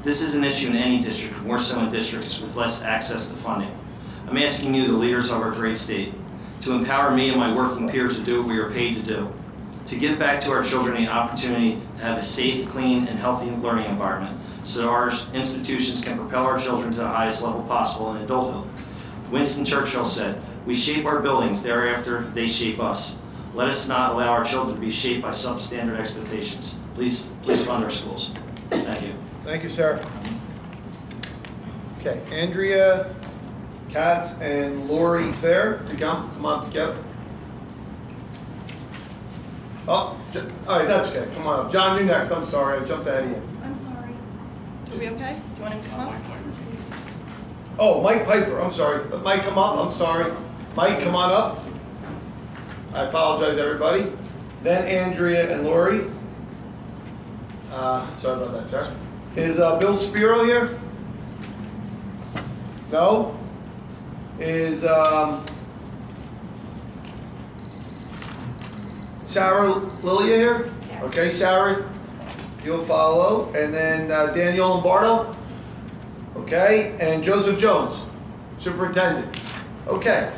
This is an issue in any district, more so in districts with less access to funding. I'm asking you, the leaders of our great state, to empower me and my working peers to do what we are paid to do, to give back to our children the opportunity to have a safe, clean, and healthy learning environment so that our institutions can propel our children to the highest level possible in adulthood. Winston Churchill said, "We shape our buildings, thereafter they shape us." Let us not allow our children to be shaped by substandard expectations. Please fund our schools. Thank you. Thank you, sir. Okay, Andrea Katz and Lori Fair, to come on together. Oh, all right, that's okay. Come on up. John, you next. I'm sorry, I jumped ahead of you. I'm sorry. Are we okay? Do you want him to come up? Oh, Mike Piper, I'm sorry. Mike, come up, I'm sorry. Mike, come on up. I apologize, everybody. Then Andrea and Lori. Sorry about that, sir. Is Bill Spiro here? No? Is Sarah Lilia here? Yes. Okay, Sarah, you'll follow. And then Danielle Lombardo? Okay, and Joseph Jones, Superintendent. Okay.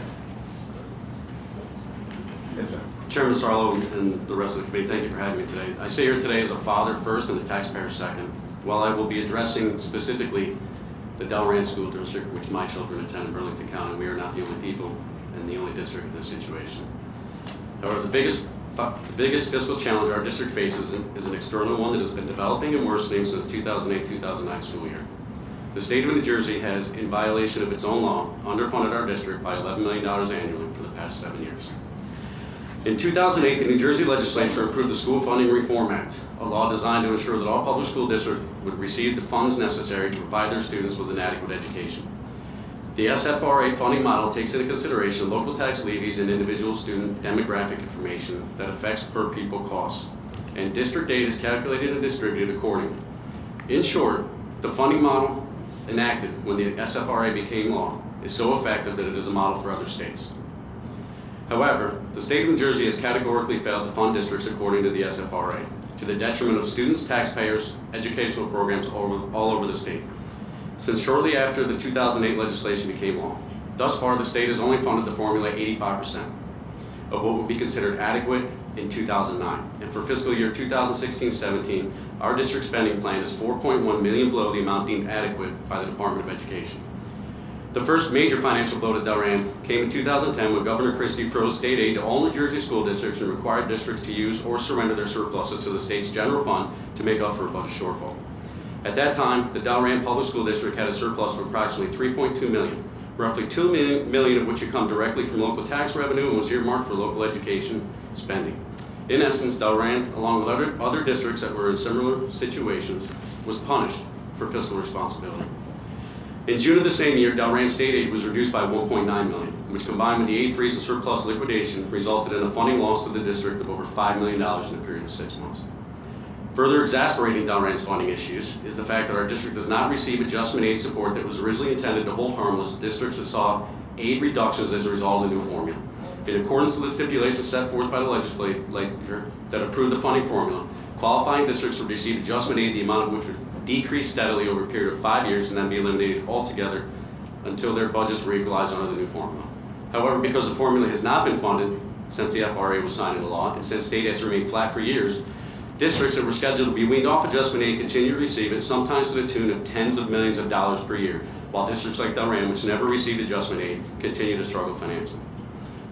Yes, sir. Chairman Sarlo and the rest of the committee, thank you for having me today. I say here today as a father first and a taxpayer second. While I will be addressing specifically the Delran School District, which my children attend in Burlington County, we are not the only people and the only district in this situation. However, the biggest fiscal challenge our district faces is an external one that has been developing and worsening since 2008-2009 school year. The state of New Jersey has, in violation of its own law, underfunded our district by $11 million annually for the past 7 years. In 2008, the New Jersey legislature approved the School Funding Reform Act, a law designed to ensure that all public school districts would receive the funds necessary to provide their students with an adequate education. The SFRA funding model takes into consideration local tax levies and individual student demographic information that affects per pupil costs, and district aid is calculated and distributed accordingly. In short, the funding model enacted when the SFRA became law is so effective that it is a model for other states. However, the state of New Jersey has categorically failed to fund districts according to the SFRA, to the detriment of students, taxpayers, educational programs all over the state. Since shortly after the 2008 legislation became law, thus far the state has only funded the formula 85% of what would be considered adequate in 2009. And for fiscal year 2016-17, our district spending plan is $4.1 million below the amount deemed adequate by the Department of Education. The first major financial blow to Delran came in 2010 when Governor Christie froze state aid to all New Jersey school districts and required districts to use or surrender their surpluses to the state's general fund to make up for a budget shortfall. At that time, the Delran Public School District had a surplus of approximately $3.2 million, roughly $2 million of which had come directly from local tax revenue and was earmarked for local education spending. In essence, Delran, along with other districts that were in similar situations, was punished for fiscal responsibility. In June of the same year, Delran state aid was reduced by $1.9 million, which combined with the aid freeze and surplus liquidation resulted in a funding loss to the district of over $5 million in a period of 6 months. Further exasperating Delran's funding issues is the fact that our district does not receive adjustment aid support that was originally intended to hold harmless districts that saw aid reductions as a result of the new formula. In accordance with the stipulations set forth by the legislature that approved the funding formula, qualifying districts would receive adjustment aid, the amount of which would decrease steadily over a period of 5 years and then be eliminated altogether until their budgets were equalized under the new formula. However, because the formula has not been funded since the FRA was signed into law and since state has remained flat for years, districts that were scheduled to be weaned off adjustment aid continue to receive it, sometimes to the tune of tens of millions of dollars per year, while districts like Delran, which never received adjustment aid, continue to struggle financially.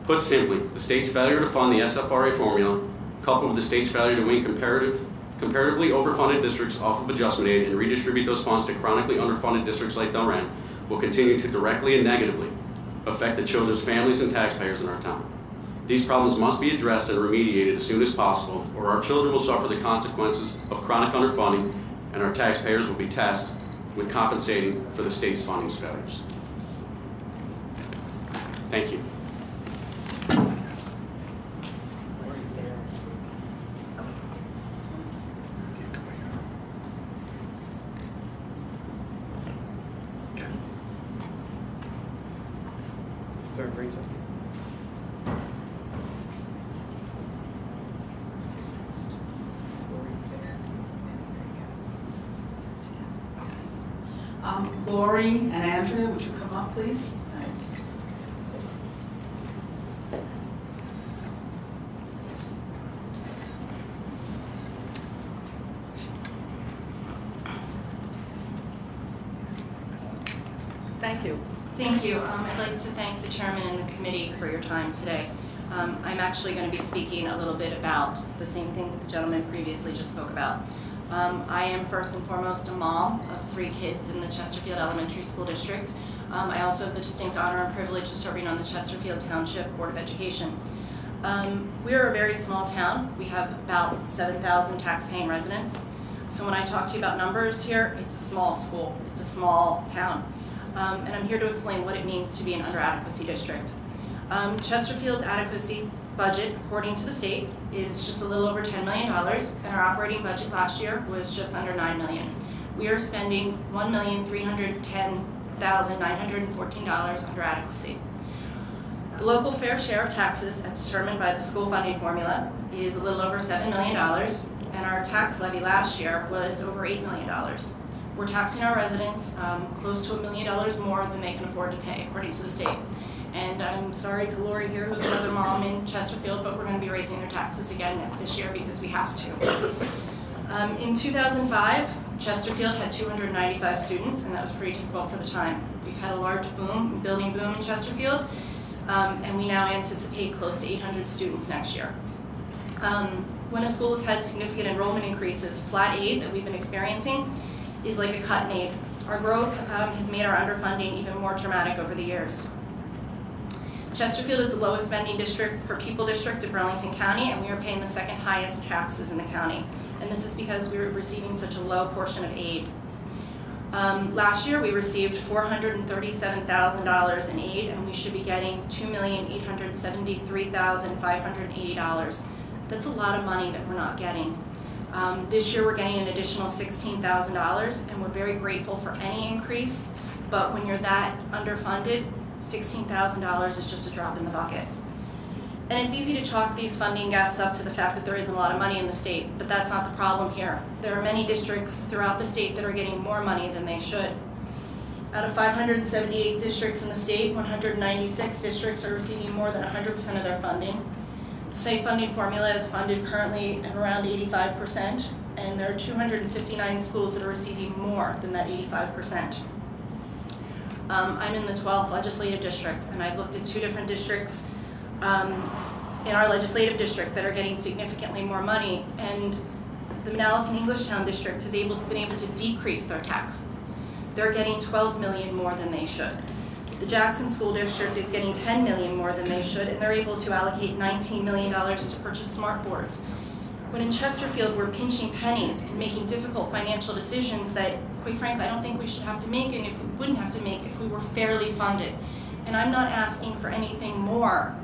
Put simply, the state's failure to fund the SFRA formula, coupled with the state's failure to wean comparatively overfunded districts off of adjustment aid and redistribute those funds to chronically underfunded districts like Delran, will continue to directly and negatively affect the children's families and taxpayers in our town. These problems must be addressed and remediated as soon as possible, or our children will suffer the consequences of chronic underfunding and our taxpayers will be tasked with compensating for the state's funding failures. Thank you. Sir, bring some. Lori and Andrea, would you come up, please? Nice. Thank you. Thank you. I'd like to thank the chairman and the committee for your time today. I'm actually going to be speaking a little bit about the same things that the gentleman previously just spoke about. I am first and foremost a mom of 3 kids in the Chesterfield Elementary School District. I also have the distinct honor and privilege of serving on the Chesterfield Township Board of Education. We are a very small town. We have about 7,000 tax-paying residents. So when I talk to you about numbers here, it's a small school. It's a small town. And I'm here to explain what it means to be an under-adequacy district. Chesterfield's adequacy budget, according to the state, is just a little over $10 million, and our operating budget last year was just under $9 million. We are spending $1,310,914 under adequacy. The local fair share of taxes, as determined by the school funding formula, is a little over $7 million, and our tax levy last year was over $8 million. We're taxing our residents close to $1 million more than they can afford to pay, according to the state. And I'm sorry to Lori here, who's another mom in Chesterfield, but we're going to be raising their taxes again this year because we have to. In 2005, Chesterfield had 295 students, and that was pretty typical for the time. We've had a large building boom in Chesterfield, and we now anticipate close to 800 students next year. When a school has had significant enrollment increases, flat aid that we've been experiencing is like a cut in aid. Our growth has made our underfunding even more dramatic over the years. Chesterfield is the lowest spending district per pupil district in Burlington County, and we are paying the second highest taxes in the county. And this is because we are receiving such a low portion of aid. Last year we received $437,000 in aid, and we should be getting $2,873,580. That's a lot of money that we're not getting. This year we're getting an additional $16,000, and we're very grateful for any increase But when you're that underfunded, $16,000 is just a drop in the bucket. And it's easy to chalk these funding gaps up to the fact that there isn't a lot of money in the state, but that's not the problem here. There are many districts throughout the state that are getting more money than they should. Out of 578 districts in the state, 196 districts are receiving more than 100% of their funding. The state funding formula is funded currently at around 85%, and there are 259 schools that are receiving more than that 85%. I'm in the 12th legislative district, and I've looked at 2 different districts in our legislative district that are getting significantly more money, and the Manalapan Englishtown district has been able to decrease their taxes. They're getting $12 million more than they should. The Jackson School District is getting $10 million more than they should, and they're able to allocate $19 million to purchase smart boards. When in Chesterfield, we're pinching pennies and making difficult financial decisions that, quite frankly, I don't think we should have to make, and if we wouldn't have to make if we were fairly funded. And I'm not asking for anything more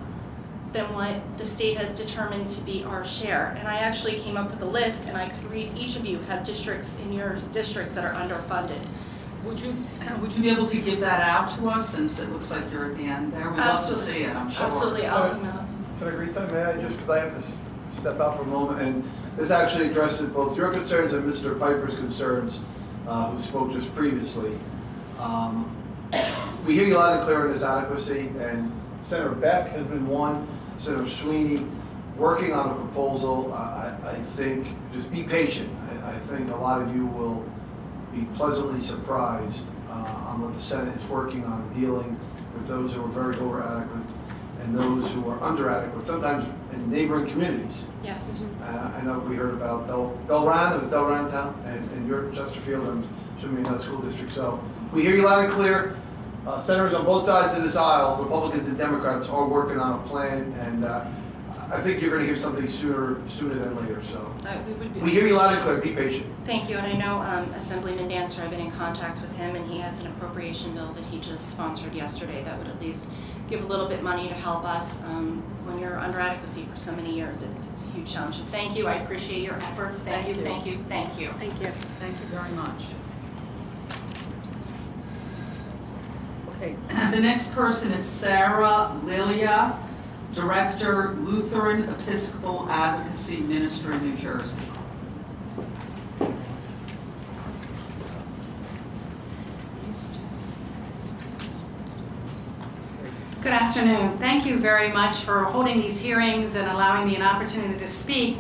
than what the state has determined to be our share. And I actually came up with a list, and I could read each of you have districts in your districts that are underfunded. Would you be able to give that out to us, since it looks like you're at the end there? We'd love to see it, I'm sure. Absolutely, I'll email. Can I agree something? May I, just because I have to step out for a moment, and this actually addresses both your concerns and Mr. Piper's concerns, who spoke just previously. We hear you loud and clear on this adequacy, and Senator Beck has been one, Senator Sweeney, working on a proposal. I think, just be patient. I think a lot of you will be pleasantly surprised on what the Senate is working on, dealing with those who are very over-adequate and those who are under-adequate, sometimes in neighboring communities. Yes. I know we heard about Delran Town, and your Chesterfield, I'm assuming in that school district. So we hear you loud and clear. Senators on both sides of this aisle, Republicans and Democrats, are working on a plan, and I think you're going to hear something sooner than later. So we hear you loud and clear. Be patient. Thank you, and I know Assemblyman Dancer, I've been in contact with him, and he has an appropriation bill that he just sponsored yesterday that would at least give a little bit money to help us when you're under adequacy for so many years. It's a huge challenge. So thank you. I appreciate your efforts. Thank you. Thank you. Thank you. Thank you. Thank you very much. Okay, the next person is Sarah Lilia, Director, Lutheran Episcopal Advocacy Ministry, New Jersey. Good afternoon. Thank you very much for holding these hearings and allowing me an opportunity to speak.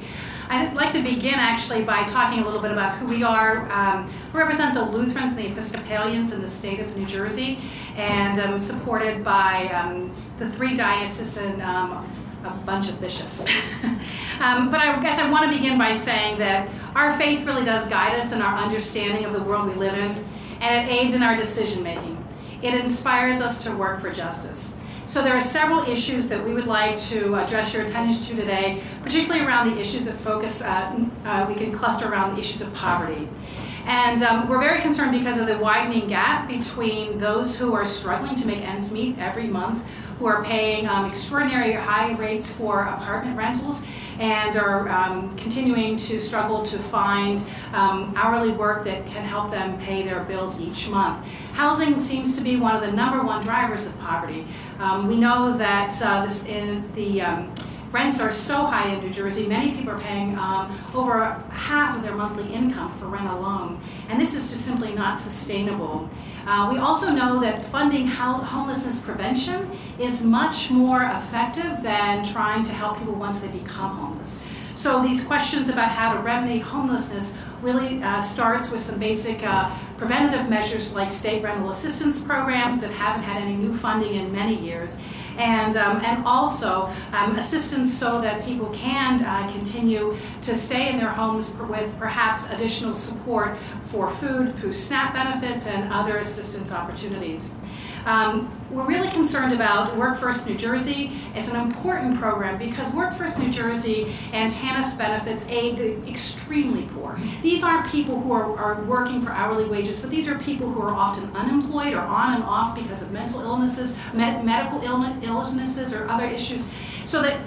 I'd like to begin actually by talking a little bit about who we are. We represent the Lutherans and the Episcopalians in the state of New Jersey, and supported by the 3 dioceses and a bunch of bishops. But I guess I want to begin by saying that our faith really does guide us in our understanding of the world we live in, and it aids in our decision making. It inspires us to work for justice. So there are several issues that we would like to address your attention to today, particularly around the issues that focus, we can cluster around the issues of poverty. And we're very concerned because of the widening gap between those who are struggling to make ends meet every month, who are paying extraordinary high rates for apartment rentals, and are continuing to struggle to find hourly work that can help them pay their bills each month. Housing seems to be one of the #1 drivers of poverty. We know that rents are so high in New Jersey, many people are paying over half of their monthly income for rent alone, and this is just simply not sustainable. We also know that funding homelessness prevention is much more effective than trying to help people once they become homeless. So these questions about how to remedy homelessness really starts with some basic preventative measures like state rental assistance programs that haven't had any new funding in many years, and also assistance so that people can continue to stay in their homes with perhaps additional support for food through SNAP benefits and other assistance opportunities. We're really concerned about Work First New Jersey. It's an important program because Work First New Jersey and TANF benefits aid the extremely poor. These aren't people who are working for hourly wages, but these are people who are often unemployed or on and off because of mental illnesses, medical illnesses or other issues. So that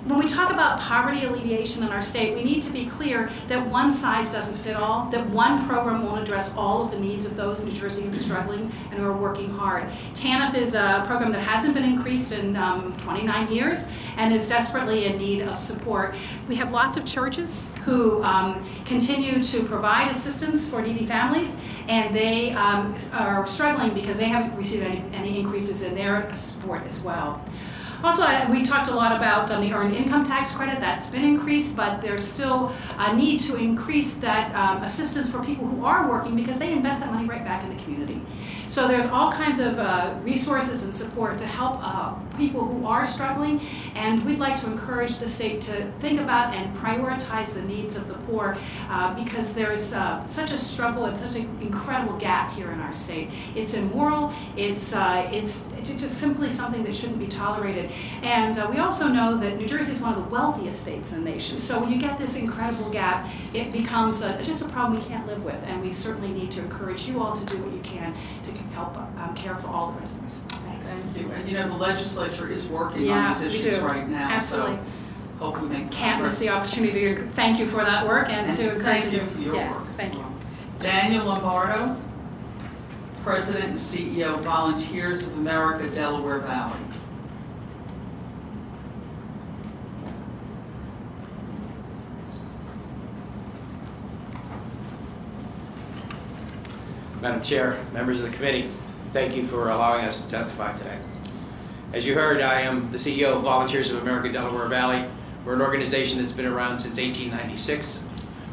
when we talk about poverty alleviation in our state, we need to be clear that one size doesn't fit all, that one program won't address all of the needs of those in New Jersey who are struggling and who are working hard. TANF is a program that hasn't been increased in 29 years and is desperately in need of support. We have lots of churches who continue to provide assistance for needy families, and they are struggling because they haven't received any increases in their support as well. Also, we talked a lot about the earned income tax credit. That's been increased, but there's still a need to increase that assistance for people who are working because they invest that money right back in the community. So there's all kinds of resources and support to help people who are struggling, and we'd like to encourage the state to think about and prioritize the needs of the poor because there's such a struggle and such an incredible gap here in our state. It's immoral, it's just simply something that shouldn't be tolerated. And we also know that New Jersey is one of the wealthiest states in the nation, so when you get this incredible gap, it becomes just a problem we can't live with, and we certainly need to encourage you all to do what you can to help care for all the residents. Thanks. Thank you. And you know, the legislature is working on these issues right now. Absolutely. So hope we make Can't miss progress. the opportunity to thank you for that work and to encourage Thank you for your work. Thank you. Daniel Lombardo, President and CEO of Volunteers of America, Delaware Valley. Madam Chair, members of the committee, thank you for allowing us to testify today. As you heard, I am the CEO of Volunteers of America Delaware Valley. We're an organization that's been around since 1896.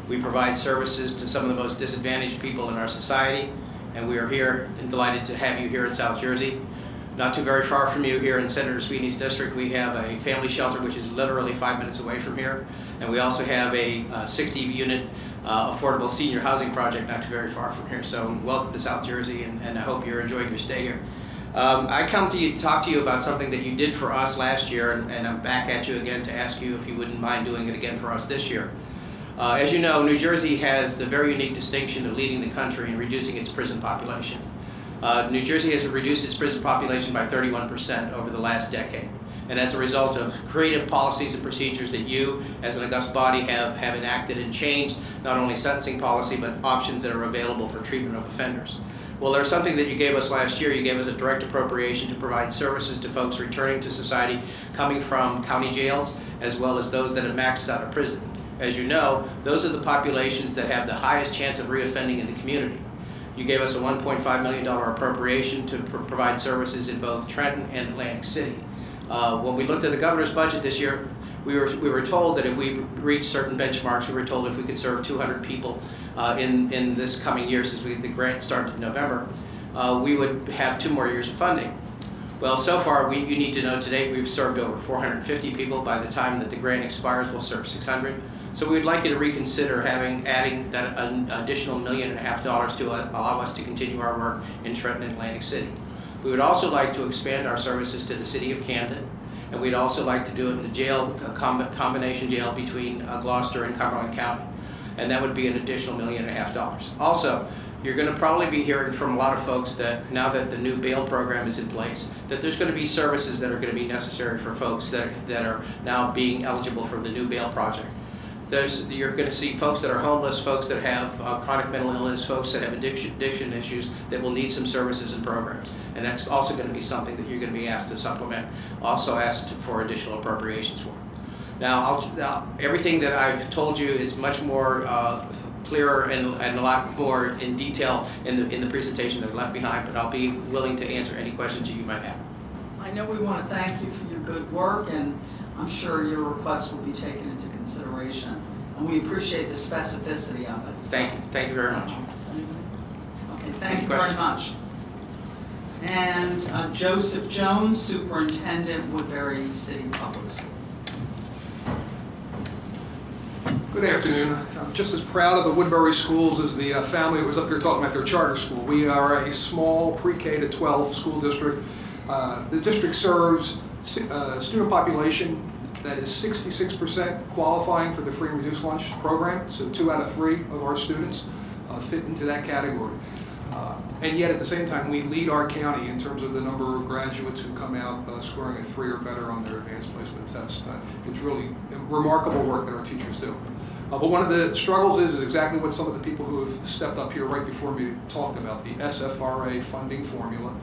We provide services to some of the most disadvantaged people in our society, and we are here and delighted to have you here in South Jersey. Not too very far from you, here in Senator Sweeney's district, we have a family shelter which is literally 5 minutes away from here, and we also have a 60-unit affordable senior housing project not too very far from here. So welcome to South Jersey, and I hope you're enjoying your stay here. I come to you to talk to you about something that you did for us last year, and I'm back at you again to ask you if you wouldn't mind doing it again for us this year. As you know, New Jersey has the very unique distinction of leading the country in reducing its prison population. New Jersey has reduced its prison population by 31% over the last decade. And as a result of creative policies and procedures that you, as an august body, have enacted and changed, not only sentencing policy, but options that are available for treatment of offenders. Well, there's something that you gave us last year. You gave us a direct appropriation to provide services to folks returning to society coming from county jails, as well as those that have maxed out of prison. As you know, those are the populations that have the highest chance of reoffending in the community. You gave us a $1.5 million appropriation to provide services in both Trenton and Atlantic City. When we looked at the governor's budget this year, we were told that if we reached certain benchmarks, we were told if we could serve 200 people in this coming year, since the grant started in November, we would have 2 more years of funding. Well, so far, you need to know today we've served over 450 people. By the time that the grant expires, we'll serve 600. So we would like you to reconsider adding that additional $1.5 million to allow us to continue our work in Trenton and Atlantic City. We would also like to expand our services to the city of Camden, and we'd also like to do it in the jail, combination jail between Gloucester and Cumberland County, and that would be an additional $1.5 million. Also, you're going to probably be hearing from a lot of folks that now that the new bail program is in place, that there's going to be services that are going to be necessary for folks that are now being eligible for the new bail project. You're going to see folks that are homeless, folks that have chronic mental illness, folks that have addiction issues that will need some services and programs. And that's also going to be something that you're going to be asked to supplement, also asked for additional appropriations for. Now, everything that I've told you is much more clearer and a lot more in detail in the presentation that I left behind, but I'll be willing to answer any questions that you might have. I know we want to thank you for your good work, and I'm sure your request will be taken into consideration. And we appreciate the specificity of it. Thank you. Thank you very much. Okay, thank you very much. And Joseph Jones, Superintendent, Woodbury City Public Schools. Good afternoon. I'm just as proud of the Woodbury schools as the family that was up here talking about their charter school. We are a small pre-K to 12 school district. The district serves a student population that is 66% qualifying for the free and reduced lunch program. So 2 out of 3 of our students fit into that category. And yet at the same time, we lead our county in terms of the number of graduates who come out scoring a 3 or better on their advanced placement test. It's really remarkable work that our teachers do. But one of the struggles is exactly what some of the people who have stepped up here right before me talked about, the SFRA funding formula.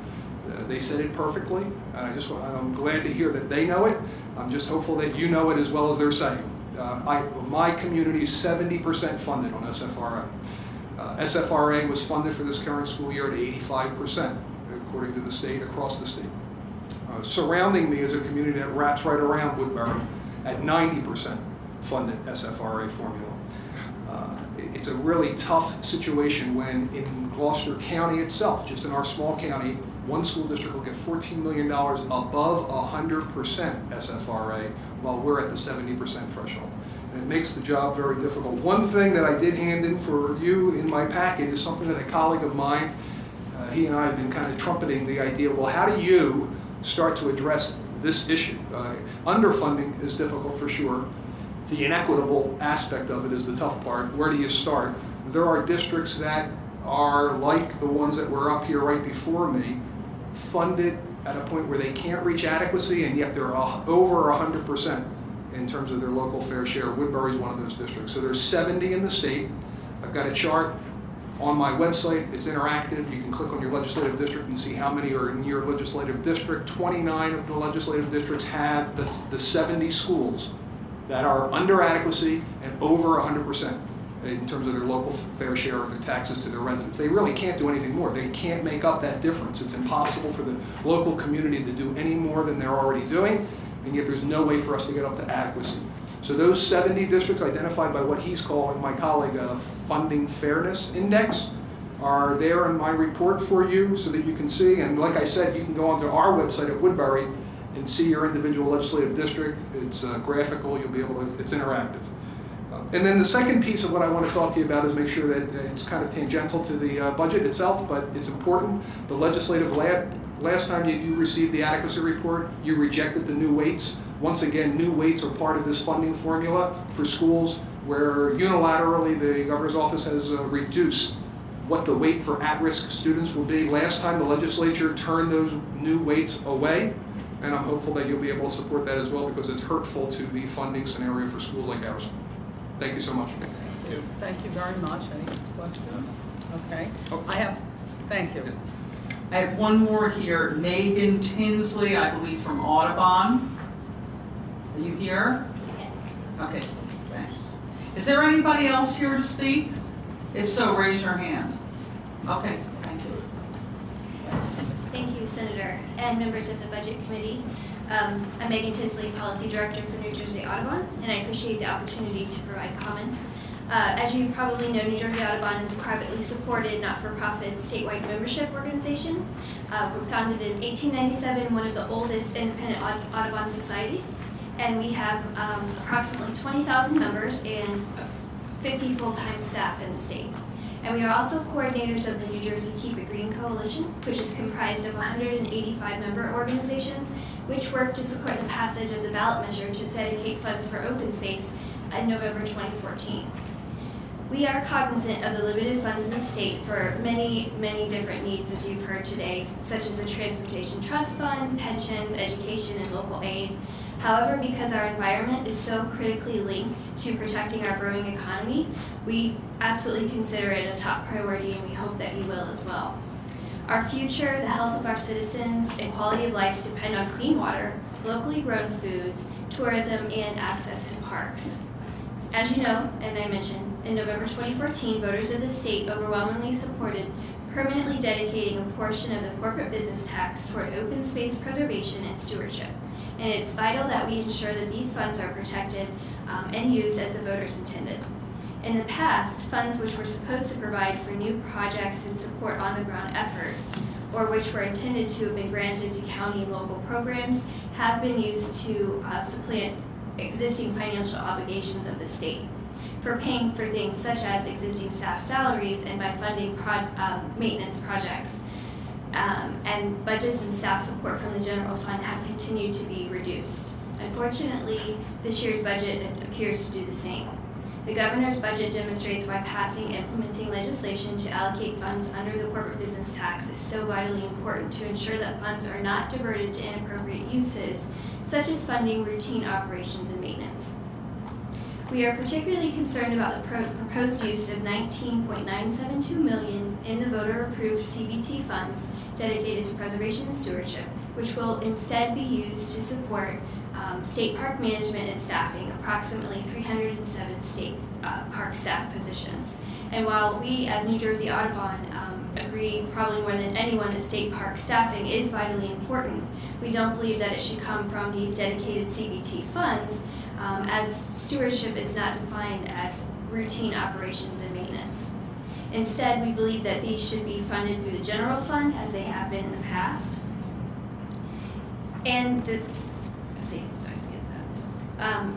They said it perfectly. I'm glad to hear that they know it. I'm just hopeful that you know it as well as they're saying. My community is 70% funded on SFRA. SFRA was funded for this current school year at 85%, according to the state, across the state. Surrounding me is a community that wraps right around Woodbury at 90% funded SFRA formula. It's a really tough situation when in Gloucester County itself, just in our small county, one school district will get $14 million above 100% SFRA, while we're at the 70% threshold. And it makes the job very difficult. One thing that I did hand in for you in my packet is something that a colleague of mine, he and I have been kind of trumpeting the idea, well, how do you start to address this issue? Underfunding is difficult for sure. The inequitable aspect of it is the tough part. Where do you start? There are districts that are like the ones that were up here right before me, funded at a point where they can't reach adequacy, and yet they're over 100% in terms of their local fair share. Woodbury is one of those districts. So there's 70 in the state. I've got a chart on my website. It's interactive. You can click on your legislative district and see how many are in your legislative district. 29 of the legislative districts have the 70 schools that are under adequacy and over 100% in terms of their local fair share of their taxes to their residents. They really can't do anything more. They can't make up that difference. It's impossible for the local community to do any more than they're already doing, and yet there's no way for us to get up to adequacy. So those 70 districts identified by what he's calling, my colleague, a funding fairness index, are there in my report for you so that you can see. And like I said, you can go onto our website at Woodbury and see your individual legislative district. It's graphical, you'll be able to, it's interactive. And then the second piece of what I want to talk to you about is make sure that it's kind of tangential to the budget itself, but it's important. The legislative last time you received the adequacy report, you rejected the new weights. Once again, new weights are part of this funding formula for schools where unilaterally the governor's office has reduced what the weight for at-risk students will be. Last time the legislature turned those new weights away, and I'm hopeful that you'll be able to support that as well because it's hurtful to the funding scenario for schools like ours. Thank you so much. Thank you. Thank you very much. Any questions? Okay. Thank you. I have one more here. Megan Tinsley, I believe from Audubon. Are you here? Okay, thanks. Is there anybody else here to speak? If so, raise your hand. Okay, thank you. Thank you, Senator, and members of the Budget Committee. I'm Megan Tinsley, Policy Director for New Jersey Audubon, and I appreciate the opportunity to provide comments. As you probably know, New Jersey Audubon is a privately supported, not-for-profit, statewide membership organization. We're founded in 1897, one of the oldest independent Audubon societies, and we have approximately 20,000 members and 50 full-time staff in the state. And we are also coordinators of the New Jersey Keep It Green Coalition, which is comprised of 185 member organizations, which work to support the passage of the ballot measure to dedicate funds for open space in November 2014. We are cognizant of the limited funds in the state for many, many different needs, as you've heard today, such as the Transportation Trust Fund, pensions, education, and local aid. However, because our environment is so critically linked to protecting our growing economy, we absolutely consider it a top priority, and we hope that you will as well. Our future, the health of our citizens, and quality of life depend on clean water, locally grown foods, tourism, and access to parks. As you know, and I mentioned, in November 2014, voters of the state overwhelmingly supported permanently dedicating a portion of the corporate business tax toward open space preservation and stewardship. And it's vital that we ensure that these funds are protected and used as the voters intended. In the past, funds which were supposed to provide for new projects and support on-the-ground efforts, or which were intended to have been granted to county and local programs, have been used to supplant existing financial obligations of the state for paying for things such as existing staff salaries and by funding maintenance projects. And budgets and staff support from the general fund have continued to be reduced. Unfortunately, this year's budget appears to do the same. The governor's budget demonstrates why passing and implementing legislation to allocate funds under the corporate business tax is so vitally important to ensure that funds are not diverted to inappropriate uses, such as funding routine operations and maintenance. We are particularly concerned about the proposed use of $19.972 million in the voter-approved CBT funds dedicated to preservation and stewardship, which will instead be used to support state park management and staffing, approximately 307 state park staff positions. And while we, as New Jersey Audubon, agree probably more than anyone that state park staffing is vitally important, we don't believe that it should come from these dedicated CBT funds, as stewardship is not defined as routine operations and maintenance. Instead, we believe that these should be funded through the general fund, as they have been in the past. And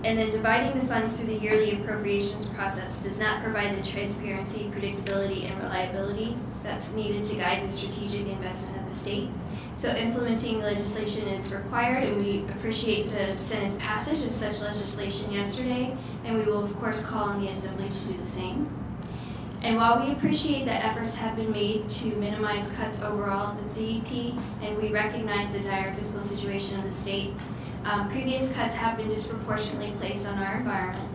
and then dividing the funds through the yearly appropriations process does not provide the transparency, predictability, and reliability that's needed to guide the strategic investment of the state. So implementing legislation is required, and we appreciate the Senate's passage of such legislation yesterday, and we will of course call on the Assembly to do the same. And while we appreciate that efforts have been made to minimize cuts overall at the DEP, and we recognize the dire fiscal situation of the state, previous cuts have been disproportionately placed on our environment,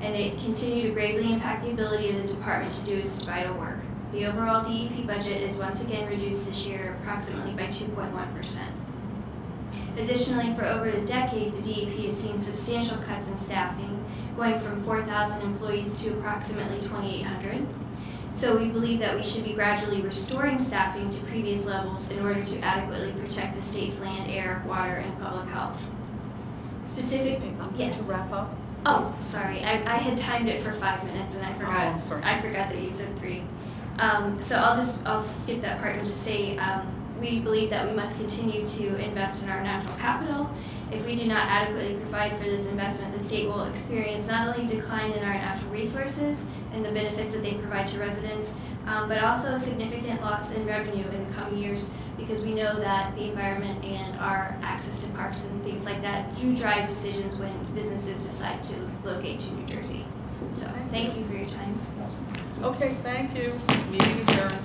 and they continue to gravely impact the ability of the department to do its vital work. The overall DEP budget is once again reduced this year approximately by 2.1%. Additionally, for over a decade, the DEP has seen substantial cuts in staffing, going from 4,000 employees to approximately 2,800. So we believe that we should be gradually restoring staffing to previous levels in order to adequately protect the state's land, air, water, and public health. Yes. To wrap up? Oh, sorry. I had timed it for 5 minutes and I forgot. Oh, I'm sorry. I forgot that you said 3. So I'll skip that part and just say we believe that we must continue to invest in our natural capital. If we do not adequately provide for this investment, the state will experience not only decline in our natural resources and the benefits that they provide to residents, but also a significant loss in revenue in the coming years, because we know that the environment and our access to parks and things like that do drive decisions when businesses decide to locate to New Jersey. So thank you for your time. Okay, thank you. Meeting adjourned.